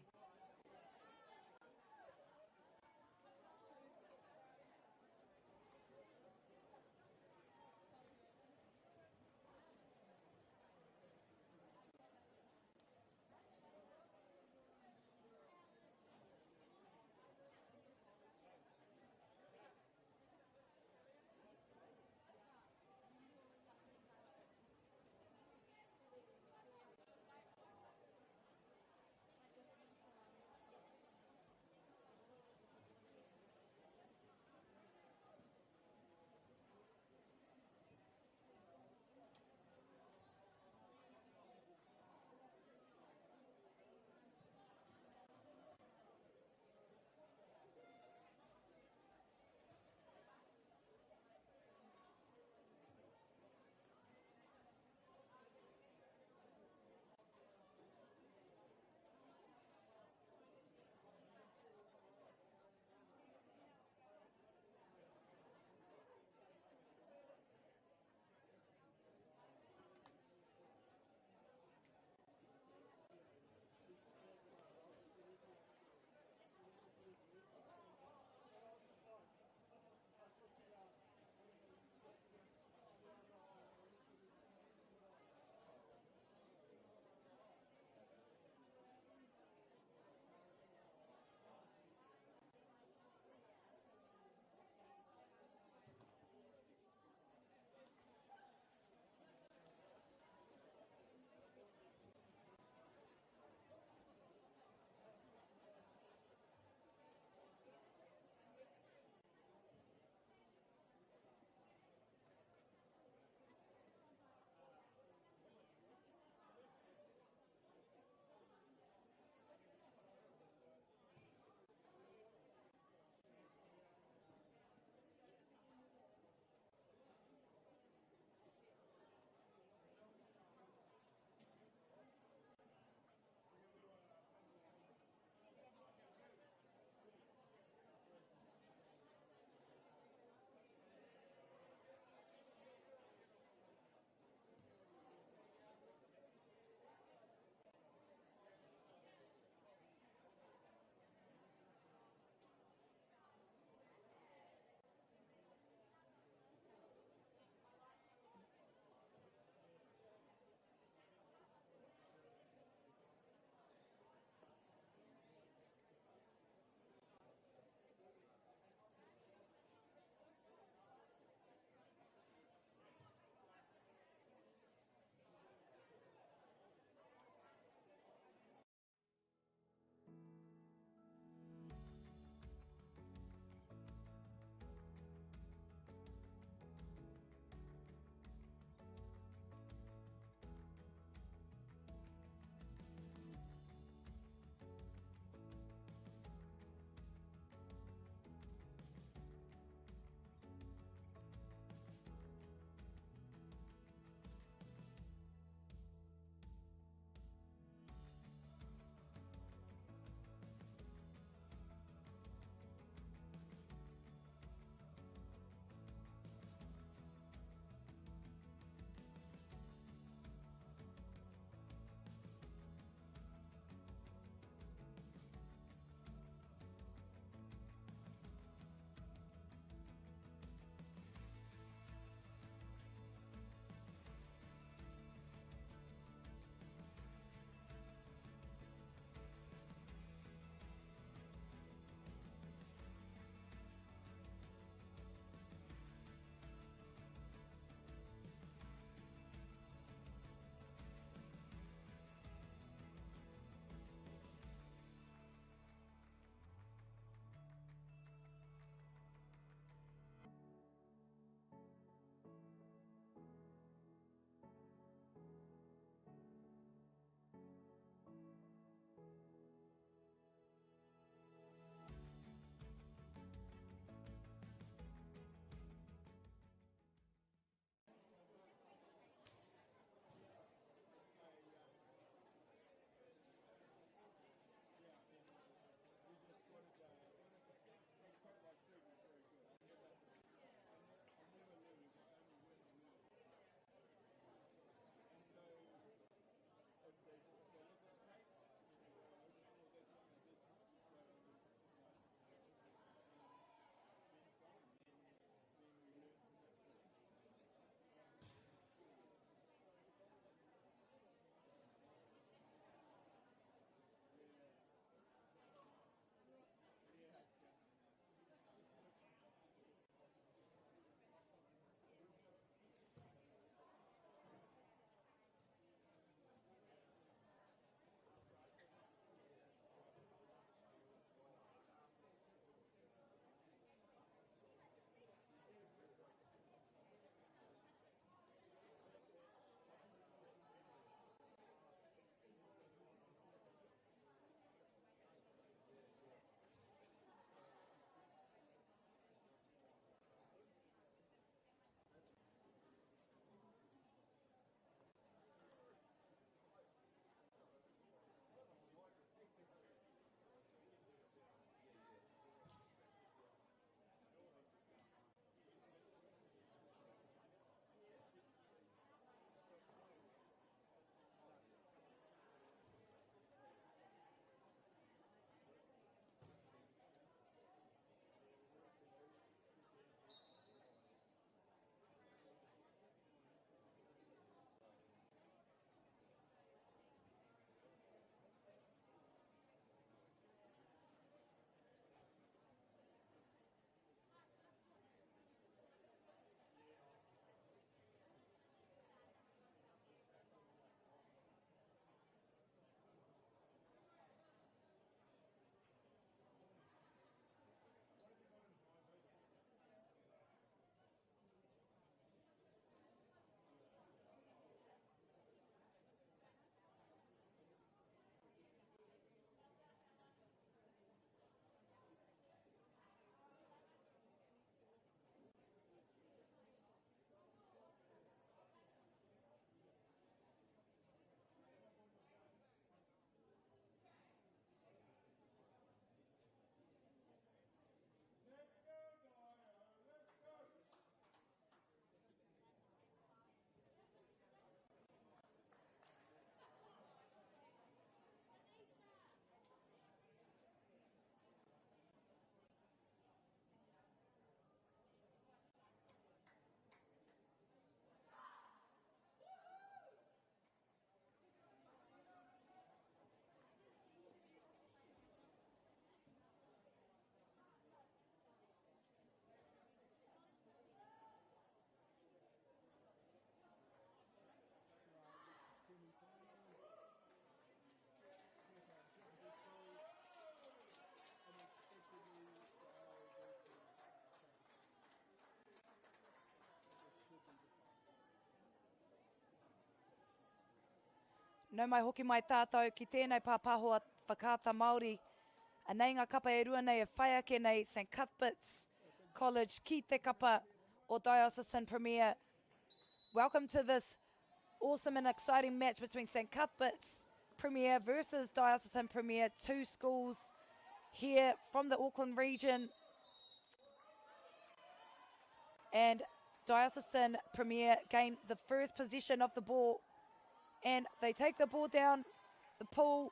Nau mai hoki mai tātou ki tēnei pāpahoa whakaata Māori. A nei ngā kapa e rua nei e whai ake nei St Cuthbert's College ki te kapa o Diocesan Premier. Welcome to this awesome and exciting match between St Cuthbert's Premier versus Diocesan Premier, two schools here from the Auckland region. And Diocesan Premier gain the first position of the ball, and they take the ball down the pool.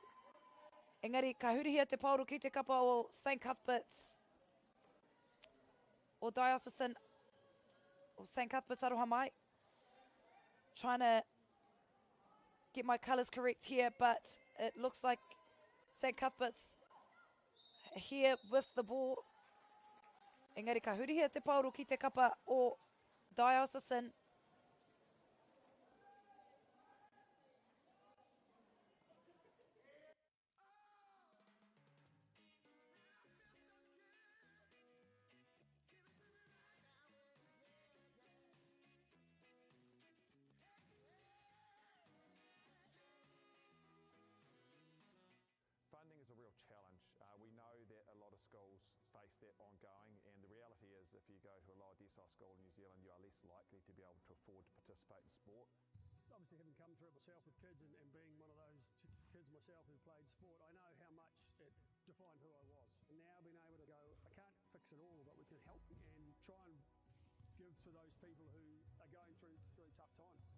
Engari, ka hurihia te pauro ki te kapa o St Cuthbert's, or Diocesan, or St Cuthbert's aroha mai. Trying to get my colours correct here, but it looks like St Cuthbert's here with the ball. Engari, ka hurihia te pauro ki te kapa o Diocesan. Funding is a real challenge. We know that a lot of schools face that ongoing, and the reality is if you go to a lower decile school in New Zealand, you are less likely to be able to afford to participate in sport. Obviously, having come through it myself with kids and being one of those kids myself who played sport, I know how much it defined who I was. And now being able to go, I can't fix it all, but we can help and try and give to those people who are going through tough times.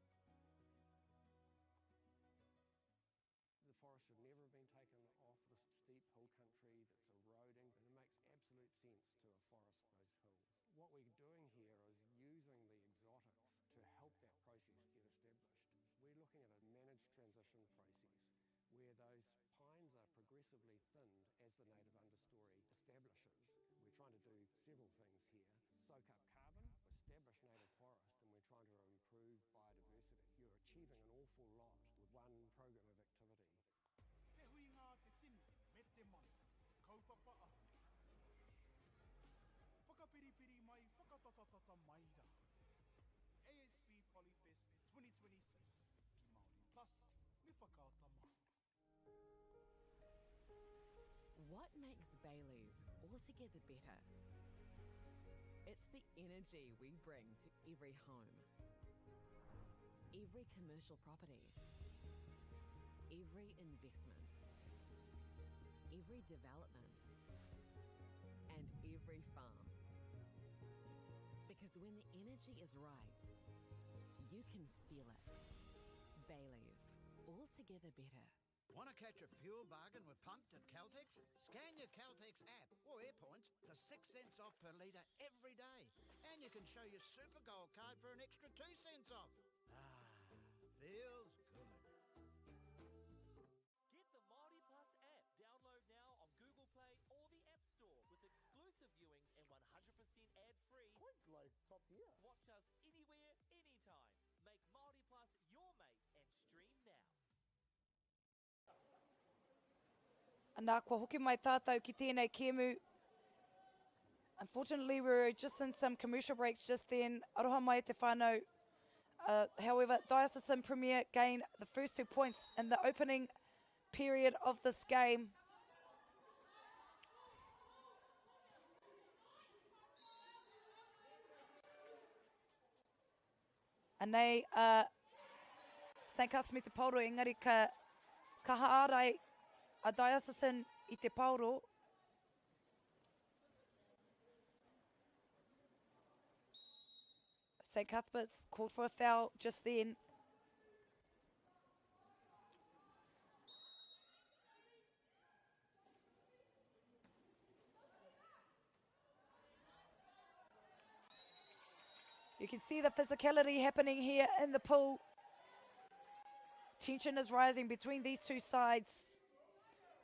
The forest should never have been taken off this steep hill country that's eroding, and it makes absolute sense to afforest those hills. What we're doing here is using the exotics to help that process get established. We're looking at a managed transition process where those pines are progressively thinned as the native understory establishes. We're trying to do several things here. Soak up carbon, establish native forest, and we're trying to improve biodiversity. You're achieving an awful lot with one program of activity. Te hui ngā te tini, me te mana, kaupapa ahu. Whakapiripiri mai, whakatatatata mai rā. ASB Polyfest 2026, ki Māori Plus, me whakaata Māori. What makes Bailey's altogether better? It's the energy we bring to every home, every commercial property, every investment, every development, and every farm. Because when the energy is right, you can feel it. Bailey's, altogether better. Want to catch a fuel bargain with Pumped at Caltex? Scan your Caltex app or AirPoints for 6 cents off per litre every day. And you can show your Super Gold card for an extra 2 cents off. Feels good. Get the MAORI Plus app. Download now on Google Play or the App Store with exclusive viewings and 100% ad-free. Quite like top tier. Watch us anywhere, anytime. Make MAORI Plus your mate and stream now. Anā kua hoki mai tātou ki tēnei kēmu. Unfortunately, we were just in some commercial breaks just then. Aroha mai te whānau. However, Diocesan Premier gained the first 2 points in the opening period of this game. Anei, St Cuthbert's me te pauro, engari ka haarai a Diocesan I te pauro. St Cuthbert's called for a foul just then. You can see the physicality happening here in the pool. Tension is rising between these two sides.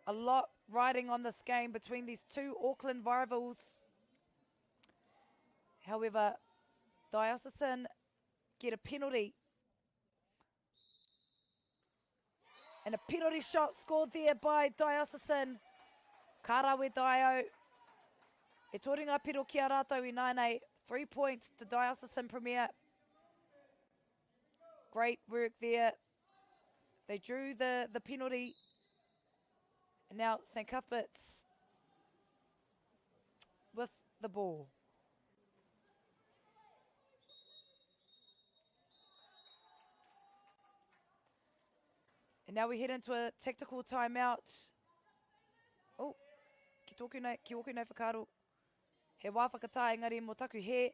A lot riding on this game between these two Auckland rivals. However, Diocesan get a penalty. And a penalty shot scored there by Diocesan. Karawe Dio. E toringa piro ki a rātou I nainei. 3 points to Diocesan Premier. Great work there They drew the penalty. And now St. Cuthbert's with the ball. And now we head into a tactical timeout. Oh, ki oku nei whakaaro. He wā whakatā engari mo taku he.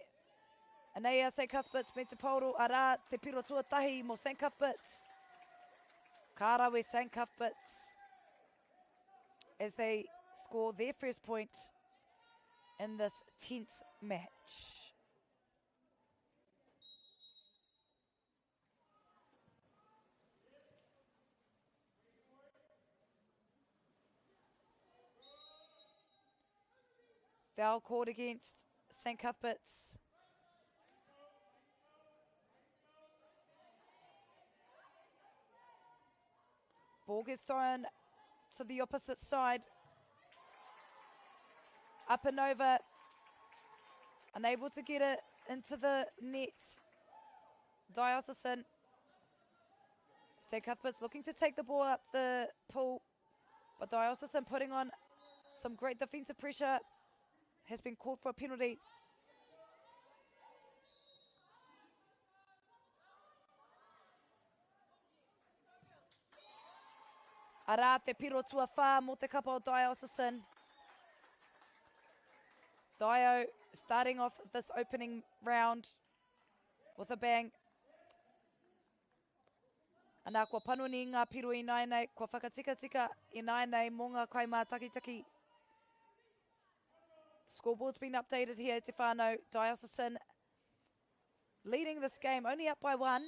Anei a St. Cuthbert's me te Polo, arā te piro tuatahi mo St. Cuthbert's. Kārawe St. Cuthbert's as they score their first point in this tense match. Foul called against St. Cuthbert's. Ball gets thrown to the opposite side. Up and over. Unable to get it into the net. Diocesan. St. Cuthbert's looking to take the ball up the pool. But Diocesan putting on some great defensive pressure. Has been called for a penalty. Arā te piro tua whā mo te kapa o Diocesan. Dio starting off this opening round with a bang. Anā kua panu ni ngā piro I nai nei, kua whakatika I nai nei mō ngā kaimā takitaki. Scoreboard's been updated here, Te Whānau. Diocesan leading this game, only up by 1.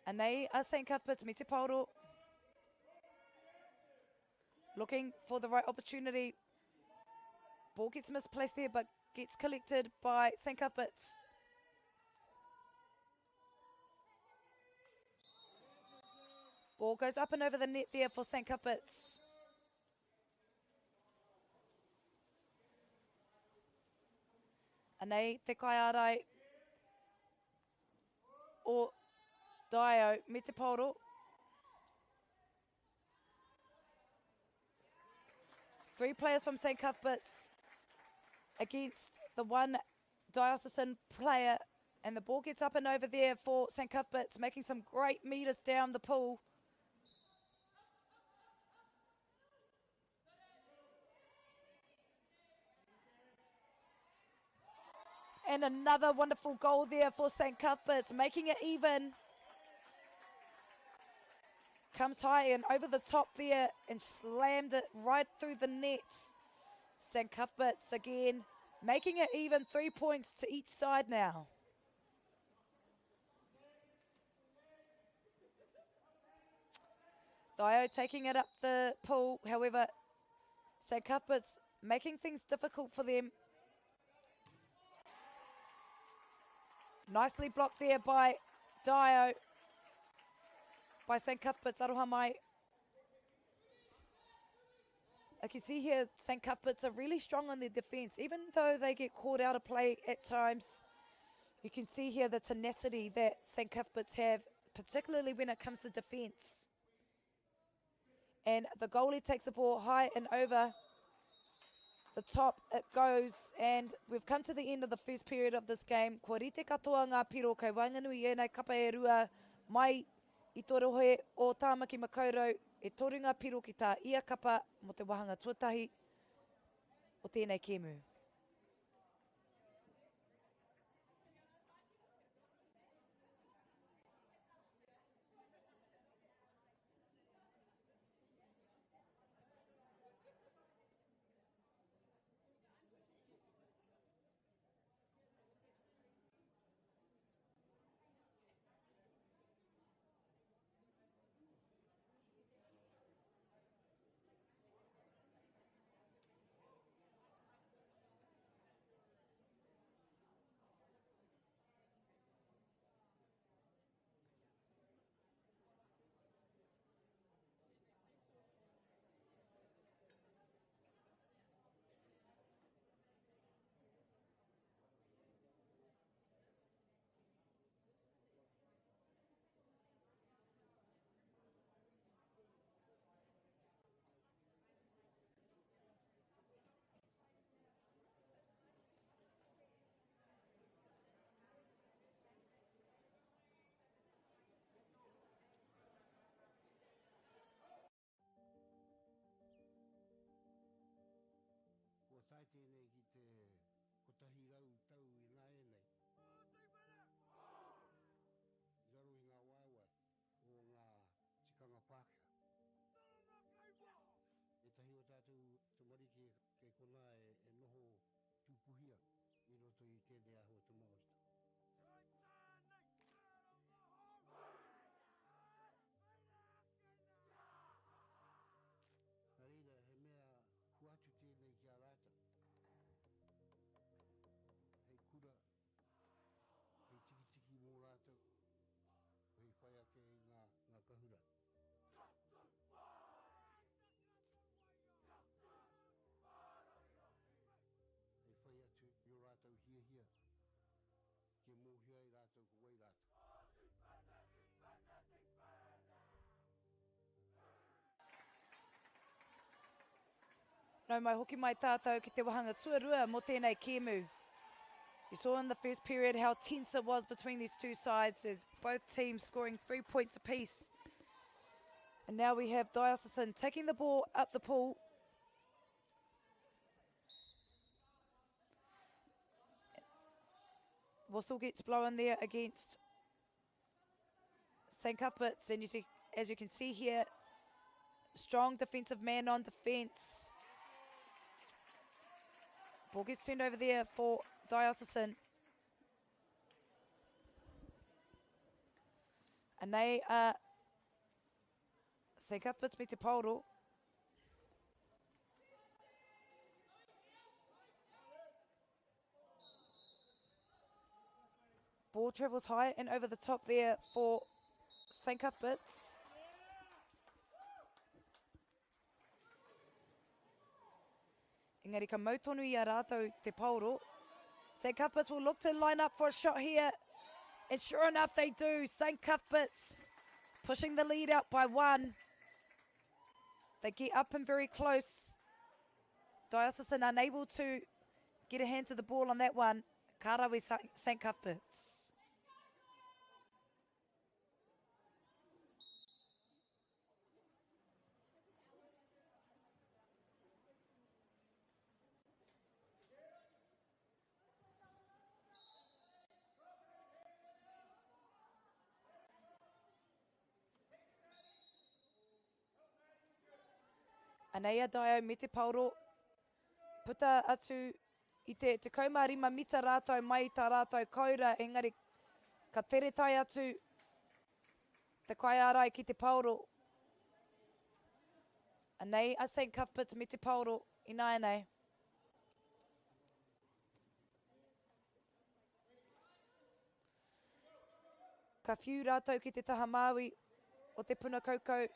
And they are St. Cuthbert's me te Polo. Looking for the right opportunity. Ball gets misplaced there, but gets collected by St. Cuthbert's. Ball goes up and over the net there for St. Cuthbert's. Anei te kaiarai o Dio me te Polo. Three players from St. Cuthbert's against the one Diocesan player, and the ball gets up and over there for St. Cuthbert's, making some great meters down the pool. And another wonderful goal there for St. Cuthbert's, making it even. Comes high and over the top there and slammed it right through the net. St. Cuthbert's again, making it even, 3 points to each side now. Dio taking it up the pool, however, St. Cuthbert's making things difficult for them. Nicely blocked there by Dio. By St. Cuthbert's, aroha mai. I can see here St. Cuthbert's are really strong on their defence. Even though they get caught out of play at times, you can see here the tenacity that St. Cuthbert's have, particularly when it comes to defence. And the goalie takes the ball high and over the top it goes, and we've come to the end of the first period of this game. Kua rite katoa ngā piro kei wainganui e nei kapa e rua mai I torohe o Tāmaki Makaurau e toringa piro ki tā ia kapa mo te wahanga tuatahi o tēnei kēmu. Pona e noho tupuhia I roto I tēnei aho te Māorita. Nā reira, he mea huatu tēnei ki a rāta. Hei kura, hei tiki mō rātou, hei whai ake I ngā kahura. Hei whai atu I o rātou hia, ke mōhia I rātou ko wai rātou. Nau mai hoki mai tātou ki te wahanga tuarua mo tēnei kēmu. You saw in the first period how tense it was between these two sides as both teams scoring 3 points apiece. And now we have Diocesan taking the ball up the pool. Whistle gets blown there against St. Cuthbert's, and as you can see here, strong defensive man on defence. Ball gets turned over there for Diocesan. And they are St. Cuthbert's me te Polo. Ball travels high and over the top there for St. Cuthbert's. Engari ka mautonu I a rātou te Polo. St. Cuthbert's will look to line up for a shot here. And sure enough they do. St. Cuthbert's pushing the lead out by 1. They get up and very close. Diocesan unable to get a hand to the ball on that one. Karawi St. Cuthbert's. Anei a Dio me te Polo. Puta atu I te 15 mita rātou mai tā rātou kaura, engari ka tere tai atu te kaiarai ki te Polo. Anei a St. Cuthbert's me te Polo I nāianei. Ka whiu rātou ki te taha Māui o te puna kaukau.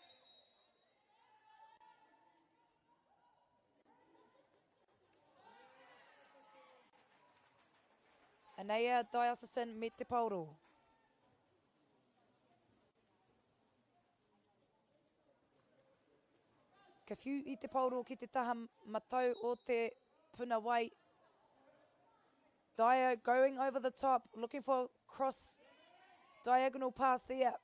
Anei a Diocesan me te Polo. Ka whiu I te Polo ki te taha matau o te puna wai. Dio going over the top, looking for cross diagonal pass there.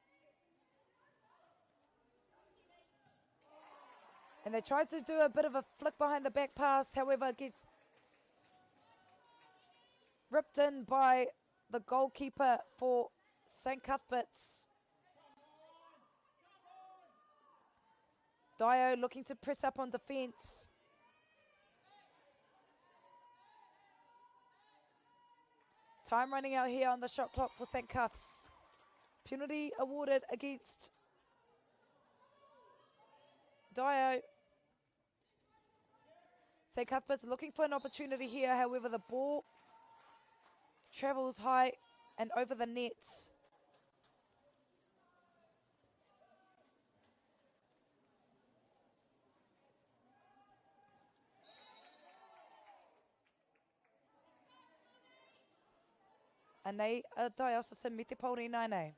And they tried to do a bit of a flick behind the back pass, however gets ripped in by the goalkeeper for St. Cuthbert's. Dio looking to press up on defence. Time running out here on the shot clock for St. Cuths. Penalty awarded against Dio. St. Cuthbert's looking for an opportunity here, however the ball travels high and over the net. Anei a Diocesan me te Polo I nāianei.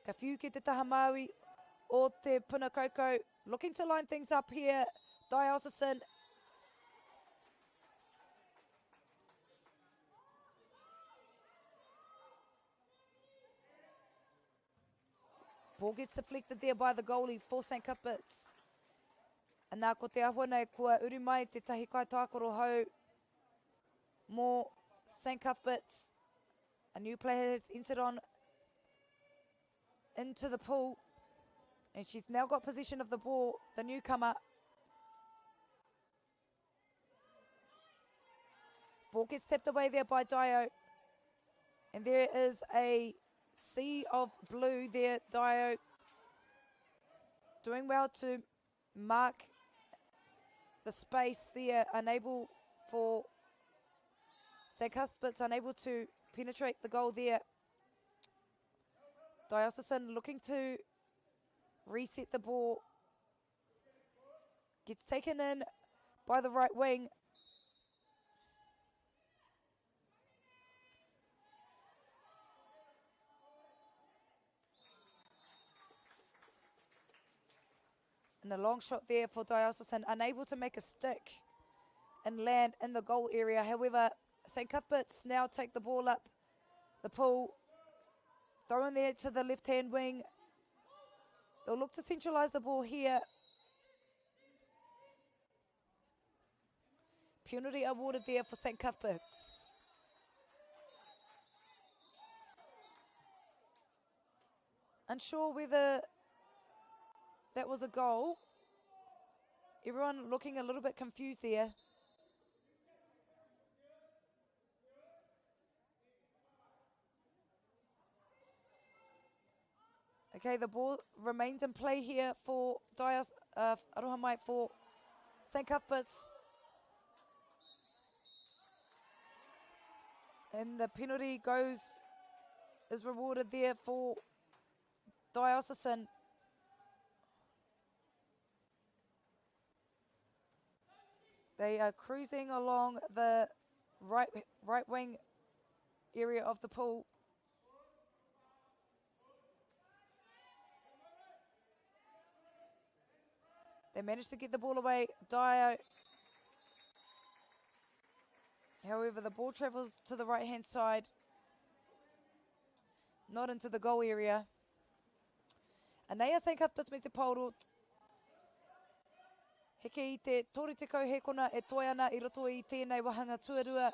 Ka whiu ki te taha Māui o te puna kaukau. Looking to line things up here. Diocesan. Ball gets deflected there by the goalie for St. Cuthbert's. And nā ko te ahua nei kua uru mai te tahi kai tākoro hau mō St. Cuthbert's. A new player has entered on into the pool. And she's now got possession of the ball, the newcomer. Ball gets tapped away there by Dio. And there is a sea of blue there. Dio doing well to mark the space there. Unable for St. Cuthbert's, unable to penetrate the goal there. Diocesan looking to reset the ball. Gets taken in by the right wing. And a long shot there for Diocesan, unable to make a stick and land in the goal area. However, St. Cuthbert's now take the ball up the pool, throw in there to the left-hand wing. They'll look to centralise the ball here. Penalty awarded there for St. Cuthbert's. Unsure whether that was a goal. Everyone looking a little bit confused there. Okay, the ball remains in play here for Arohamai for St. Cuthbert's. And the penalty is rewarded there for Diocesan. They are cruising along the right wing area of the pool. They managed to get the ball away. Dio. However, the ball travels to the right-hand side. Not into the goal area. Anea St. Cuthbert's me te Polo. Heke I te tori te kauhekona e toi ana I roto I tēnei wahanga tuarua.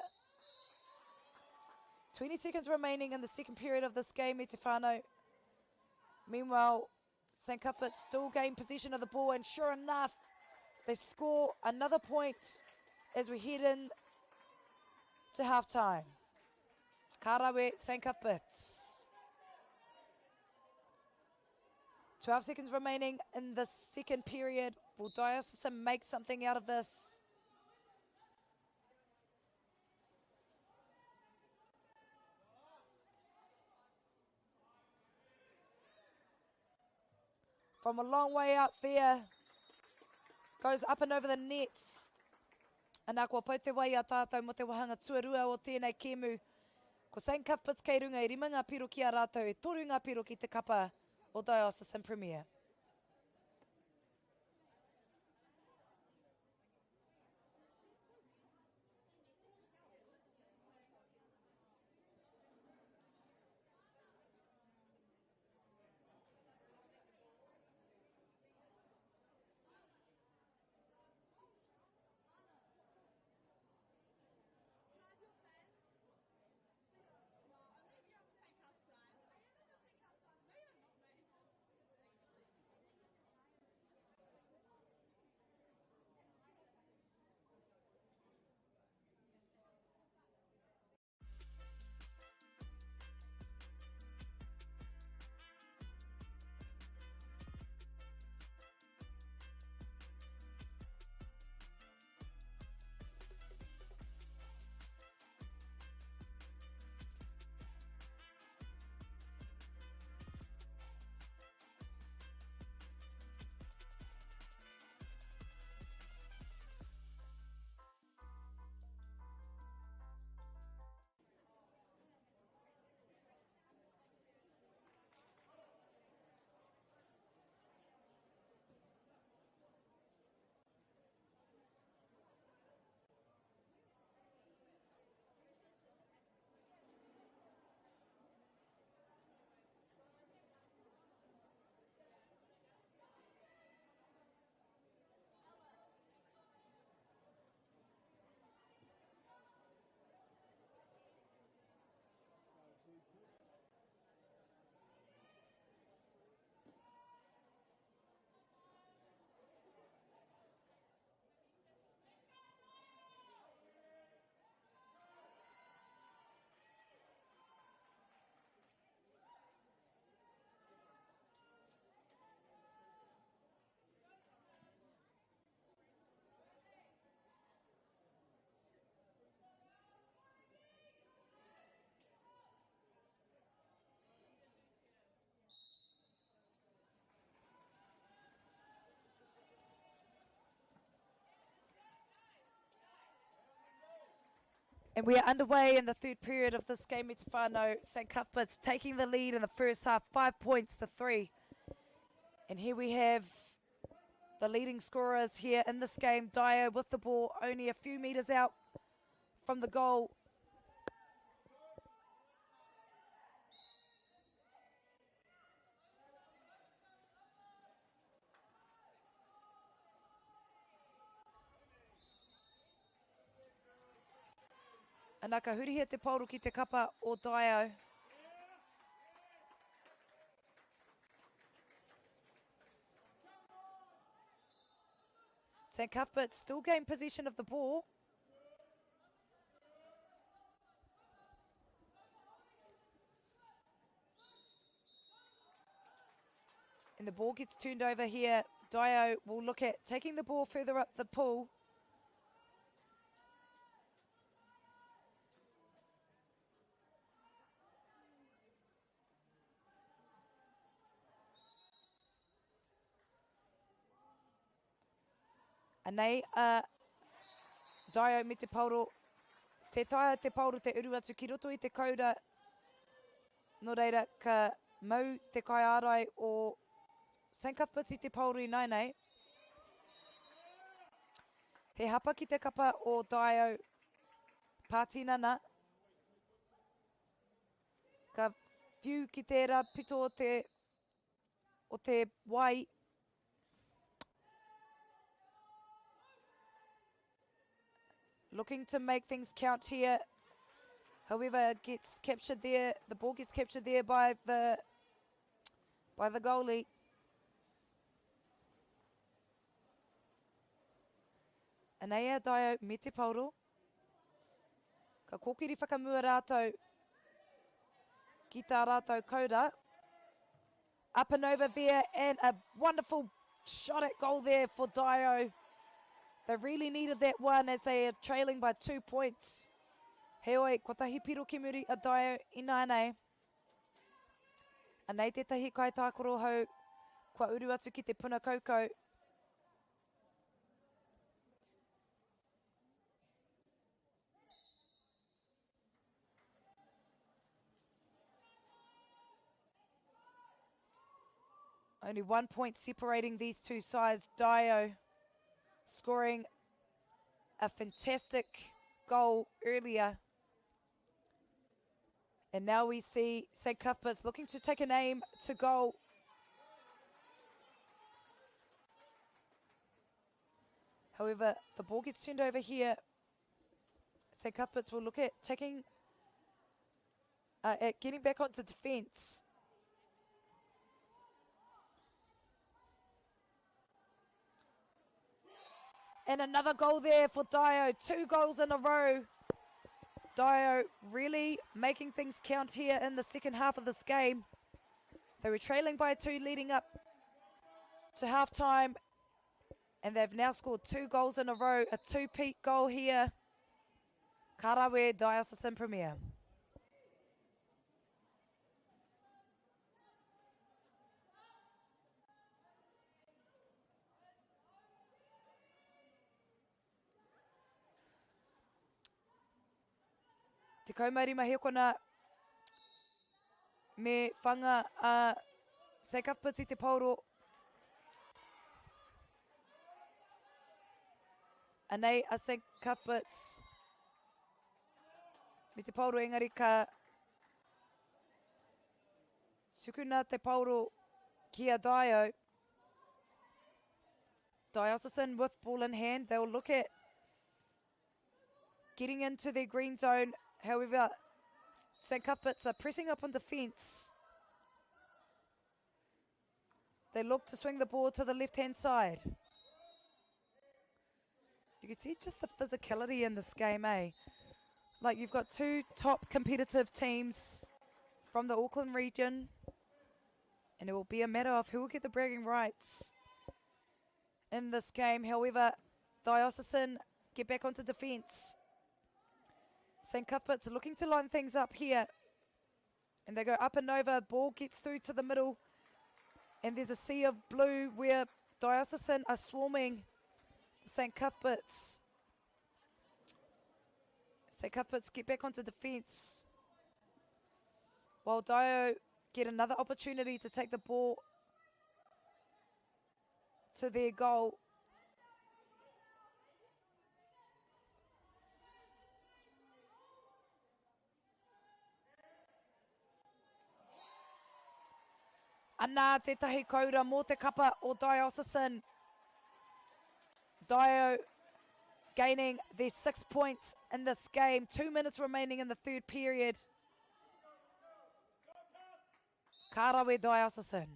20 seconds remaining in the second period of this game, me te whānau. Meanwhile, St. Cuthbert still gain possession of the ball, and sure enough, they score another point as we head in to half-time. Karawe, St. Cuthbert's. 12 seconds remaining in the second period. Will Diocesan make something out of this? From a long way out there, goes up and over the nets. And kua pau te wai a tātou mo te wahanga tuarua o tēnei kēmu. Ko St. Cuthbert's kei runga I rima ngā piro ki a rātou, e toru ngā piro ki te kapa o Diocesan Premier. And we are underway in the third period of this game. It's whānau. St. Cuthbert's taking the lead in the first half, 5 points to 3. And here we have the leading scorers here in this game. Dio with the ball, only a few metres out from the goal. Anā ka hurihia te Polo ki te kapa o Dio. St. Cuthbert still gain possession of the ball. And the ball gets turned over here. Dio will look at taking the ball further up the pool. Anei, Dio me te Polo, te taia te Polo te uru atu ki roto I te kaura. No reira, ka mau te kai ārai o St. Cuthbert I te Polo I nei. He hapa ki te kapa o Dio pātinana. Ka whiu ki tērā pito o te wai. Looking to make things count here. However, gets captured there. The ball gets captured there by the goalie. Anea Dio me te Polo. Ka kokiri whakamua rātou ki tā rātou kaura. Up and over there, and a wonderful shot at goal there for Dio. They really needed that one as they are trailing by 2 points. Heoi, ko tahi piro ki muri a Dio I nei. Anei te tahi kai tākoro hau, kua uru atu ki te puna kaukau. Only 1 point separating these two sides. Dio scoring a fantastic goal earlier. And now we see St. Cuthbert's looking to take an aim to goal. However, the ball gets turned over here. St. Cuthbert's will look at taking, at getting back onto defence. And another goal there for Dio. 2 goals in a row. Dio really making things count here in the second half of this game. They were trailing by 2 leading up to halftime. And they've now scored 2 goals in a row. A 2-peat goal here. Karawe Diocesan Premier. Te kaumauri mahi kona me whanga a St. Cuthbert's I te Polo. Anei a St. Cuthbert's me te Polo engari ka sukuna te Polo ki a Dio. Diocesan with ball in hand. They'll look at getting into their green zone. However, St. Cuthbert's are pressing up on defence. They look to swing the ball to the left-hand side. You can see just the physicality in this game, eh? Like, you've got 2 top competitive teams from the Auckland region, and it will be a matter of who will get the bragging rights in this game. However, Diocesan get back onto defence. St. Cuthbert's are looking to line things up here. And they go up and over. Ball gets through to the middle. And there's a sea of blue where Diocesan are swarming St. Cuthbert's. St. Cuthbert's get back onto defence. While Dio get another opportunity to take the ball to their goal. Ana tetahi kaura mō te kapa o Diocesan. Dio gaining their 6 points in this game. 2 minutes remaining in the third period. Kārawe Diocesan.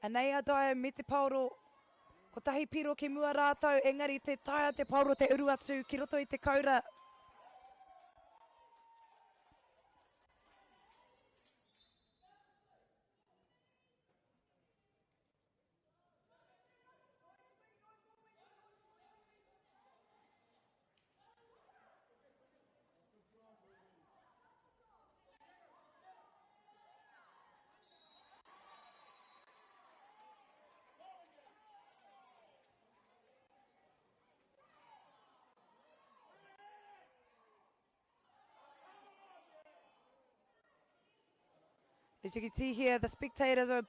Anei a Dio me te Polo, ko tahi piro ke mua rātou, engari te taia te Polo te uru atu, ki roto i te kaura. As you can see here, the spectators are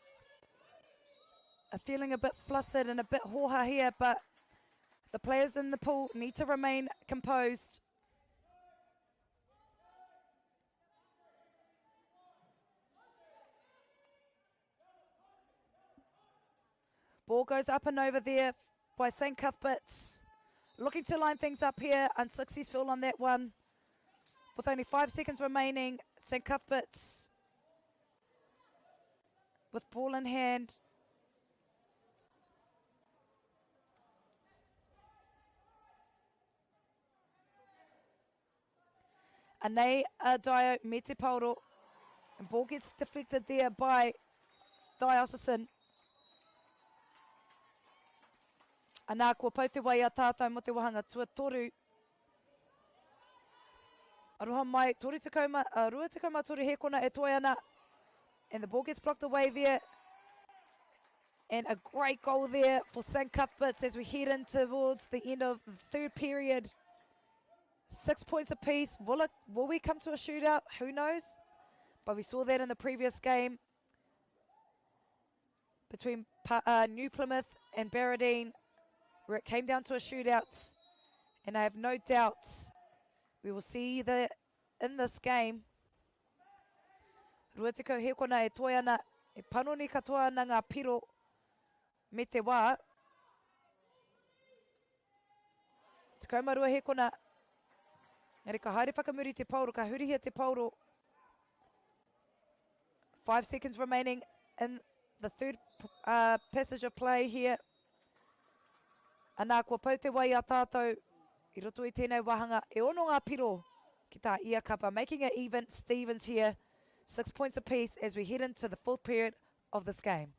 feeling a bit flustered and a bit hoha here, but the players in the pool need to remain composed. Ball goes up and over there by St. Cuthbert's. Looking to line things up here, unsuccessful on that one. With only 5 seconds remaining, St. Cuthbert's with ball in hand. Anei a Dio me te Polo. And ball gets deflected there by Diocesan. Anā kua pau te wai a tātou mo te wahanga tua toru. Aroha mai, rua tekoma toru he kona e toi ana. And the ball gets blocked away there. And a great goal there for St. Cuthbert's as we head in towards the end of the third period. 6 points apiece. Will we come to a shootout? Who knows? But we saw that in the previous game between New Plymouth and Barradine, where it came down to a shootout. And I have no doubt we will see that in this game. Rua tekau he kona e toi ana, e panoni katoa ana ngā piro me te wā. Tekau marua he kona. Ngari ka haere whakamuri te Polo, ka hurihia te Polo. 5 seconds remaining in the third passage of play here. Anā kua pau te wai a tātou, i roto i tēnei wahanga, e ono ngā piro ki tā ia kapa, making it even Stevens here. 6 points apiece as we head into the fourth period of this game.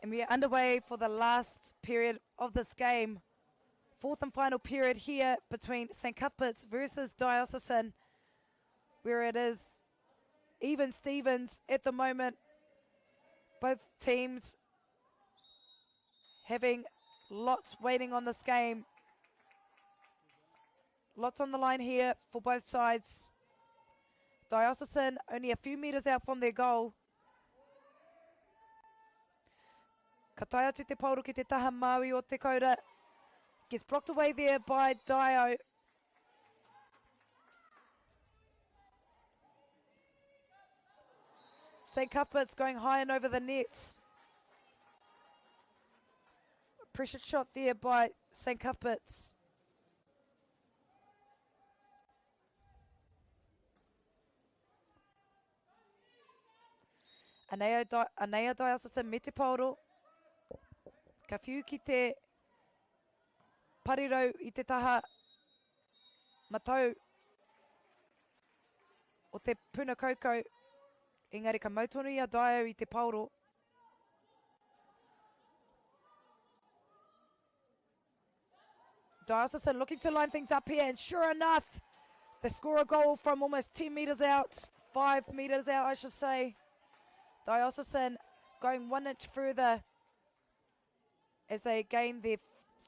And we are underway for the last period of this game. Fourth and final period here between St. Cuthbert's versus Diocesan, where it is even Stevens at the moment. Both teams having lots waiting on this game. Lots on the line here for both sides. Diocesan only a few metres out from their goal. Ka tae atu te pauru ki te taha Maui o te kaura. Gets blocked away there by Dio. St. Cuthbert's going high and over the nets. Pressure shot there by St. Cuthbert's. Anea Diocesan me te pauro. Ka whiu ki te parirau i te taha matau o te puna koukou. Engari ka mautonu ia Dio i te pauro. Diocesan looking to line things up here, and sure enough, they score a goal from almost 10 metres out, 5 metres out I should say. Diocesan going 1 inch further as they gain their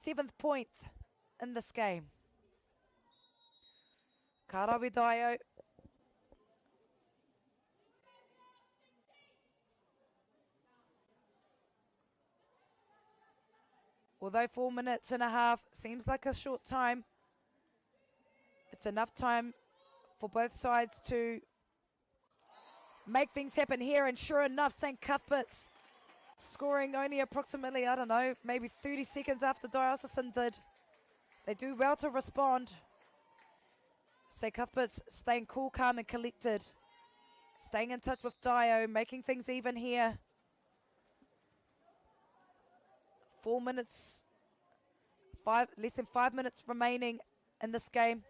7th point in this game. Karawi Dio. Although 4 minutes and a half seems like a short time, it's enough time for both sides to make things happen here. And sure enough, St. Cuthbert's scoring only approximately, I don't know, maybe 30 seconds after Diocesan did. They do well to respond. St. Cuthbert's staying cool, calm and collected. Staying in touch with Dio, making things even here. 4 minutes, less than 5 minutes remaining in this game.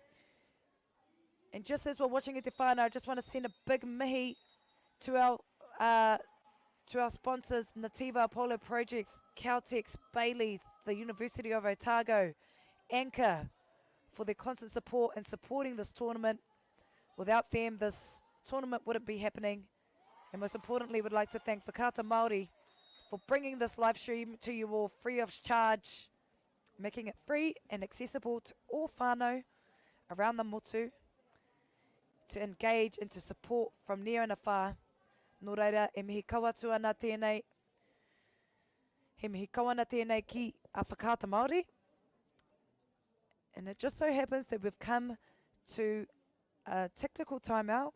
And just as we're watching it, Stefano, I just want to send a big mihi to our sponsors, Nativa Polo Projects, Caltex, Bailey's, the University of Otago, Anchor, for their constant support and supporting this tournament. Without them, this tournament wouldn't be happening. And most importantly, we'd like to thank Whakaata Māori for bringing this live stream to you all free of charge, making it free and accessible to all whānau around the motu to engage and to support from near and afar. Nō reira, e mihi kawatua ana tēnei. He mihi kawana tēnei ki a Whakaata Māori. And it just so happens that we've come to a tactical timeout.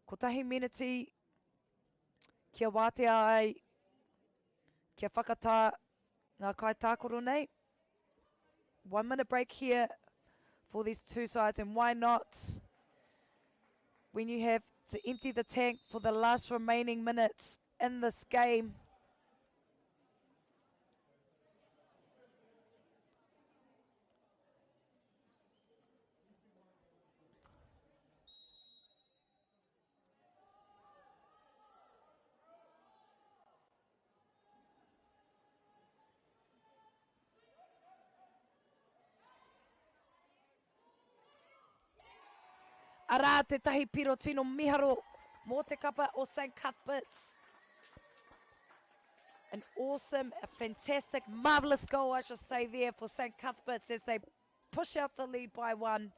Ko tahi miniti kia wātea ai, kia whakatā ngā kai tākoro nei. 1 minute break here for these two sides, and why not when you have to empty the tank for the last remaining minutes in this game. Arā te tahi piro tino miharo mō te kapa o St. Cuthbert's. An awesome, a fantastic, marvellous goal, I should say, there for St. Cuthbert's as they push out the lead by 1.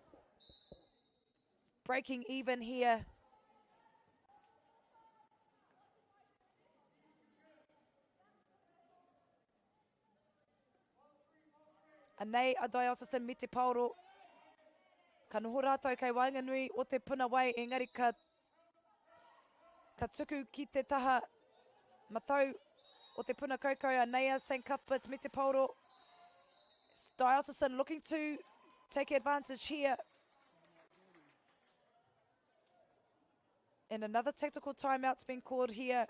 Breaking even here. Anei a Diocesan me te pauro. Ka noho rātou kei Wainganui o te puna wai, engari ka tuku ki te taha matau o te puna koukou Anea St. Cuthbert's me te pauro. Diocesan looking to take advantage here. And another tactical timeout's been called here.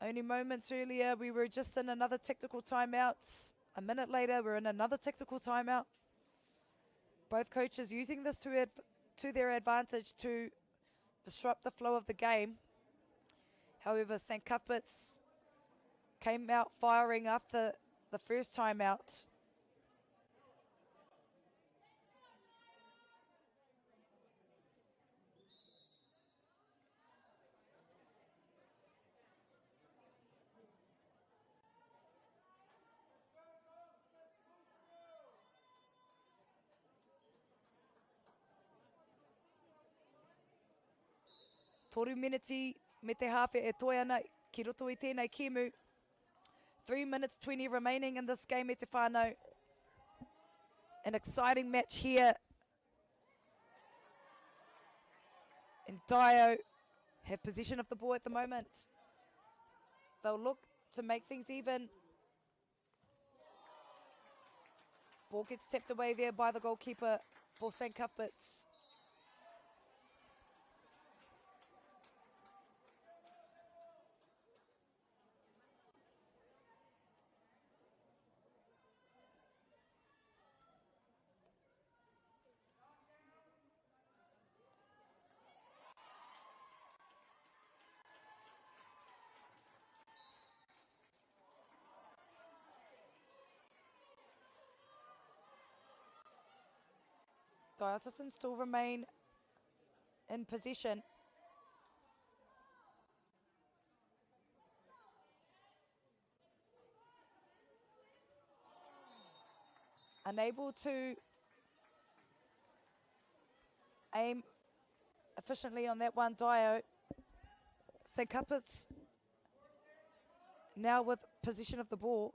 Only moments earlier we were just in another tactical timeout. A minute later we're in another tactical timeout. Both coaches using this to their advantage to disrupt the flow of the game. However, St. Cuthbert's came out firing after the first time out. Toru miniti me te hawhi e toi ana ki roto i tēnei kemu. 3 minutes 20 remaining in this game, e te whānau. An exciting match here. And Dio have possession of the ball at the moment. They'll look to make things even. Ball gets tapped away there by the goalkeeper for St. Cuthbert's. Diocesan still remain in possession. Unable to aim efficiently on that one, Dio. St. Cuthbert's now with possession of the ball.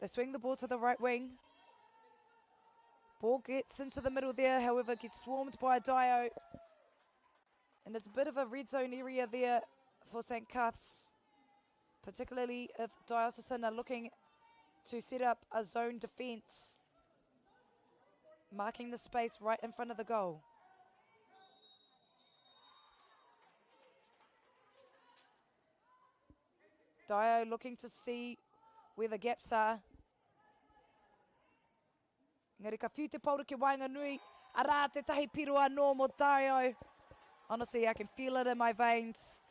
They swing the ball to the right wing. Ball gets into the middle there, however, gets swarmed by Dio. And it's a bit of a red zone area there for St. Cuth's, particularly if Diocesan are looking to set up a zone defence, marking the space right in front of the goal. Dio looking to see where the gaps are. Ngari ka whiu te pauru ki wainga nui, arā te tahi piro anō mo Dio. Honestly, I can feel it in my veins.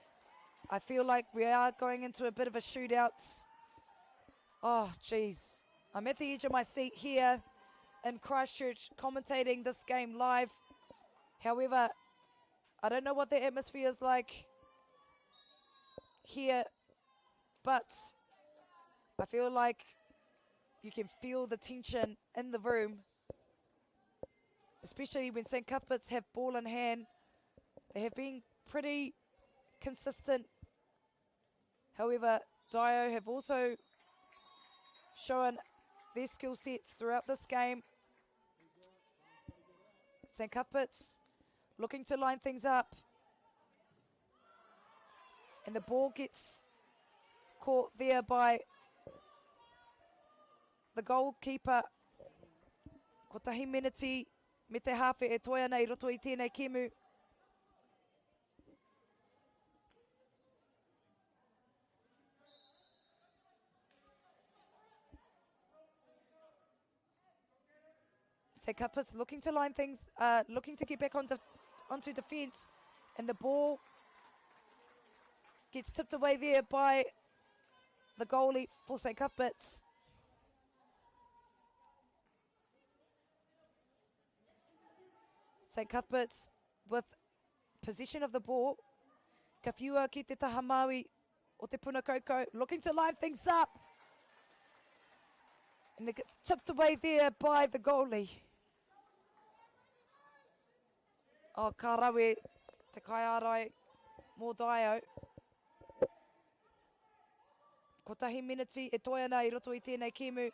I feel like we are going into a bit of a shootout. Oh, jeez. I'm at the edge of my seat here in Christchurch commentating this game live. However, I don't know what the atmosphere is like here, but I feel like you can feel the tension in the room, especially when St. Cuthbert's have ball in hand. They have been pretty consistent. However, Dio have also shown their skill sets throughout this game. St. Cuthbert's looking to line things up. And the ball gets caught there by the goalkeeper. Ko tahi miniti me te hawhi e toi ana I roto I tēnei kemu. St. Cuthbert's looking to line things, looking to get back onto defence, and the ball gets tipped away there by the goalie for St. Cuthbert's. St. Cuthbert's with possession of the ball. Ka whiua ki te taha Māui o te puna koukou, looking to line things up. And it gets tipped away there by the goalie. Oh, ka rawe te kai arai mō Dio. Ko tahi miniti e toi ana I roto I tēnei kemu.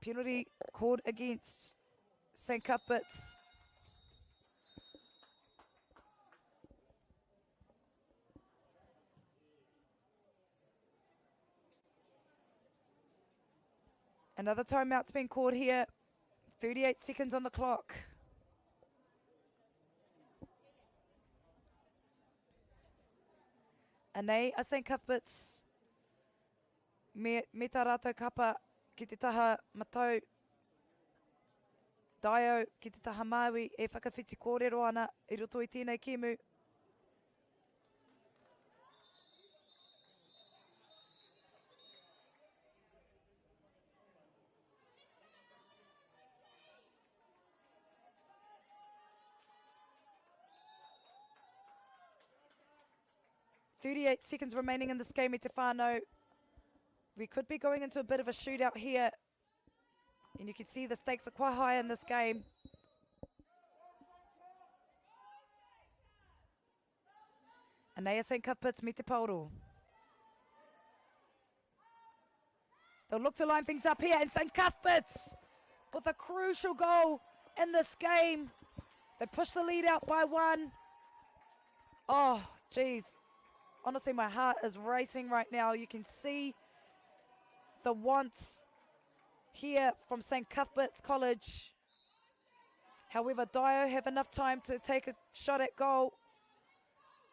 Penalty called against St. Cuthbert's. Another timeout's been called here. 38 seconds on the clock. Anei a St. Cuthbert's me tā rātou kapa ki te taha matau Dio ki te taha Māori e whakawhiti kōrero ana I roto I tēnei kēmu. .38 seconds remaining in this game, te whānau. We could be going into a bit of a shootout here. And you can see the stakes are quite high in this game. Anea St. Cuthbert's me te Polo. They'll look to line things up here, and St. Cuthbert's with a crucial goal in this game. They push the lead out by 1. Oh, geez. Honestly, my heart is racing right now. You can see the wants here from St. Cuthbert's College. However, Dio have enough time to take a shot at goal.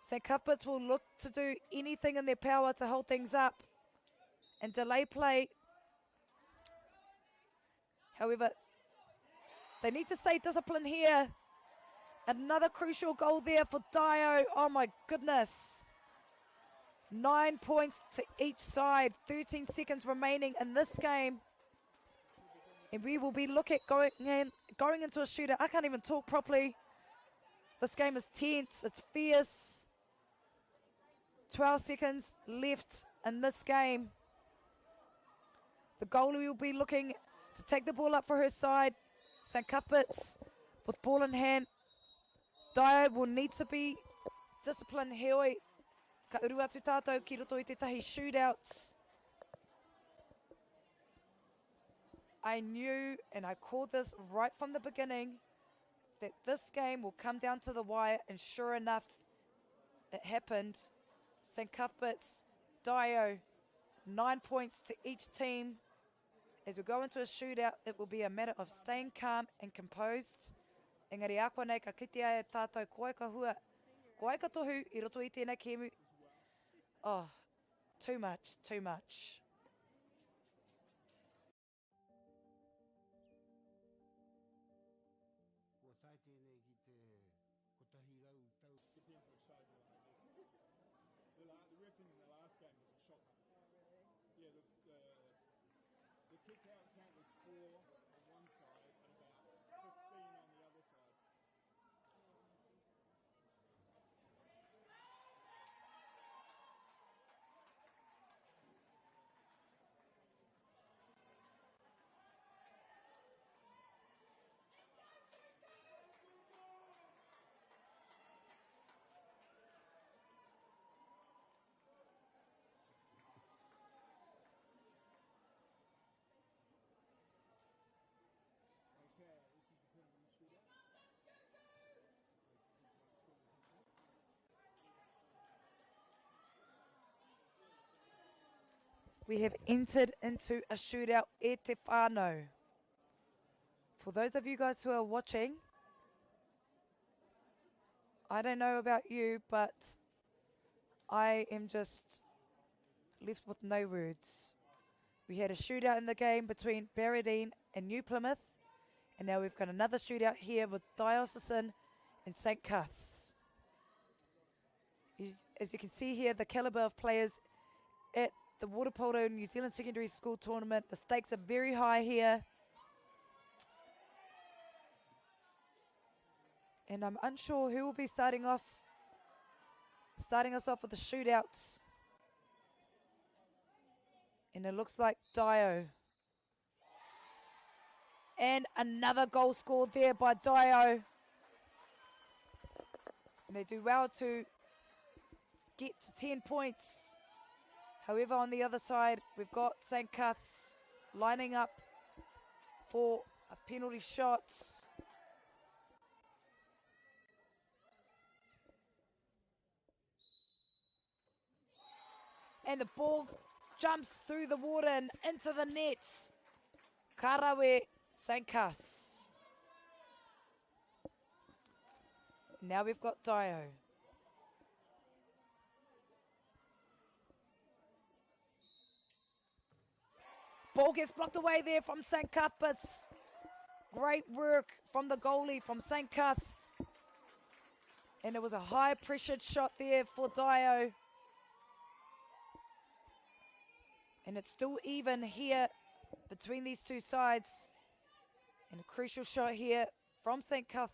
St. Cuthbert's will look to do anything in their power to hold things up and delay play. However, they need to stay disciplined here. Another crucial goal there for Dio. Oh my goodness. 9 points to each side. 13 seconds remaining in this game. And we will be looking going into a shootout. I can't even talk properly. This game is tense. It's fierce. 12 seconds left in this game. The goalie will be looking to take the ball up for her side. St. Cuthbert's with ball in hand. Dio will need to be disciplined. Heoi. Ka uru atu tātou ki roto I te tahi shootout. I knew and I called this right from the beginning that this game will come down to the wire, and sure enough, it happened. St. Cuthbert's, Dio, 9 points to each team. As we go into a shootout, it will be a matter of staying calm and composed. Engari a koe nei ka kitea e tātou koe ka hua. Koe ka tohu I roto I tēnei kēmu. Oh, too much, too much. Kua tae tēnei ki te kotahi rau tau. Depends which side you're on, I guess. The referee in the last game was a shocker. Yeah, the kick out count was 4 on one side and about 15 on the other side. We have entered into a shootout e te whānau. For those of you guys who are watching, I don't know about you, but I am just left with no words. We had a shootout in the game between Barradine and New Plymouth, and now we've got another shootout here with Diocesan and St. Cuth's. As you can see here, the calibre of players at the Water Polo New Zealand Secondary School Tournament. The stakes are very high here. And I'm unsure who will be starting us off with the shootouts. And it looks like Dio. And another goal scored there by Dio. And they do well to get to 10 points. However, on the other side, we've got St. Cuth's lining up for a penalty shot. And the ball jumps through the water and into the net. Karawe, St. Cuth's. Now we've got Dio. Ball gets blocked away there from St. Cuthbert's. Great work from the goalie from St. Cuth's. And it was a high pressured shot there for Dio. And it's still even here between these two sides. And a crucial shot here from St. Cuth's.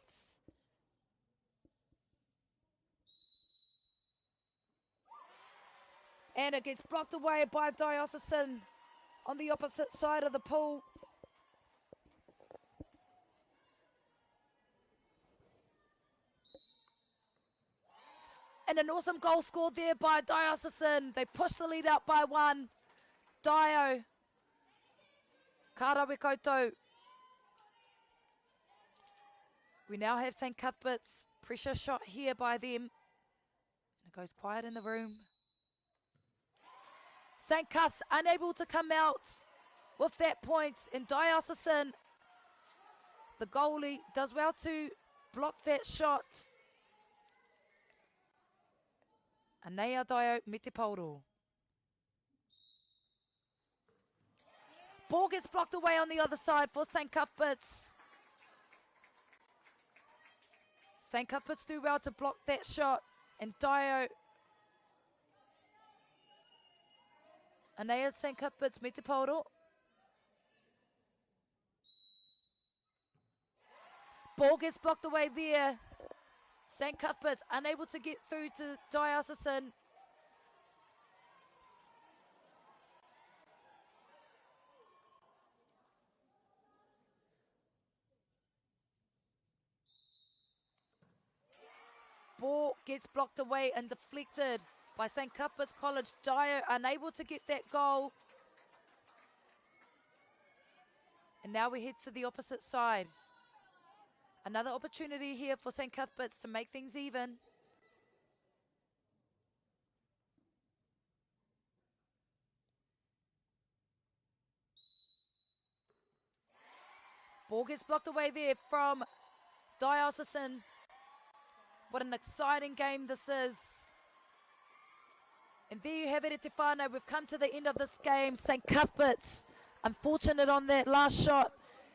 And it gets blocked away by Diocesan on the opposite side of the pool. And an awesome goal scored there by Diocesan. They push the lead up by 1. Dio. Kārawe koutou. We now have St. Cuthbert's pressure shot here by them. It goes quiet in the room. St. Cuth's unable to come out with that point. And Diocesan, the goalie, does well to block that shot. Anea Dio me te Polo. Ball gets blocked away on the other side for St. Cuthbert's. St. Cuthbert's do well to block that shot. And Dio. Anea St. Cuthbert's me te Polo. Ball gets blocked away there. St. Cuthbert's unable to get through to Diocesan. Ball gets blocked away and deflected by St. Cuthbert's College. Dio unable to get that goal. And now we head to the opposite side. Another opportunity here for St. Cuthbert's to make things even. Ball gets blocked away there from Diocesan. What an exciting game this is. And there you have it, Te Whānau. We've come to the end of this game. St. Cuthbert's unfortunate on that last shot.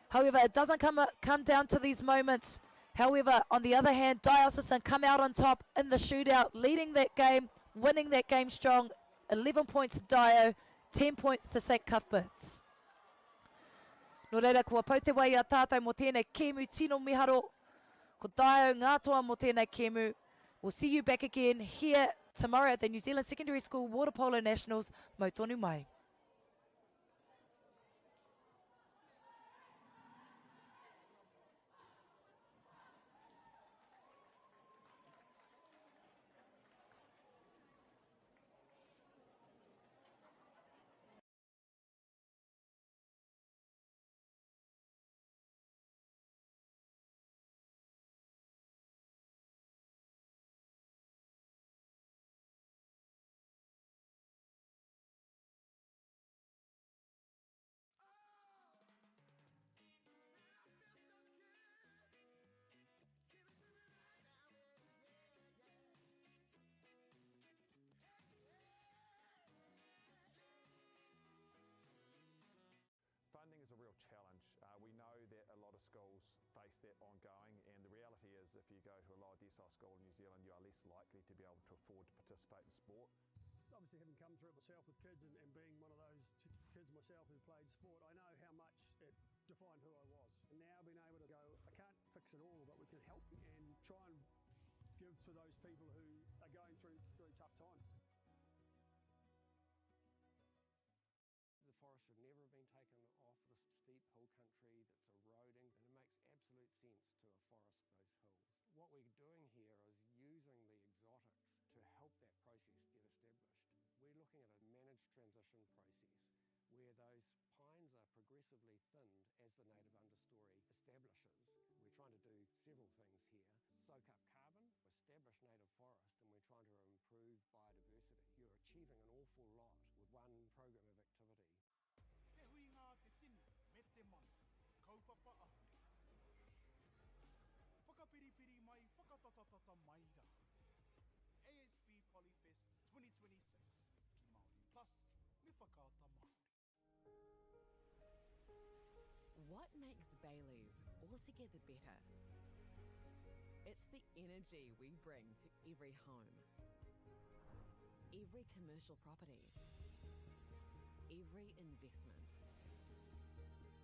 However, it doesn't come down to these moments. However, on the other hand, Diocesan come out on top in the shootout, leading that game, winning that game strong. 11 points to Dio, 10 points to St. Cuthbert's. Nō reira, kua pau te wai a tātou mo tēnei kēmu tino miharo. Ko Dio ngātoa mo tēnei kēmu. We'll see you back again here tomorrow at the New Zealand Secondary School Water Polo Nationals. Mau tonu mai. Funding is a real challenge. We know that a lot of schools face that ongoing, and the reality is if you go to a lower decile school in New Zealand, you are less likely to be able to afford to participate in sport. Obviously, having come through it myself with kids and being one of those kids myself who played sport, I know how much it defined who I was. And now being able to go, I can't fix it all, but we can help and try and give to those people who are going through tough times. The forest should never have been taken off this steep hill country that's eroding, and it makes absolute sense to afforest those hills. What we're doing here is using the exotics to help that process get established. We're looking at a managed transition process where those pines are progressively thinned as the native understory establishes. We're trying to do several things here. Soak up carbon, establish native forest, and we're trying to improve biodiversity. You're achieving an awful lot with one program of activity. Te hui ngā te tini, me te mana, kaupapa ahu. Whakapiripiri mai, whakatatatata mai rā. ASB Polyfest 2026, ki Māori Plus, me whakaata Māori. What makes Bailey's altogether better? It's the energy we bring to every home, every commercial property, every investment,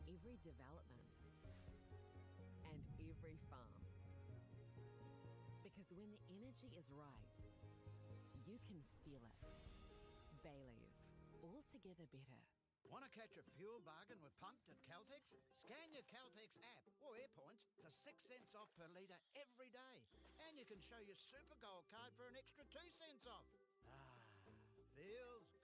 every development, and every farm. Because when the energy is right, you can feel it. Bailey's, altogether better. Want to catch a fuel bargain with pumped at Caltex? Scan your Caltex app or AirPoints for 6 cents off per litre every day. And you can show your Super Gold card for an extra 2 cents off. Ah, feels